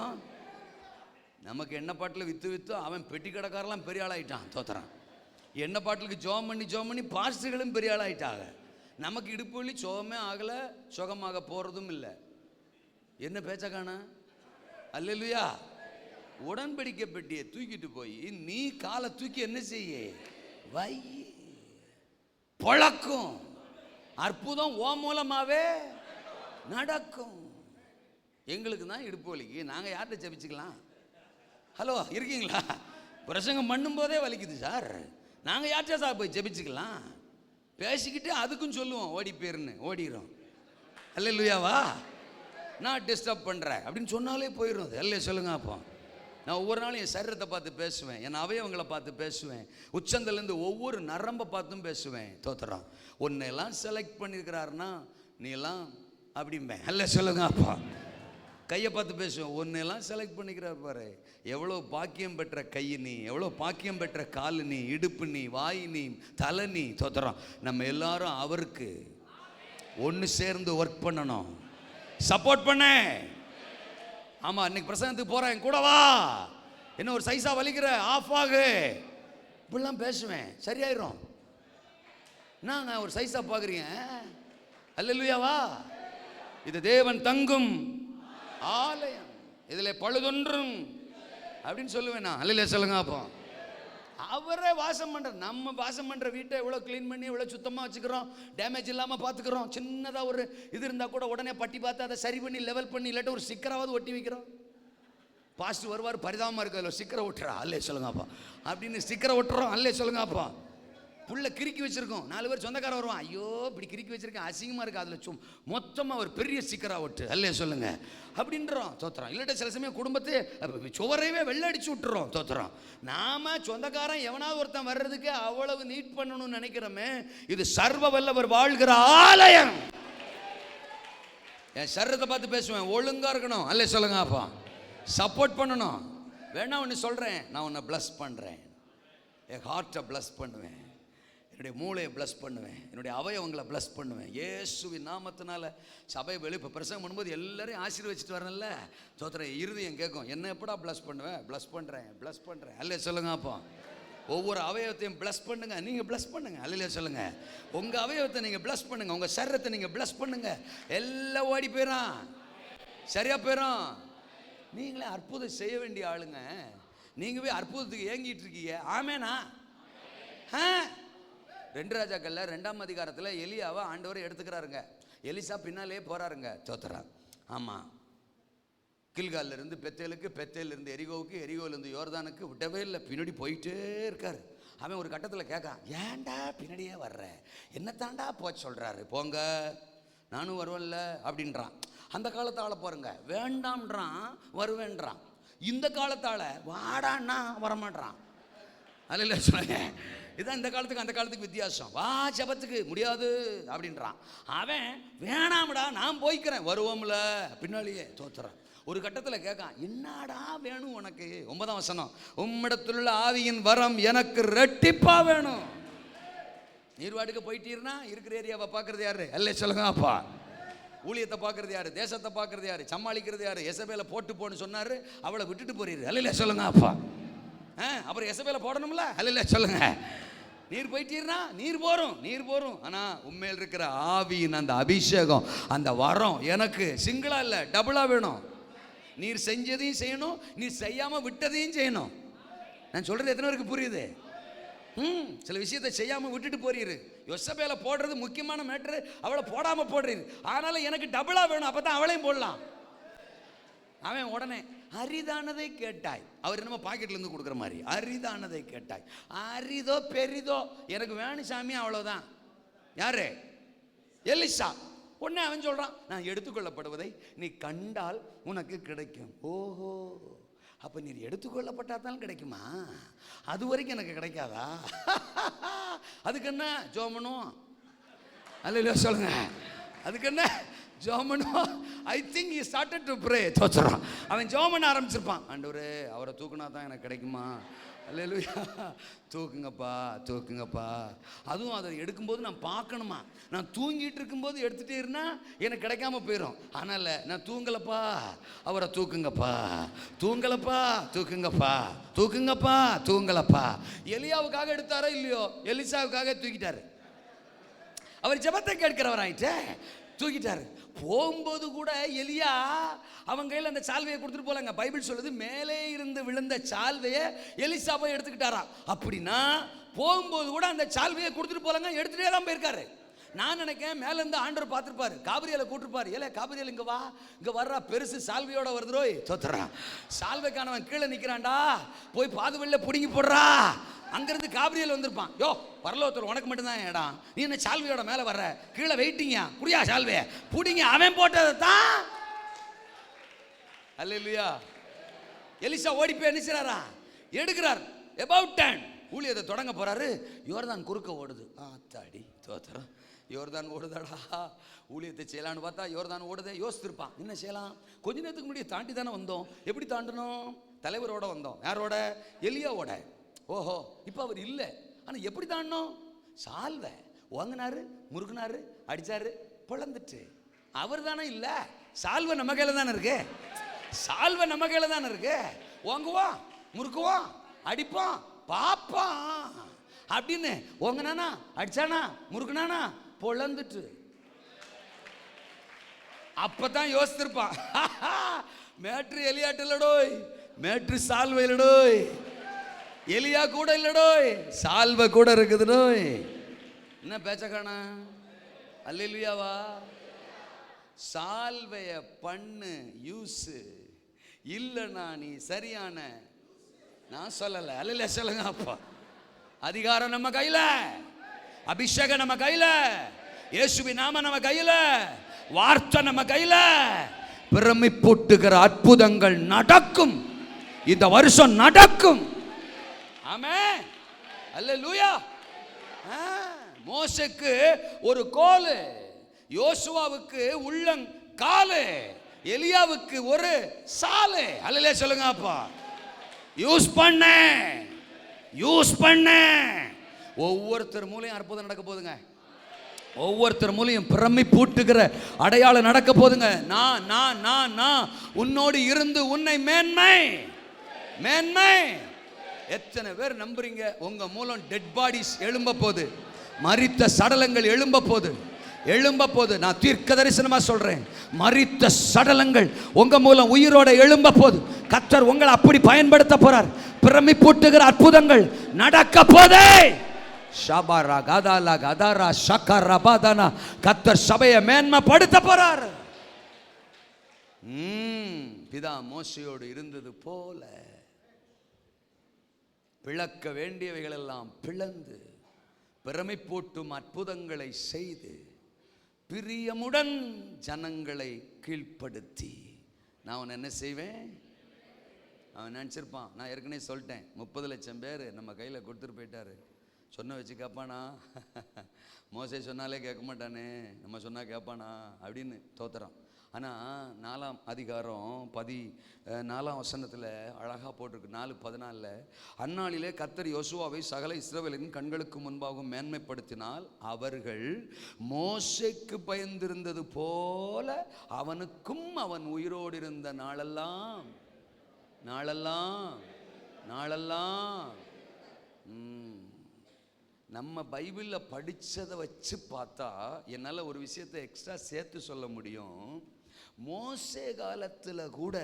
நமக்கு எண்ணப்பாட்டில் விற்று அவன் பெட்டி கடைக்காரெல்லாம் பெரிய ஆளாயிட்டான். தோத்துறான். எண்ணப்பாட்டிலுக்கு ஜோம் பண்ணி பாஸ்டர்களும் பெரிய ஆளாயிட்டாங்க. நமக்கு இடுப்பு வலி சுகமே ஆகலை, சுகமாக போகிறதும் இல்லை. என்ன பேச்சக்கானா? அல்லேலூயா. உடன்படிக்கை பெட்டியை தூக்கிட்டு போய் நீ காலை தூக்கி என்ன செய்ய வை, பழக்கும். அற்புதம் ஓ மூலமாவே நடக்கும். எங்களுக்கு தான் இடுப்பு வலிக்கு, நாங்கள் யார்கிட்ட ஜெபிச்சுக்கலாம்? ஹலோ, இருக்கீங்களா? பிரசங்கம் பண்ணும் போதே வலிக்குது சார், நாங்கள் யார்கிட்ட சார் போய் ஜெபிச்சுக்கலாம்? பேசிக்கிட்டு அதுக்கும் சொல்லுவோம் ஓடி போயிருன்னு, ஓடிடும். அல்லேலூயாவா? நான் டிஸ்டர்ப் பண்ணுறேன் அப்படின்னு சொன்னாலே போயிடும். அல்லே சொல்லுங்க. அப்போ நான் ஒவ்வொரு நாளும் என் சரீரத்தை பார்த்து பேசுவேன், என் அவயவங்களை பார்த்து பேசுவேன், உச்சந்தலேருந்து ஒவ்வொரு நரம்பை பார்த்தும் பேசுவேன். தோத்துறோம். உன்னையெல்லாம் செலக்ட் பண்ணியிருக்கிறாருன்னா நீ எல்லாம் அப்படிம்பேன். அல்ல சொல்லுங்க. அப்போ கையை பார்த்து பேசுவேன், ஒன்னெல்லாம் செலக்ட் பண்ணிக்கிறார் பாரு. எவ்வளோ பாக்கியம் பெற்ற கை நீ, எவ்வளோ பாக்கியம் பெற்ற கால் நீ, இடுப்பு நீ, வாய் நீ, தலை நீ. தோத்துறோம். நம்ம எல்லாரும் அவருக்கு ஒன்று சேர்ந்து ஒர்க் பண்ணணும், சப்போர்ட் பண்ண. ஆமா, இன்னைக்கு பிரசங்கத்துக்கு போறேன், கூட வா, என்ன ஒரு சைஸா வலிக்கிற, ஆஃப் ஆகு, இப்படிலாம் பேசுவேன். சரியாயிரும். நான் ஒரு சைஸா பாக்குறீங்க. அல்லேலூயாவா? இது தேவன் தங்கும் ஆலயம், இதுல பழுதொன்றும் அப்படின்னு சொல்லுவேன் நான். அல்லேலூயா சொல்லுங்க. அப்போ அவரே வாசம் பண்ற, நம்ம வாசம் பண்ற வீட்டை எவ்வளவு கிளீன் பண்ணி எவ்வளவு சுத்தமா வச்சுக்கிறோம், டேமேஜ் இல்லாம பாத்துக்கிறோம். சின்னதா ஒரு இது இருந்தா கூட உடனே பட்டி பார்த்து அதை சரி பண்ணி லெவல் பண்ணி இல்லாட்ட ஒரு ஸ்டிக்கராவது ஒட்டி வைக்கிறோம். பாஸ்ட் வருவார், பரிதாபமா இருக்கு, அதில் ஸ்டிக்கரை ஒட்டுறா. அல்லே சொல்லுங்க. அப்பா அப்படின்னு ஸ்டிக்கரை ஒட்டுறோம். அல்லே சொல்லுங்க. அப்பா புள்ள கிறுக்கி வச்சிருக்கோம், 4 பேர் சொந்தக்காரன் வருவான், ஐயோ இப்படி கிறுக்கி வச்சிருக்கேன், அசிங்கமா இருக்கு, அதில் மொத்தமா ஒரு பெரிய ஸ்டிக்கரா ஒட்டு. அல்லே சொல்லுங்க அப்படின்றோம். தோத்துறோம். இல்லாட்ட சில சமயம் குடும்பத்தை சுவரையவே வெள்ளை அடிச்சு விட்டுறோம். தோத்துறோம். நாம சொந்தக்காரன் எவனாவது ஒருத்தன் வர்றதுக்கு அவ்வளவு நீட் பண்ணணும்னு நினைக்கிறோமே, இது சர்வ வல்லவர் வாழ்கிற ஆலயம். என் சரீரத்தை பார்த்து பேசுவேன், ஒழுங்கா இருக்கணும். அல்லே சொல்லுங்க. அப்பா சப்போர்ட் பண்ணணும். வேணா ஒன்று சொல்றேன், நான் உன்னை பிளஸ் பண்றேன், என் ஹார்ட்டை பிளஸ் பண்ணுவேன், என்னுடைய மூளையை பிளஸ் பண்ணுவேன், என்னுடைய அவயவங்களை பிளஸ் பண்ணுவேன். இயேசுவின் நாமத்தினால சபை வெளியே பிரசங்கம் பண்ணும்போது எல்லாரையும் ஆசீர்வதிச்சுட்டு வரேன்ல. தோத்துற இருதயம் கேட்கும், என்ன எப்படா பிளஸ் பண்ணுவேன்? பிளஸ் பண்ணுறேன். அல்லே சொல்லுங்க. அப்போ ஒவ்வொரு அவயவத்தையும் பிளஸ் பண்ணுங்க. நீங்கள் பிளஸ் பண்ணுங்க. அல்லே சொல்லுங்க. உங்கள் அவயவத்தை நீங்கள் பிளஸ் பண்ணுங்க, உங்கள் சரீரத்தை நீங்கள் பிளஸ் பண்ணுங்க. எல்லாம் ஓடி போயிடும், சரியா போயிடும். நீங்களே அற்புதம் செய்ய வேண்டிய ஆளுங்க, நீங்க போய் அற்புதத்துக்கு ஏங்கிட்டு இருக்கீங்க. ஆமேனா? 2 ராஜாக்கள்ல 2ஆம் அதிகாரத்தில் எலியாவை ஆண்டவர் எடுத்துக்கிறாருங்க. எலிசா பின்னாலே போறாருங்க. தோத்துறா. ஆமா, கில்கால்ல இருந்து பெத்தேலுக்கு, பெத்தேலிருந்து எரிகோவுக்கு, எரிகோவிலிருந்து யோர்தானுக்கு விட்டவே இல்லை. பின்னாடி போயிட்டே இருக்காரு. அவன் ஒரு கட்டத்தில் கேட்கான், ஏன்டா பின்னாடியே வர்ற, என்னத்தாண்டா போச்சு சொல்கிறாரு, போங்க நானும் வருவேன்ல அப்படின்றான். அந்த காலத்தால் பாருங்க, வேண்டாம்ன்றான் வருவேன்றான். இந்த காலத்தால் வாடான்னா வரமாட்டான். அல்ல சொல்லுங்க, இதுதான் இந்த காலத்துக்கு அந்த காலத்துக்கு வித்தியாசம். வா ஜபத்துக்கு முடியாது அப்படின்றான். அவன் வேணாம்டா நான் போய்க்கிறேன் வருவோம்ல பின்னாலேயே தோத்துறான். ஒரு கட்டத்தில் கேட்கான், என்னடா வேணும் உனக்கு? 9ஆம் வசனம், உம்மிடத்துள்ள ஆவியின் வரம் எனக்கு ரெட்டிப்பா வேணும். நீர்வாடுக்கு போயிட்டீர்னா இருக்கிற ஏரியாவை பார்க்கறது யாரு? அல்ல சொல்லுங்க அப்பா. ஊழியத்தை பார்க்கறது யாரு? தேசத்தை பார்க்கறது யாரு? சமாளிக்கிறது யாரு? எசபேல போட்டு போன்னு சொன்னாரு, அவளை விட்டுட்டு போறீரு. அல்ல சொல்லுங்க அப்பா. அப்புறம் எசபேல போடணும்ல. அல்ல சொல்லுங்க. நீர் போயிட்டீர்னா நீர் போறோம். ஆனா உண்மையில் இருக்கிற ஆவியின் அந்த அபிஷேகம், அந்த வரம் எனக்கு சிங்கிளா இல்ல டபுளா வேணும். நீர் செஞ்சதையும் செய்யணும், நீர் செய்யாம விட்டதையும் செய்யணும். நான் சொல்றது எத்தனை பேருக்கு புரியுது? சில விஷயத்தை செய்யாம விட்டுட்டு போறீரு. யோசபேல போடுறது முக்கியமான மேட்ரு, அவளை போடாம போடுறீரு. ஆனால எனக்கு டபுளா வேணும், அப்பதான் அவளையும் போடலாம். அவன் உடனே அரிதானதை கேட்டாய். அவர் என்னமோ பாக்கெட்ல இருந்து கொடுக்குற மாதிரி, அரிதானதை கேட்டாய், அரிதோ பெரிதோ எனக்கு வேணும் சாமி, அவ்வளவுதான். யாரு? எலிசா. உடனே அவன் சொல்றான், நான் எடுத்துக்கொள்ளப்படுவதை நீ கண்டால் உனக்கு கிடைக்கும். ஓஹோ, அப்ப நீர் எடுத்துக்கொள்ளப்பட்டாதான் கிடைக்குமா? அது வரைக்கும் எனக்கு கிடைக்காதா? அதுக்கு என்ன ஜோமனும்? அல்ல சொல்லுங்க, அதுக்கு என்ன ஜோமனும்? I think he started to pray. தோத்துறான். அவன் ஜோமன் ஆரம்பிச்சிருப்பான், ஆண்டவரே அவரை தூக்குனா தான் எனக்கு கிடைக்குமா? அல்லேலூயா, தூக்குங்கப்பா. அதுவும் அதை எடுக்கும்போது நான் பார்க்கணுமா? நான் தூங்கிட்டு இருக்கும்போது எடுத்துகிட்டே இருந்தா எனக்கு கிடைக்காம போயிடும். ஆனால் நான் தூங்கலப்பா, அவரை தூக்குங்கப்பா. எலியாவுக்காக எடுத்தாரோ இல்லையோ, எலிசாவுக்காக தூக்கிட்டாரு. அவர் ஜெபத்தை கேட்கிறவராயிட்டே தூக்கிட்டாரு. போகும்போது கூட எலியா அவன் கையில் அந்த சால்வையை கொடுத்துட்டு போலாங்க. பைபிள் சொல்லுது, மேலே இருந்து விழுந்த சால்வையை எலிசா போய் எடுத்துக்கிட்டாராம். அப்படின்னா போகும்போது கூட அந்த சால்வையை கொடுத்துட்டு போலாங்க, எடுத்துகிட்டே தான் போயிருக்காரு. நான் நினைக்கிறேன் மேல இருந்து ஆண்டவர் பார்த்துருப்பாரு, காபிரியலை கூட்டிருப்பாரு. ஏலே காபிரியல் இங்க வா, இங்க வர்றா, பெருசு சால்வையோட வருதுரோய். தோத்துறான். சால்வைக்கானவன் கீழே நிக்கிறான்டா, போய் பாதுவெல்ல பிடுங்கி போடுறா. அங்கிருந்து காபிரியல் வந்திருப்பான். யோ பரலோகத்தில் உனக்கு மட்டும்தான் இடம், நீ என்ன சால்வையோட மேல வர்ற, கீழே வெயிட்டிங்க, குடியா சால்வைய புடிங்க. அவன் போட்டதை தான். அல்லேலூயா. எலிசா ஓடி போய் நினைச்சாரா, எடுக்கிறார். about 10 ஊழியத்தை தொடங்க போறாரு. யோர்தான் குறுக்க ஓடுது. தாடி தோத்துறோம். யோர்தான் ஓடுதாடா, ஊழியத்தை செய்யலான்னு பார்த்தா யோர்தான் ஓடுதே. யோசித்திருப்பான், என்ன செய்யலாம்? கொஞ்ச நேரத்துக்கு முன்னாடி தாண்டி தானே வந்தோம். எப்படி தாண்டணும்? தலைவரோட வந்தோம். யாரோட? எலியாவோட. ஓஹோ, இப்போ அவர் இல்லை. ஆனால் எப்படி தாண்டணும்? சால்வை வாங்கினாரு, முறுக்குனாரு, அடிச்சாரு, பிளந்துட்டு. அவர் தானே இல்லை, சால்வை நம்ம கையில் தானே இருக்கு. வாங்குவோம், முறுக்குவோம், அடிப்போம், பாப்பான் அப்படின்னு ஓங்கனானா, அடிச்சானா, முறுக்குனானா, பொழந்துட்டு. அப்பதான் யோசித்திருப்பான், மேட்ரு எலியாட்டு இல்லடோய், மேட்ரு சால்வை இல்லடோய், எலியா கூட இல்லடோய், சால்வை கூட இருக்குதுடோய். என்ன பேச்சக்கானா? அல்லேலூயாவா. சால்வைய பண்ணு யூஸ் இல்லைன்னா நீ சரியான. நான் சொல்லலை, அல்ல சொல்லுங்க அப்பா. அதிகாரம் நம்ம கையில, அபிஷேகம் நம்ம கையில, இயேசுவின் நாமம் நம்ம கையில, வார்த்தை நம்ம கையில. பிரமிப்பூட்டுகிற அற்புதங்கள் நடக்கும், இந்த வருஷம் நடக்கும். ஆமென், அல்லேலூயா. மோசேக்கு ஒரு கோல், யோசுவாவுக்கு உள்ளங்கால், எலியாவுக்கு ஒரு சாலை. அல்லேலூயா சொல்லுங்க அப்பா. யூஸ் பண்ண ஒவ்வொருத்தர் மூலையும் அற்புதம் நடக்க போதுங்க. ஒவ்வொருத்தர் மூலையும் பிரமிப்பூட்டுகிற அடையாளம் நடக்க போதுங்க. நான் உன்னோடு இருந்து உன்னை மேன்மை. எத்தனை பேர் நம்புறீங்க? உங்க மூலம் டெட் பாடிஸ் எழும்ப போது, மரித்த சடலங்கள் எழும்ப போது. நான் தீர்க்க தரிசனமா சொல்றேன், மரித்த சடலங்கள் உங்க மூலம் உயிரோட எழும்ப போது. கர்த்தர் உங்களை அப்படி பயன்படுத்த போறார். பிரமிப்பூட்டுகிற அற்புதங்கள் நடக்க போதே. ஷபாரா கதாலா கதாரா ஷக்கரா பாதானா. கர்த்தர் சபையை மேன்மைப்படுத்த போறார். பிதா மோசையோடு இருந்தது போல பிளக்க வேண்டியவைகளெல்லாம் பிளந்து பிரமிப்பூட்டும் அற்புதங்களை செய்து பிரியமுடன் ஜனங்களை கீழ்ப்படுத்தி நான் அவன் என்ன செய்வேன். அவன் நினச்சிருப்பான், நான் ஏற்கனவே சொல்லிட்டேன், 30 லட்சம் பேர் நம்ம கையில் கொடுத்துட்டு போயிட்டாரு. சொன்ன வச்சு கேட்பானா? மோசே சொன்னாலே கேட்க மாட்டானே, நம்ம சொன்னால் கேட்பானா அப்படின்னு தோத்துறான். ஆனால் 4ஆம் அதிகாரம் 14ஆம் வசனத்தில் அழகாக போட்டிருக்கு. 4:14 அந்நாளிலே கர்த்தர் யோசுவாவை சகல இஸ்ரவேலின் கண்களுக்கு முன்பாகவும் மேன்மைப்படுத்தினால் அவர்கள் மோசேக்கு பயந்திருந்தது போல அவனுக்கும் அவன் உயிரோடு இருந்த நாளெல்லாம் நம்ம பைபிளில் படித்ததை வச்சு பார்த்தா என்னால் ஒரு விஷயத்தை எக்ஸ்ட்ரா சேர்த்து சொல்ல முடியும். மோசே காலத்தில் கூட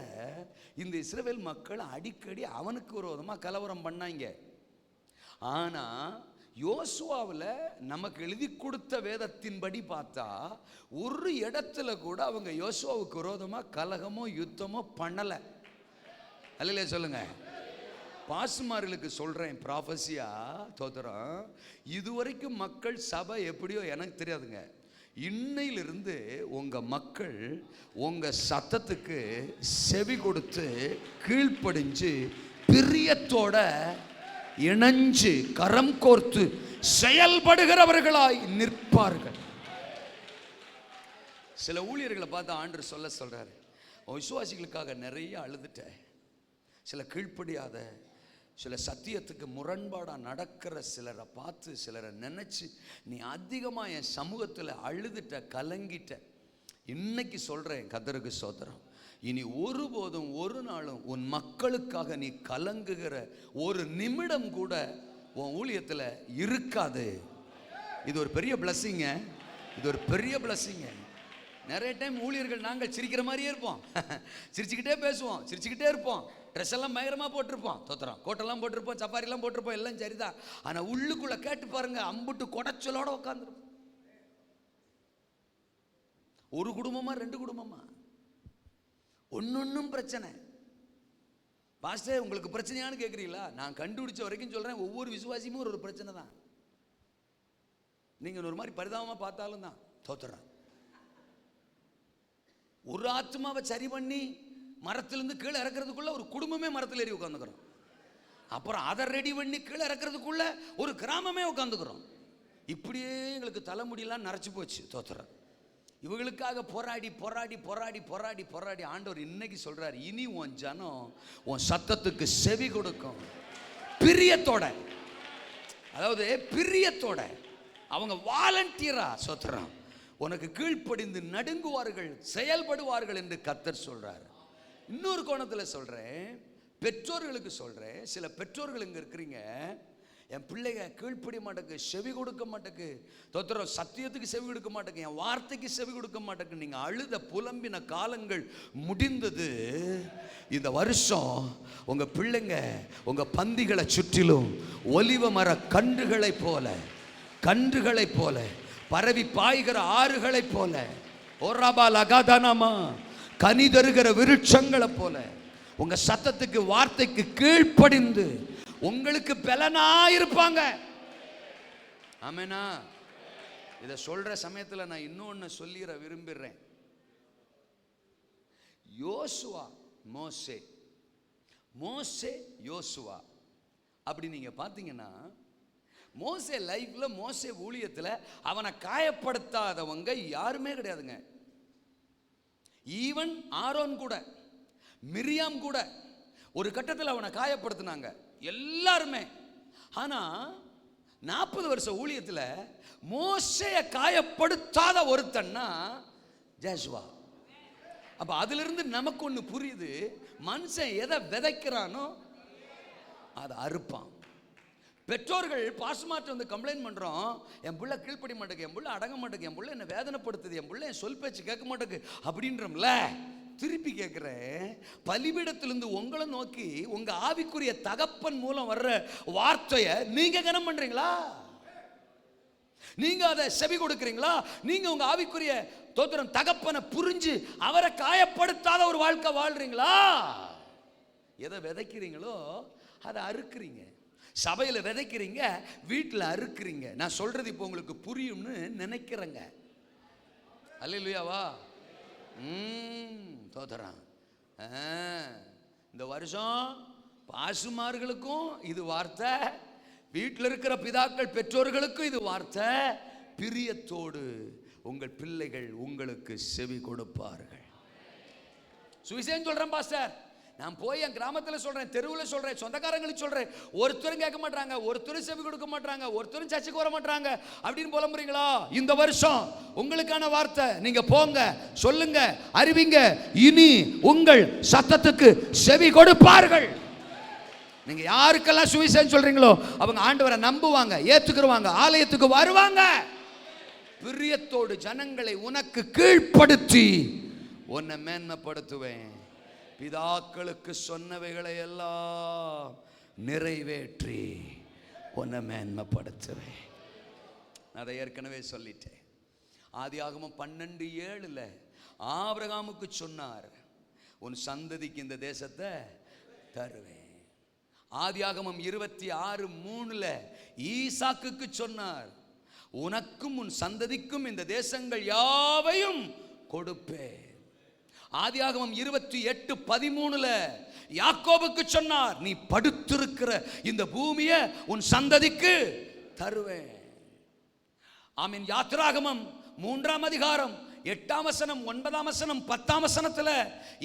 இந்த இஸ்ரவேல் மக்கள் அடிக்கடி அவனுக்கு விரோதமாக கலவரம் பண்ணாங்க. ஆனால் யோசுவாவில் நமக்கு எழுதி கொடுத்த வேதத்தின்படி பார்த்தா ஒரு இடத்துல கூட அவங்க யோசுவாவுக்கு விரோதமாக கலகமோ யுத்தமோ பண்ணலை. அல்லையா சொல்லுங்க. பாசுமார்களுக்கு சொல்கிறேன் ப்ராஃபஸியா தோத்திரம். இதுவரைக்கும் மக்கள் சபை எப்படியோ எனக்கு தெரியாதுங்க. இன்னையிலிருந்து உங்கள் மக்கள் உங்கள் சத்தத்துக்கு செவி கொடுத்து கீழ்ப்படிஞ்சு பிரியத்தோட இணைஞ்சு கரம் கோர்த்து செயல்படுகிறவர்களாய் நிற்பார்கள். சில ஊழியர்களை பார்த்து ஆண்டவர் சொல்றாரு, விசுவாசிகளுக்காக நிறைய அழுதுட்டேன். சில கீழ்ப்படியாத, சில சத்தியத்துக்கு முரண்பாடாக நடக்கிற சிலரை பார்த்து சிலரை நினச்சி நீ அதிகமாக என் சமூகத்தில் அழுதுட்ட, கலங்கிட்ட. இன்னைக்கு சொல்கிறேன், கர்த்தருக்கு ஸ்தோத்திரம், இனி ஒருபோதும் ஒரு நாளும் உன் மக்களுக்காக நீ கலங்குகிற ஒரு நிமிடம் கூட உன் ஊழியத்தில் இருக்காது. இது ஒரு பெரிய பிளஸ்ஸிங்க, இது ஒரு பெரிய பிளஸ்ஸிங்க. நிறைய டைம் ஊழியர்கள் நாங்கள் சிரிக்கிற மாதிரியே இருப்போம், சிரிச்சுக்கிட்டே பேசுவோம், சிரிச்சுக்கிட்டே இருப்போம், ட்ரெஸ் எல்லாம் பயங்கரமாக போட்டிருப்போம், தோத்திரம் கோட்டெல்லாம் போட்டிருப்போம், சப்பாரிலாம் போட்டிருப்போம், எல்லாம் சரிதான். ஆனால் உள்ளுக்குள்ளே கேட்டு பாருங்க, அம்புட்டு கொடைச்சலோட உட்காந்துருப்போம். ஒரு குடும்பமா 2 குடும்பமா ஒன்னொன்னும் பிரச்சனை. பாஸ்டர் உங்களுக்கு பிரச்சனையானு கேட்குறீங்களா? நான் கண்டுபிடிச்ச வரைக்கும் சொல்கிறேன், ஒவ்வொரு விசுவாசியும் ஒரு பிரச்சனை தான். நீங்கள் ஒரு மாதிரி பரிதாபமாக பார்த்தாலும் தான் தோத்துறேன். ஒரு ஆத்மாவை சரி பண்ணி மரத்திலிருந்து கீழே இறக்கிறதுக்குள்ள ஒரு குடும்பமே மரத்தில் ஏறி உட்காந்துக்கிறோம். அப்புறம் அதை ரெடி பண்ணி கீழே இறக்கிறதுக்குள்ள ஒரு கிராமமே உட்காந்துக்கிறோம். இப்படியே எங்களுக்கு தலைமுடியெல்லாம் நரைச்சி போச்சு தோத்துறேன். இவங்களுக்காக போராடி போராடி போராடி போராடி போராடி ஆண்டவர் இன்னைக்கு சொல்றாரு, இனி உன் ஜனம் உன் சத்தத்துக்கு செவி கொடுக்கும் பிரியத்தோட. அதாவது பிரியத்தோட அவங்க வாலண்டியரா சொத்துறான் உனக்கு கீழ்ப்படிந்து நடுங்குவார்கள், செயல்படுவார்கள் என்று கர்த்தர் சொல்றார். இன்னொரு கோணத்தில் சொல்றேன், பெற்றோர்களுக்கு சொல்றேன். சில பெற்றோர்கள் இங்க இருக்கிறீங்க, என் பிள்ளைங்க கீழ்ப்படிய மாட்டேக்கு, செவி கொடுக்க மாட்டேக்கு, தோத்திரம் சத்தியத்துக்கு செவி கொடுக்க மாட்டேக்கு, என் வார்த்தைக்கு செவி கொடுக்க மாட்டேக்கு. நீங்க அழுத புலம்பின காலங்கள் முடிந்தது. இந்த வருஷம் உங்க பிள்ளைங்க உங்க பந்திகளை சுற்றிலும் ஒலிவ மர கன்றுகளைப் போல பரவி பாய்கிற ஆறுகளைப் போல, கனி தருகிற விருட்சங்களை போல உங்க சத்தத்துக்கு வார்த்தைக்கு கீழ்ப்படிந்து உங்களுக்கு பலனாயிருப்பாங்க. ஆமெனா? இதை சொல்ற சமயத்தில் நான் இன்னொன்னு சொல்லிட விரும்புகிறேன். யோசுவா மோசே யோசுவா அப்படி நீங்க பார்த்தீங்கன்னா, மோசே லைஃப்ல மோசே ஊழியத்தில் அவனை காயப்படுத்தாதவங்க யாருமே கிடையாதுங்க. ஈவன் ஆரோன் கூட, மிரியாம் கூட ஒரு கட்டத்தில் அவனை காயப்படுத்தினாங்க எல்லாருமே. ஆனா 40 வருஷ ஊழியத்தில் மோசேயை காயப்படுத்தாத ஒருத்தன்னா ஜோசுவா. அப்ப அதிலிருந்து நமக்கு ஒன்று புரியுது, மனுஷன் எதை விதைக்கிறானோ அதை அறுப்பான். பெற்றோர்கள் பாசமாற்ற வந்து கம்ப்ளைண்ட் பண்ணுறோம், என் பிள்ளை கீழ்ப்படி மாட்டேங்க, என் பிள்ளை அடங்க மாட்டேங்க, என் பிள்ளை என்னை வேதனைப்படுத்துது, என் பிள்ளை என் சொல் பேச்சு கேட்க மாட்டேங்க அப்படின்றோம்ல. திருப்பி கேட்குறேன், பலிபீடத்திலிருந்து உங்களை நோக்கி உங்க ஆவிக்குரிய தகப்பன் மூலம் வர்ற வார்த்தையை நீங்க கனம் பண்றீங்களா? நீங்க அதை செவி கொடுக்கிறீங்களா? நீங்க உங்க ஆவிக்குரிய தோத்திரம் தகப்பனை புரிஞ்சு அவரை காயப்படுத்தாத ஒரு வாழ்க்கை வாழ்றீங்களா? எதை விதைக்கிறீங்களோ அதை அறுக்கிறீங்க. சபையில் விதைக்கிறீங்க, வீட்டில் அறுக்கிறீங்க. நான் சொல்றது இப்போ உங்களுக்கு புரியும்னு நினைக்கிறேங்க. அல்லேலூயாவா? தோத்திரம். இந்த வருஷம் பாசுமார்களுக்கும் இது வார்த்தை, வீட்டில் இருக்கிற பிதாக்கள் பெற்றோர்களுக்கும் இது வார்த்தை. பிரியத்தோடு உங்கள் பிள்ளைகள் உங்களுக்கு செவி கொடுப்பார்கள். சுவிசேஷம் சொல்றேன் பாஸ்டர், நான் போய் என் கிராமத்தில் சொல்றேன், தெருவில் சொல்றேன், சொந்தக்காரங்களுக்கு சொல்றேன், ஒருத்தரும் கேட்க மாட்டாங்க, ஒருத்தரும் செவி கொடுக்க மாட்டாங்க, ஒருத்தரும் சர்ச்சுக்கு வர மாட்டாங்க அப்படின்னு புலம்புறீங்களா? இந்த வருஷம் உங்களுக்கான வார்த்தை. நீங்க போங்க, சொல்லுங்க, அறிவிங்க. இனி உங்கள் சத்தத்துக்கு செவி கொடுப்பார்கள். நீங்க யாருக்கெல்லாம் சுவிசேஷம் சொல்றீங்களோ அவங்க ஆண்டவரை நம்புவாங்க, ஏத்துக்குருவாங்க, ஆலயத்துக்கு வருவாங்க. பிரியத்தோடு ஜனங்களை உனக்கு கீழ்ப்படுத்தி உன்னை மேன்மைப்படுத்துவேன். பிதாக்களுக்கு சொன்னவைகளை எல்லாம் நிறைவேற்றி உன்னை மேன்மைப்படுத்துவேன். அதை ஏற்கனவே சொல்லிட்டேன். ஆதியாகமம் 12:7 ஆபிரகாமுக்கு சொன்னார், உன் சந்ததிக்கு இந்த தேசத்தை தருவேன். ஆதியாகமம் 26:3 ஈசாக்குக்கு சொன்னார், உனக்கும் உன் சந்ததிக்கும் இந்த தேசங்கள் யாவையும் கொடுப்பேன். ஆதியாகமம் 28:13 யாக்கோபுக்கு சொன்னார், நீ படுத்திருக்கிற இந்த பூமியை உன் சந்ததிக்கு தருவேன். ஆமீன். யாத்திராகமம் 3:8 9 10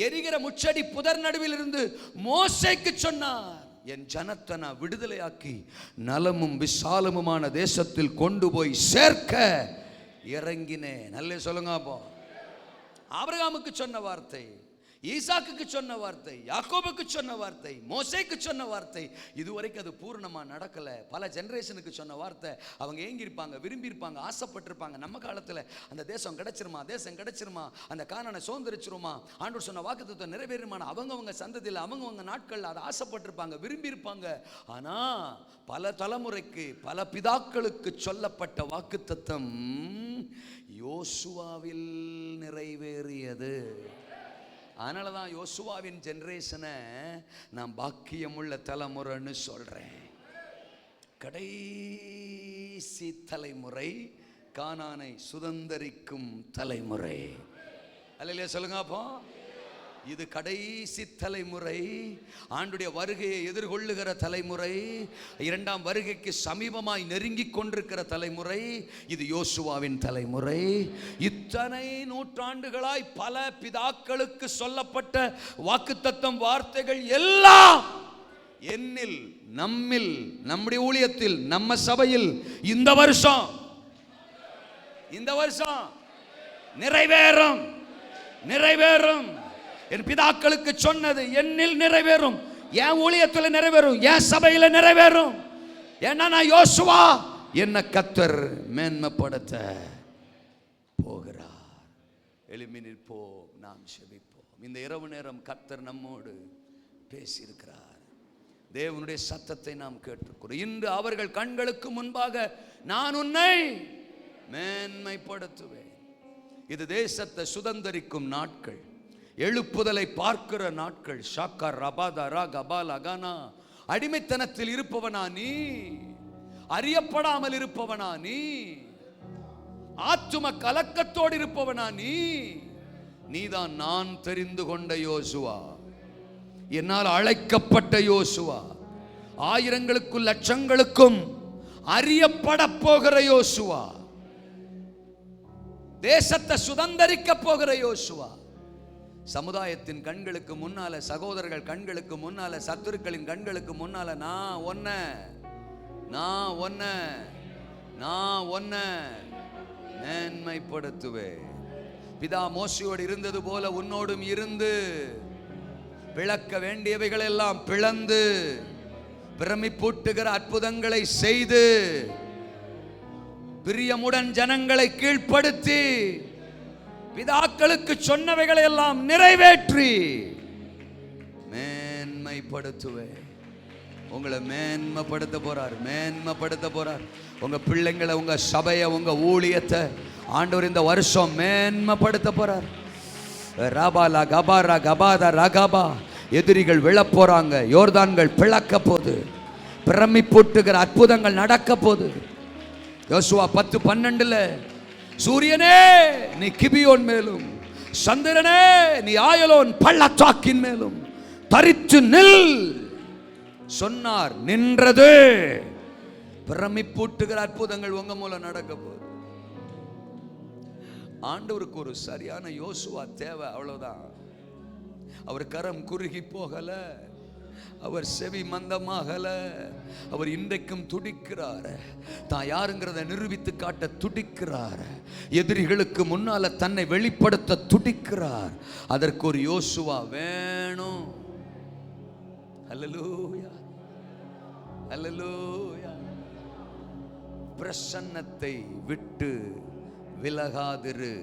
எரிகிற முச்சடி புதர் நடுவில் இருந்து மோசேக்கு சொன்னார், என் ஜனத்தை நான் விடுதலையாக்கி நலமும் விசாலமுமான தேசத்தில் கொண்டு போய் சேர்க்க இறங்கினேன். நல்ல சொல்லுங்க. அப்போ ஆபிரகாமுக்கு சொன்ன வார்த்தை, ஈசாக்குக்கு சொன்ன வார்த்தை, யாக்கோபுக்கு சொன்ன வார்த்தை, மோசேக்கு சொன்ன வார்த்தை, இதுவரைக்கும் அது பூர்ணமாக நடக்கலை. பல ஜெனரேஷனுக்கு சொன்ன வார்த்தை. அவங்க ஏங்கியிருப்பாங்க, விரும்பியிருப்பாங்க, ஆசைப்பட்டிருப்பாங்க. நம்ம காலத்தில் அந்த தேசம் கிடைச்சிருமா, அந்த கானானை சுதந்திரிச்சிருமா, ஆண்டவர் சொன்ன வாக்குத்தத்தத்தை நிறைவேறுமான அவங்கவங்க சந்ததியில் அவங்கவங்க நாட்கள் அதை ஆசைப்பட்டிருப்பாங்க, விரும்பியிருப்பாங்க. ஆனால் பல தலைமுறைக்கு பல பிதாக்களுக்கு சொல்லப்பட்ட வாக்குத்தத்தம் யோசுவாவில் நிறைவேறியது. அதனால தான் யோசுவாவின் ஜெனரேஷனை நான் பாக்கியமுள்ள தலைமுறைன்னு சொல்றேன். கடைசி தலைமுறை கானானை சுதந்தரிக்கும் தலைமுறை. அல்லேலூயா சொல்லுங்க. அப்போ இது கடைசி தலைமுறை, ஆண்டுடைய வருகையை எதிர்கொள்ளுகிற தலைமுறை, இரண்டாம் வருகைக்கு சமீபமாய் நெருங்கி கொண்டிருக்கிற தலைமுறை. இது யோசுவாவின் தலைமுறை. இத்தனை நூற்றாண்டுகளாய் பல பிதாக்களுக்கு சொல்லப்பட்ட வாக்குத்தத்தம் வார்த்தைகள் எல்லாம் என்னில், நம்மில், நம்முடைய ஊழியத்தில், நம்ம சபையில் இந்த வருஷம் நிறைவேறும். என் பிதாக்களுக்கு சொன்னது என்னில் நிறைவேறும், என் ஊழியத்தில் நிறைவேறும், என் சபையில் நிறைவேறும். ஏன்னா நான் யோசுவா, என்ன கர்த்தர் மேன்மைப்படுத்த போகிறார். எழும்பி நிற்போம், நாம் செபிப்போம். இந்த இரவு நேரம் கர்த்தர் நம்மோடு பேசியிருக்கிறார். தேவனுடைய சத்தத்தை நாம் கேட்டிருக்கிறோம். இன்று அவர்கள் கண்களுக்கு முன்பாக நான் உன்னை மேன்மைப்படுத்துவேன். இது தேசத்தை சுதந்தரிக்கும் நாட்கள், எழுப்புதலை பார்க்கிற நாட்கள். ஷாக்கா ரபாதரா கபால் அகானா. அடிமைத்தனத்தில் இருப்பவனா நீ, அறியப்படாமல் இருப்பவனா நீ, ஆத்தும கலக்கத்தோடு இருப்பவனா நீ, நீதான் நான் தெரிந்து கொண்ட யோசுவா, என்னால் அழைக்கப்பட்ட யோசுவா, ஆயிரங்களுக்கும் லட்சங்களுக்கும் அறியப்பட போகிற யோசுவா, தேசத்தை சுதந்தரிக்க போகிற யோசுவா. சமுதாயத்தின் கண்களுக்கு முன்னால, சகோதரர்கள் கண்களுக்கு முன்னால, சத்துருக்களின் கண்களுக்கு முன்னால நான் ஒன்ன மேன்மைப்படுத்துவேன். பிதா மோசேயோடு இருந்தது போல உன்னோடும் இருந்து பிளக்க வேண்டியவைகள் எல்லாம் பிளந்து பிரமிப்பூட்டுகிற அற்புதங்களை செய்து பிரியமுடன் ஜனங்களை கீழ்ப்படுத்தி பிதாக்களுக்கு சொன்னவைகளை எல்லாம் நிறைவேற்றி மேன்மைப்படுத்துவேன். உங்களை மேன்மைப்படுத்த போறார், மேன்மைப்படுத்த போறார். உங்க பிள்ளைங்களை, உங்க சபையை, உங்க ஊழியத்தை ஆண்டவர் இந்த வருஷம் மேன்மைப்படுத்த போறார். ராபாலா கபாரா கபாதா ரகபா. எதிரிகள் விழப் போறாங்க, யோர்தான்கள் பிளக்க போது, பிரமிப்பூட்டுகிற அற்புதங்கள் நடக்க போது. யோசுவா 10:12 சூரியனே நீ கிபியோன் மேலும், சந்திரனே நீ ஆயலோன் பள்ளத்தாக்கின் மேலும் தரித்து நில் சொன்னார். நின்றது. பிரமிப்பூட்டுகிற அற்புதங்கள் உங்க மூலம் நடக்க போகுது. ஆண்டவருக்கு ஒரு சரியான யோசுவா தேவை, அவ்வளவுதான். அவர் கரம் குறுகி போகல, அவர் செவி மந்தமாகல. அவர் இன்றைக்கும் துடிக்கிறார், தான் யாருங்கிறத நிரூபித்து காட்ட துடிக்கிறார். எதிரிகளுக்கு முன்னால தன்னை வெளிப்படுத்த துடிக்கிறார். அதற்கு ஒரு யோசுவா வேணும். அல்லேலூயா, அல்லேலூயா. பிரசன்னத்தை விட்டு விலகாதிரு,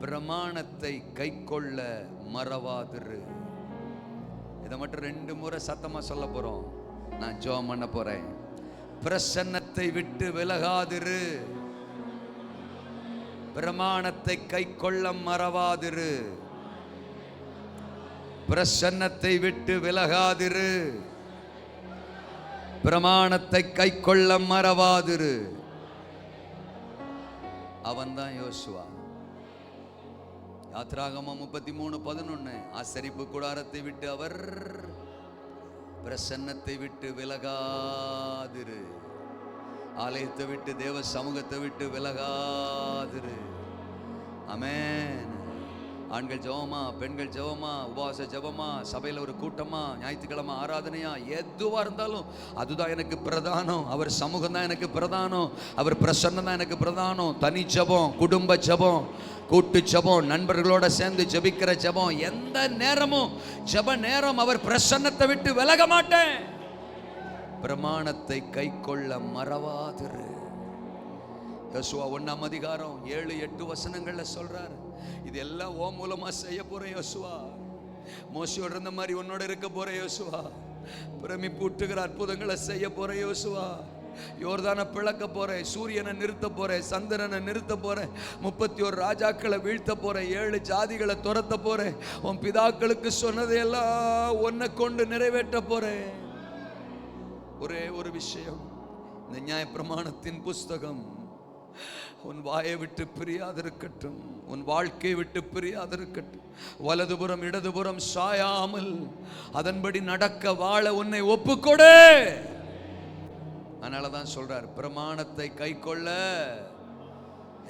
பிரமாணத்தை கைக்கொள்ள மறவாதிரு. இதை மட்டும் 2 முறை சத்தமா சொல்ல போறோம். நான் ஜெபம் பண்ண போறேன். பிரசன்னத்தை விட்டு விலகாதிரு, பிரமாணத்தை கைக்கொள்ள மறவாதிரு. பிரசன்னத்தை விட்டு விலகாதிரு, பிரமாணத்தை கைக்கொள்ள மறவாதிரு. அவன்தான் யோசுவா. யாத்ராகமம் 33:11 ஆசரிப்பு கூடாரத்தை விட்டு அவர் பிரசன்னத்தை விட்டு விலகாதிரு, ஆலயத்தை விட்டு தேவ சமூகத்தை விட்டு விலகாதிரு. ஆமென். ஆண்கள் ஜெபமா, பெண்கள் ஜெபமா, உபவாச ஜெபமா, சபையில் ஒரு கூட்டமா, ஞாயிற்றுக்கிழமை ஆராதனையா, எதுவா இருந்தாலும் அதுதான் எனக்கு பிரதானம். அவர் சமூகம் தான் எனக்கு பிரதானம், அவர் பிரசன்னம் தான் எனக்கு பிரதானம். தனி ஜெபம், குடும்ப ஜெபம், கூட்டு ஜெபம், நண்பர்களோட சேர்ந்து ஜெபிக்கிற ஜெபம், எந்த நேரமும் ஜெப நேரம். அவர் பிரசன்னத்தை விட்டு விலக மாட்டேன். பிரமாணத்தை கைக்கொள்ள மறவாதிரு. யோசுவா 1ஆம் அதிகாரம் 7-8 வசனங்கள்ல சொல்றாரு. இது எல்லாம் ஓ மூலமா செய்ய போற யோசுவா. மோசையோட இருந்த மாதிரி உன்னோட இருக்க போற யோசுவா. பிரமிப்பூட்டுகிற அற்புதங்களை செய்ய போற யோசுவா. யோர்தானை பிளக்க போறேன், சூரியனை நிறுத்த போறேன், சந்திரனை நிறுத்த போறேன், 31 ராஜாக்களை வீழ்த்த போறேன், 7 ஜாதிகளை துரத்த போறேன், உன் பிதாக்களுக்கு சொன்னதையெல்லாம் உன்னை கொண்டு நிறைவேற்ற போறேன். ஒரே ஒரு விஷயம், இந்த நியாயப்பிரமாணத்தின் புஸ்தகம் உன் வாயை விட்டு பிரியாதிருக்கட்டும், உன் வாழ்க்கையை விட்டு பிரியாதிருக்கட்டும். வலதுபுறம் இடதுபுறம் சாயாமல் அதன்படி நடக்க வாழ உன்னை ஒப்புக்கொடு. அதனாலதான் சொல்றார், பிரமாணத்தை கைக்கொள்ள.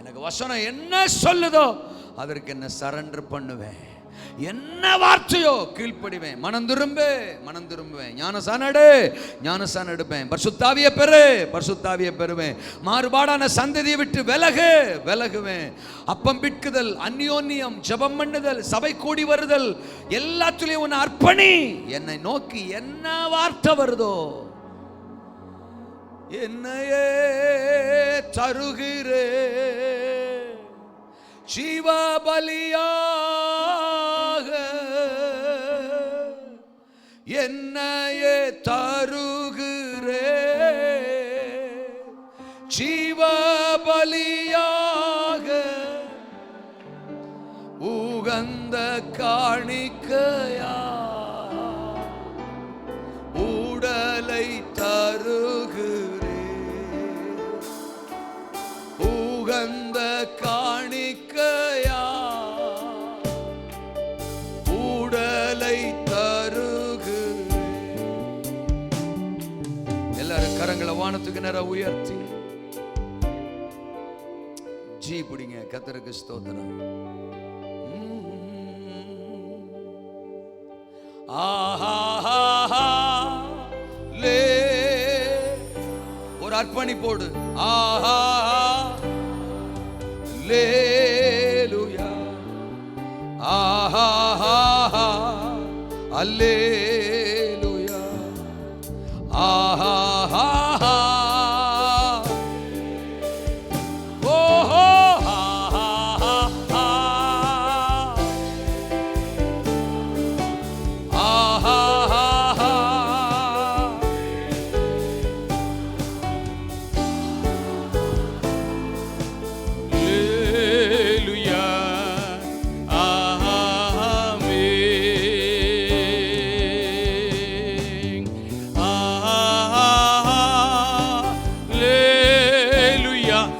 எனக்கு வசனம் என்ன சொல்லுதோ அதற்கு என்ன சரண்டர் பண்ணுவேன், என்ன வார்த்தையோ கீழ்ப்படிவேன். மனம் திரும்புவேன், ஞானசானம் எடுப்பேன், பரிசுத்தாவியை பெறுவேன், மாறுபாடான சந்ததியை விட்டு விலகுவேன். அப்பம் பிட்குதல், அந்யோன்யம், ஜெபம் பண்ணுதல், சபை கூடி வருதல், எல்லாத்துலயும் உன்னை அர்ப்பணி. என்னை நோக்கி என்ன வார்த்தை வருதோ என்னையே தருகிறே ஜீவ பலியாக, என்னையே தருகிறே ஜீவ பலியாக, உகந்த காணிக்கையா உடலை தருகிறே, உகந்த காணிக்கையா உடலை தருகிறே. எல்லாரும் கரங்களை வானத்துக்கு நேரா உயர்த்தி ஜீ பிடிங்க. கர்த்தருக்கு ஸ்தோத்திரம். ஆஹா லே, ஒரு அர்ப்பணிப்போடு ஆஹா அல்லேலூயா, ஆஹா அல்லேலூயா, ஆஹா ஓஹோ ஆஹா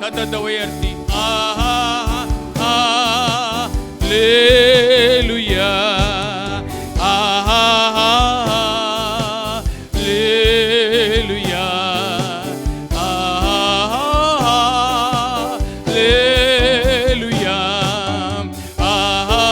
சத்தத்தை உயர்த்தி ஹல்லேலூயா ஹல்லேலூயா ஹல்லேலூயா ஹல்லேலூயா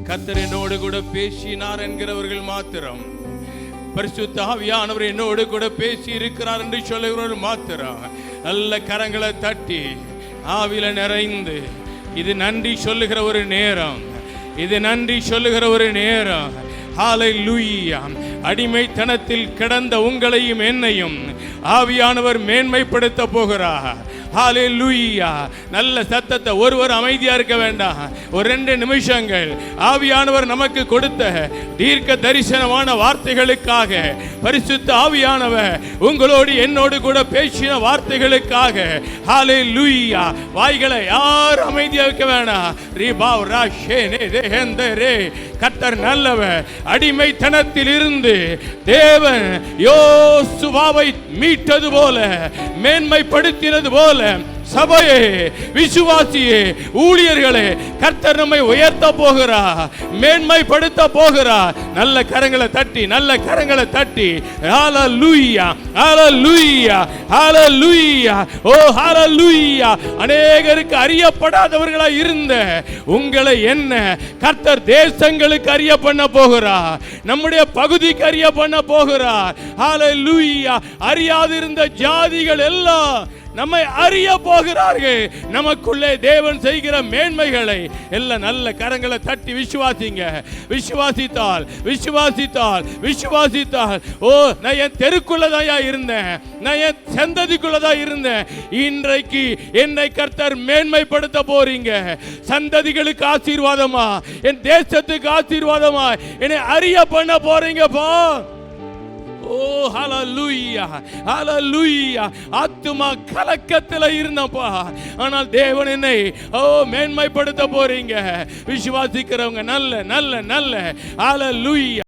கர்த்தர் என்னோடு கூட பேசினார் என்கிறவர்கள் மாத்திரம், பரிசுத்த ஆவியானவர் என்னோடு கூட பேசி இருக்கிறார் என்று சொல்லுகிறவர்கள் மாத்திரம் நல்ல கரங்களை தட்டி ஆவில நிறைந்து, இது நன்றி சொல்லுகிற ஒரு நேரம், இது நன்றி சொல்லுகிற ஒரு நேரம். ஹல்லேலூயா. அடிமைத்தனத்தில் கிடந்த உங்களையும் என்னையும் ஆவியானவர் மேன்மைப்படுத்த போகிறார். ஹல்லேலூயா. நல்ல சத்தத்தை, ஒருவர் அமைதியா இருக்க வேண்டாம். ஒரு 2 நிமிஷங்கள் ஆவியானவர் நமக்கு கொடுத்த தீர்க்க தரிசனமான வார்த்தைகளுக்காக, பரிசுத்த ஆவியானவர் உங்களோடு என்னோடு கூட பேசின வார்த்தைகளுக்காக ஹல்லேலூயா. வாய்களை யார் அமைதியா இருக்க வேண்டாம். ரிபாவ் ராஷேனே தேஹந்தரே. கர்த்தர் நல்லவர். அடிமைத்தனத்தில் இருந்து தேவன் யோசுவாவை மீட்டது போல, மேன்மைப்படுத்தினது போல சபையே, விசுவாசியே, ஊழியர்களே, கர்த்தர் நம்மை உயர்த்த போகிறார், மேன்மைப்படுத்த போகிறார். நல்ல கரங்களை தட்டி, நல்ல கரங்களை தட்டி ஹல்லேலூயா, ஹல்லேலூயா, ஹல்லேலூயா, ஓ ஹல்லேலூயா. அநேகருக்கு அறியப்படாதவர்களாய் இருந்த உங்களை என்ன கர்த்தர் தேசங்களுக்கு அறிய பண்ண போகிறார், நம்முடைய பகுதிக்கு அறிய பண்ண போகிறார். ஹல்லேலூயா. அறியாதிருந்த ஜாதிகள் எல்லாம் நம்மை அறிய போகிறார்கள். நமக்குள்ளே தேவன் செய்கிற மேன்மைகளை எல்லாம் நல்ல கரங்களை தட்டி விசுவாசிங்க. விசுவாசித்தால், விசுவாசித்தால், விசுவாசித்தால், ஓ நான் என் தெருக்குள்ளதாயா இருந்தேன், நான் என் சந்ததிக்குள்ளதா இருந்தேன், இன்றைக்கு என்னை கர்த்தர் மேன்மைப்படுத்த போறீங்க. சந்ததிகளுக்கு ஆசீர்வாதமா, என் தேசத்துக்கு ஆசீர்வாதமா என்னை அறிய பண்ண போறீங்கப்பா. ஓ ஹல்லேலூயா, ஹல்லேலூயா. ஆத்துமா கலக்கத்தில் இருந்தப்பா, ஆனால் தேவன் என்னை மேன்மைப்படுத்த போறீங்க. விசுவாசிக்கிறவங்க நல்ல நல்ல நல்ல ஹல்லேலூயா.